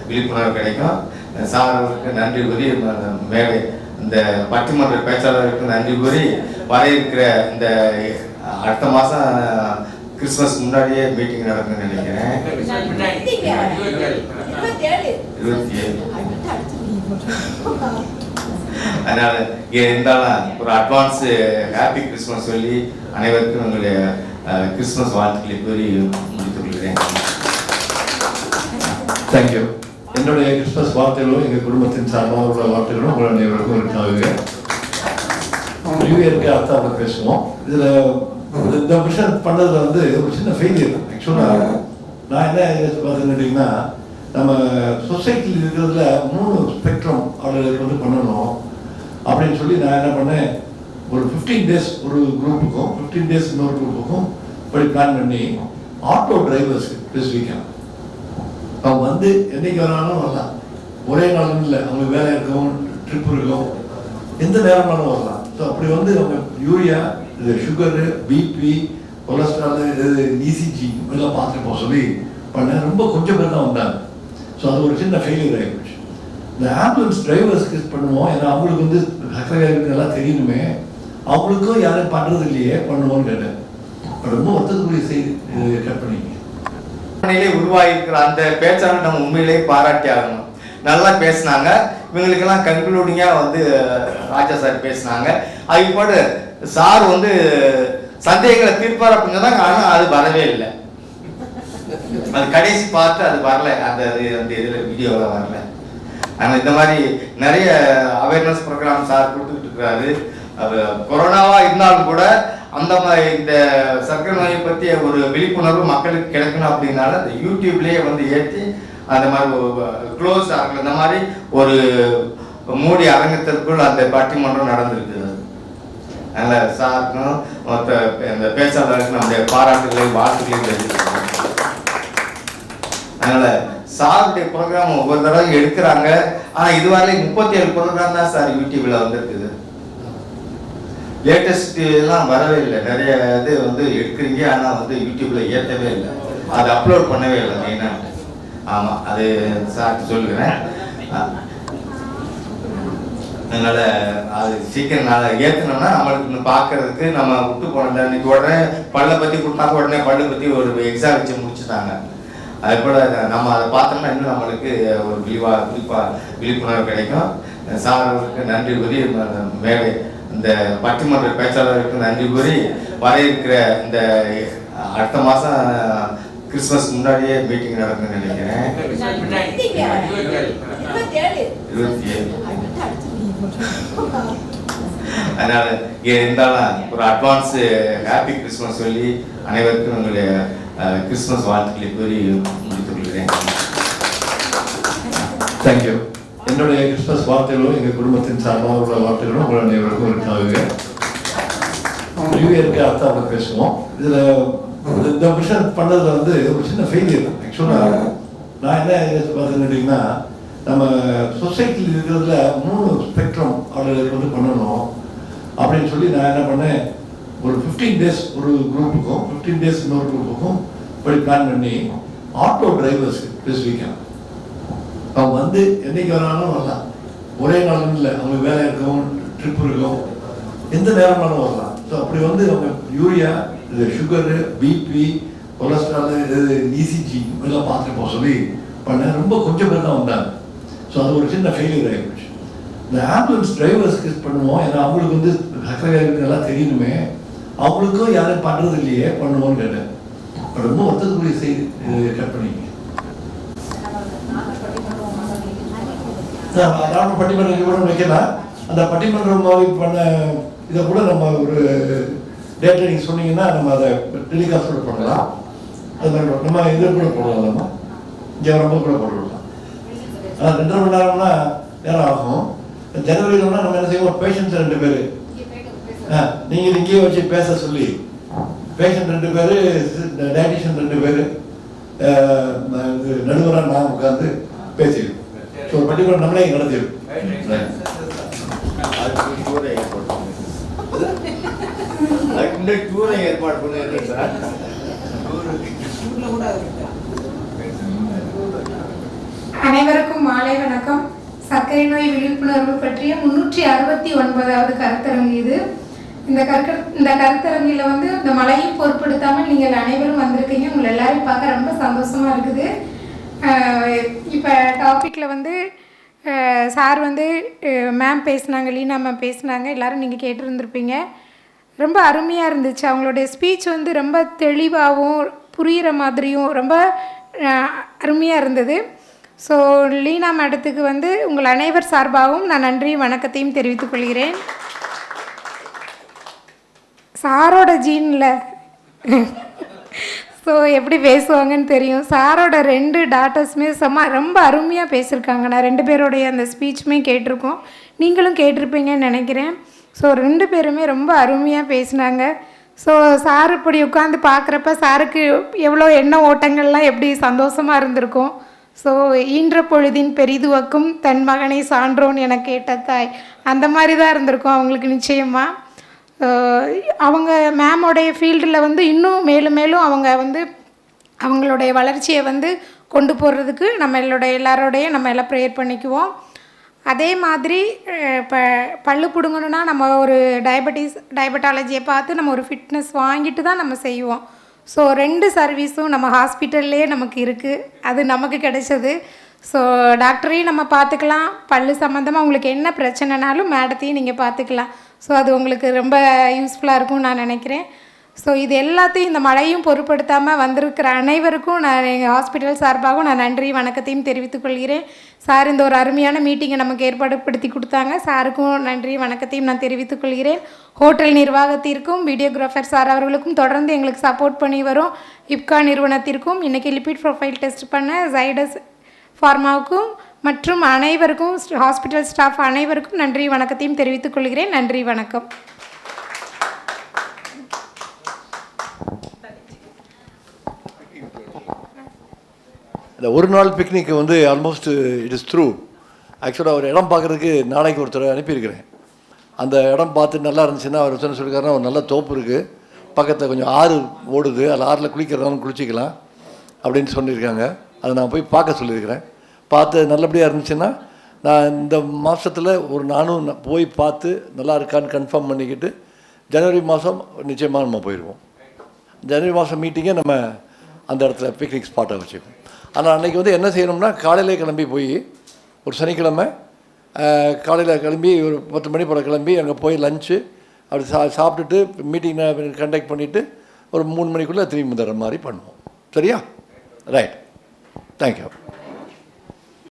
விழிப்புணர்வு கிடைக்கும். சாருக்கு நன்றி கூறி மேலே இந்த பட்டிமன்ற பேச்சாளருக்கு நன்றி கூறி வர இருக்கிற இந்த அடுத்த மாதம் கிறிஸ்துமஸ் முன்னாடியே மீட்டிங் நடக்குன்னு நினைக்கிறேன். 27. அதனால இருந்தாலும் ஒரு அட்வான்ஸ் ஹாப்பி கிறிஸ்துமஸ் சொல்லி அனைவருக்கும் உங்களுடைய கிறிஸ்துமஸ் வாழ்த்துக்களை கூறி முடித்துக் கொள்கிறேன். தேங்க்யூ. என்னுடைய கிறிஸ்துமஸ் வாழ்த்துக்களும் எங்கள் குடும்பத்தின் சார்பாக உள்ள வாழ்த்துக்களும் உங்கள் அனைவருக்கும் இருக்காங்க. நியூ இயருக்கு அடுத்த பேசுவோம். இதில் இந்த விஷயம் பண்ணதில் வந்து ஒரு சின்ன ஃபெயிலியர். ஆக்சுவலாக நான் என்ன பார்த்தீங்கன்னா நம்ம சொசைட்டியில் இருக்கிறதுல 3 ஸ்பெக்ட்ரம் ஆர்டர்களுக்கு வந்து பண்ணணும் அப்படின்னு சொல்லி நான் என்ன பண்ணேன், ஒரு 15 டேஸ் ஒரு குரூப்புக்கும் 15 டேஸ் இன்னொரு குரூப்புக்கும் இப்படி பிளான் பண்ணி ஆட்டோ டிரைவர்ஸ்க்கு ஸ்பெசிஃபிக்காக அவங்க வந்து என்றைக்கு வராலும் வரலாம், ஒரே நாளும் இல்லை, அவங்களுக்கு வேலை இருக்கும், ட்ரிப் இருக்கும், எந்த நேரம்னாலும் வரலாம். ஸோ அப்படி வந்து அவங்க யூரியா, இது சுகரு, பிபி, கொலஸ்ட்ரால், இது இசிஜி இதெல்லாம் பார்த்துட்டு போக சொல்லி பண்ணேன். ரொம்ப கொஞ்சம் பேர் தான் வந்தாங்க. ஸோ அது ஒரு சின்ன ஃபெயிலியர் ஆகிடுச்சு. இந்த ஆம்புலன்ஸ் டிரைவர்ஸ்க்கு பண்ணுவோம், ஏன்னா அவங்களுக்கு வந்து சக்கரை எல்லாம் தெரியணுமே, அவங்களுக்கும் யாரும் பண்ணுறது இல்லையே, பண்ணுவோன்னு கேட்டேன். ரொம்ப வருத்தத்துக்குரிய செய்தி கட் பண்ணிங்க. உருவாகிருக்கிற அந்த பேச்சாளர் நம்ம உண்மையிலேயே பாராட்டி ஆகணும். நல்லா பேசினாங்க. இவங்களுக்கெல்லாம் கன்க்ளூடிங்காக வந்து ராஜா சார் பேசினாங்க. அதுக்கு போட்டு சார் வந்து சந்தேகங்களை தீர்ப்பார் அப்படின்னு சொன்னாங்க. ஆனால் அது வரவே இல்லை. அது கடைசி பார்த்து அது வரல, அந்த இதில் வீடியோவில் வரல. ஆனால் இந்த மாதிரி நிறைய அவேர்னஸ் ப்ரோக்ராம் சார் கொடுத்துக்கிட்டு இருக்கிறாரு. அது கொரோனாவாக இருந்தாலும் கூட அந்த மாதிரி இந்த சர்க்கரை நோயை பற்றிய ஒரு விழிப்புணர்வு மக்களுக்கு கிடைக்கணும் அப்படின்னால அந்த யூடியூப்லேயே வந்து ஏற்றி அந்த மாதிரி க்ளோஸ் ஆகல, இந்த மாதிரி ஒரு மூடி அரங்கத்திற்குள் அந்த பட்டிமன்றம் நடந்திருக்குது. அதனால் சாருக்கும் மற்ற இந்த பேச்சாளருக்கு நம்முடைய பாராட்டுகளையும் வாழ்த்துக்களையும் தெரிவிக்கிறோம். அதனால் சாருடைய ப்ரோக்ராம் ஒவ்வொரு தடவை எடுக்கிறாங்க. ஆனால் இதுவரை 37 ப்ரோக்ராம் தான் சார் யூடியூப்ல வந்துருக்குது. லேட்டஸ்ட் எல்லாம் வரவே இல்லை. நிறைய இது வந்து எடுக்கிறீங்க, ஆனால் வந்து யூடியூப்ல ஏற்றவே இல்லை, அது அப்லோட் பண்ணவே இல்லை மெயினாக. ஆமாம், அது சார் சொல்லுகிறேன். அதனால அது சீக்கிரம் நான் ஏற்றினோம்னா நம்மளுக்கு பார்க்கறதுக்கு நம்ம விட்டு போனோம். இன்னைக்கு உடனே பல்லை பற்றி கொடுத்தாங்க, உடனே பல்லை பற்றி ஒரு எக்ஸாம் வச்சு முடிச்சுட்டாங்க. அது போல் நம்ம அதை பார்த்தோம்னா இன்னும் நம்மளுக்கு ஒரு விழிப்புணர்வு கிடைக்கும். சாருக்கு நன்றி கூறி மேலே இந்த பட்டிமன்ற பேச்சாளருக்கு நன்றி கூறி வர இருக்கிற இந்த அடுத்த மாதம் கிறிஸ்மஸ் முன்னாடியே மீட்டிங் நடக்குன்னு நினைக்கிறேன். 27. அதனால இருந்தாலும் ஒரு அட்வான்ஸ் ஹாப்பி கிறிஸ்மஸ் சொல்லி அனைவருக்கும் உங்களுடைய கிறிஸ்மஸ் வாழ்த்துக்களை கூறி முடித்துக் கொள்கிறேன். தேங்க்யூ. என்னுடைய கிறிஸ்மஸ் வார்த்தைகளும் எங்கள் குடும்பத்தின் சார்பாக உள்ள வார்த்தைகளும் உங்கள் அனைவருக்கும் இருக்காங்க. நியூ இயருக்கு அடுத்த பேசுவோம். இதில் இந்த விஷயம் பண்ணதில் வந்து ஒரு சின்ன ஃபெயிலியர். ஆக்சுவலாக நான் என்ன பார்த்துக்கிட்டிங்கன்னா, நம்ம சொசைட்டியில் இருக்கிறதுல 3 ஸ்பெக்ட்ரம் ஆர்டர்களுக்கு வந்து பண்ணணும் அப்படின்னு சொல்லி நான் என்ன பண்ணேன், ஒரு 15 டேஸ் ஒரு குரூப்புக்கும் 15 டேஸ் இன்னொரு குரூப்புக்கும் இப்படி பிளான் பண்ணி ஆட்டோ டிரைவர்ஸ்க்கு ஸ்பெசிஃபிக்காக அவங்க வந்து என்றைக்கு வராலும் வரலாம், ஒரே நாளும் இல்லை, அவங்களுக்கு வேலை இருக்கும், ட்ரிப் இருக்கும், எந்த நேரம்னாலும் வரலாம். ஸோ அப்படி வந்து அவங்க யூரியா, இது சுகரு, பிபி, கொலஸ்ட்ரால், இது இசிஜி இதெல்லாம் பார்த்துட்டு போக சொல்லி பண்ணேன். ரொம்ப கொஞ்சம் பேர் தான் வந்தாங்க. ஸோ அது ஒரு சின்ன ஃபெயிலியர் ஆகிடுச்சு. இந்த ஆம்புலன்ஸ் டிரைவர்ஸ்க்கு பண்ணுவோம், ஏன்னா அவங்களுக்கு வந்து சக்கரை எல்லாம் தெரியணுமே, அவங்களுக்கும் யாரும் பண்ணுறது இல்லையே, பண்ணுவோன்னு கேட்டேன். ரொம்ப வருத்தத்துக்குரிய செய்தி கட் பண்ணிங்க. ராணுவ பட்டிமன்றம் கூட வைக்கலாம். அந்த பட்டிமன்றம் மாதிரி பண்ண இதை கூட நம்ம ஒரு டேட்டை நீங்கள் சொன்னீங்கன்னா நம்ம அதை டெலிகாஸ்ட் கூட பண்ணலாம். அது மாதிரி நம்ம இதில் கூட போடலாம், நம்ம இங்கே ரொம்ப கூட போடலாம். ஆனால் 2.5 மணி நேரம்னா நேரம் ஆகும். ஜனவரியில்னா நம்ம என்ன செய்வோம், பேஷண்ட்ஸ் 2 பேர் நீங்கள் இங்கேயே வச்சு பேச சொல்லி, பேஷண்ட் 2 பேர், டயட்டிஷியன் 2 பேர், நடுவராக நான் உட்காந்து பேசிடுவோம். ஸோ பட்டிமன்றம் நம்மளே நடத்திடும். ஏற்பாடு பண்ணி சார். அனைவருக்கும் மாலை வணக்கம். சர்க்கரை நோய் விழிப்புணர்வு பற்றிய 369வது கருத்தரங்கு இது. இந்த கருத்தரங்கில் வந்து இந்த மழையும் பொருட்படுத்தாமல் நீங்கள் அனைவரும் வந்திருக்கீங்க. உங்களை எல்லாரையும் பார்க்க ரொம்ப சந்தோஷமா இருக்குது. இப்போ டாப்பிக்கில் வந்து சார் வந்து மேம் பேசினாங்க, லீனா மேம் பேசினாங்க, எல்லோரும் நீங்கள் கேட்டுருந்துருப்பீங்க. ரொம்ப அருமையாக இருந்துச்சு. அவங்களுடைய ஸ்பீச் வந்து ரொம்ப தெளிவாகவும் புரிகிற மாதிரியும் ரொம்ப அருமையாக இருந்தது. ஸோ லீனா மேடத்துக்கு வந்து உங்கள் அனைவர் சார்பாகவும் நான் நன்றியும் வணக்கத்தையும் தெரிவித்துக் கொள்கிறேன். சாரோட ஜீனில் ஸோ எப்படி பேசுவாங்கன்னு தெரியும். சாரோட 2 டாட்டர்ஸுமே ரொம்ப அருமையாக பேசியிருக்காங்க. நான் 2 பேரோடைய அந்த ஸ்பீச்சுமே கேட்டிருக்கோம், நீங்களும் கேட்டிருப்பீங்கன்னு நினைக்கிறேன். ஸோ 2 பேருமே ரொம்ப அருமையாக பேசினாங்க. ஸோ சார் இப்படி உட்காந்து பார்க்குறப்ப சாருக்கு எவ்வளோ எண்ண ஓட்டங்கள்லாம் எப்படி சந்தோஷமாக இருந்திருக்கும். ஸோ ஈன்ற பொழுதின் பெரிதுவக்கும் தன் மகனை சான்றோன் என கேட்ட தாய், அந்த மாதிரி தான் இருந்திருக்கும் அவங்களுக்கு நிச்சயமாக. அவங்க மேமோடைய ஃபீல்டில் வந்து இன்னும் மேலும் மேலும் அவங்க வந்து அவங்களுடைய வளர்ச்சியை வந்து கொண்டு போகிறதுக்கு எல்லாரோடைய நம்ம எல்லாம் ப்ரேயர் பண்ணிக்குவோம். அதே மாதிரி இப்போ பல்லு பிடுங்கணுன்னா நம்ம ஒரு டயபெட்டாலஜியை பார்த்து நம்ம ஒரு ஃபிட்னஸ் வாங்கிட்டு தான் நம்ம செய்வோம். ஸோ 2 சர்வீஸும் நம்ம ஹாஸ்பிட்டல்லே நமக்கு இருக்குது, அது நமக்கு கிடைச்சது. ஸோ டாக்டரையும் நம்ம பார்த்துக்கலாம், பல்லு சம்மந்தமாக உங்களுக்கு என்ன பிரச்சனைனாலும் மேடத்தையும் நீங்கள் பார்த்துக்கலாம். ஸோ அது உங்களுக்கு ரொம்ப யூஸ்ஃபுல்லாக இருக்கும்னு நான் நினைக்கிறேன். ஸோ இது எல்லாத்தையும் இந்த மழையும் பொருட்படுத்தாமல் வந்திருக்கிற அனைவருக்கும் நான் எங்கள் ஹாஸ்பிட்டல் சார்பாகவும் நான் நன்றி வணக்கத்தையும் தெரிவித்துக் கொள்கிறேன். சார் இந்த ஒரு அருமையான மீட்டிங்கை நமக்கு ஏற்பாடுபடுத்தி கொடுத்தாங்க, சாருக்கும் நன்றி வணக்கத்தையும் நான் தெரிவித்துக் கொள்கிறேன். ஹோட்டல் நிர்வாகத்திற்கும் வீடியோகிராஃபர் சார் அவர்களுக்கும் தொடர்ந்து எங்களுக்கு சப்போர்ட் பண்ணி வரும் இப்கா நிறுவனத்திற்கும், இன்றைக்கி லிபிட் ப்ரொஃபைல் டெஸ்ட் பண்ண ஜைடஸ் ஃபார்மாவுக்கும் மற்றும் அனைவருக்கும் ஹாஸ்பிட்டல் ஸ்டாஃப் அனைவருக்கும் நன்றி வணக்கத்தையும் தெரிவித்துக் கொள்கிறேன். நன்றி வணக்கம். இந்த ஒரு நாள் பிக்னிக்கு வந்து ஆல்மோஸ்ட் இட் இஸ் த்ரூ. ஆக்சுவலாக ஒரு இடம் பார்க்குறதுக்கு நாளைக்கு ஒருத்தர் அனுப்பியிருக்கிறேன். அந்த இடம் பார்த்து நல்லா இருந்துச்சுன்னா அவர் சொன்ன சொல்லியிருக்காருன்னா ஒரு நல்ல தோப்பு இருக்குது, பக்கத்தில் கொஞ்சம் ஆறு ஓடுது, அதில் ஆறில் குளிக்கிறதாலும் குளிச்சிக்கலாம் அப்படின்னு சொல்லியிருக்காங்க. அதை நான் போய் பார்க்க சொல்லியிருக்கிறேன். பார்த்து நல்லபடியாக இருந்துச்சுன்னா நான் இந்த மாதத்தில் நானும் போய் பார்த்து நல்லா இருக்கான்னு கன்ஃபார்ம் பண்ணிக்கிட்டு ஜனவரி மாதம் நிச்சயமாக நம்ம போயிடுவோம். ஜனவரி மாதம் மீட்டிங்கை நம்ம அந்த இடத்துல பிக்னிக் ஸ்பாட்டை வச்சுக்கோம். ஆனால் அன்றைக்கி வந்து என்ன செய்யணும்னா காலையிலே கிளம்பி போய் ஒரு சனிக்கிழமை காலையில் கிளம்பி ஒரு 10 மணி போல் கிளம்பி அங்கே போய் லஞ்சு அப்படி சாப்பிட்டுட்டு மீட்டிங்கை கண்டக்ட் பண்ணிவிட்டு ஒரு 3 மணிக்குள்ளே திரும்பி தர மாதிரி பண்ணுவோம். சரியா? Right, thank you.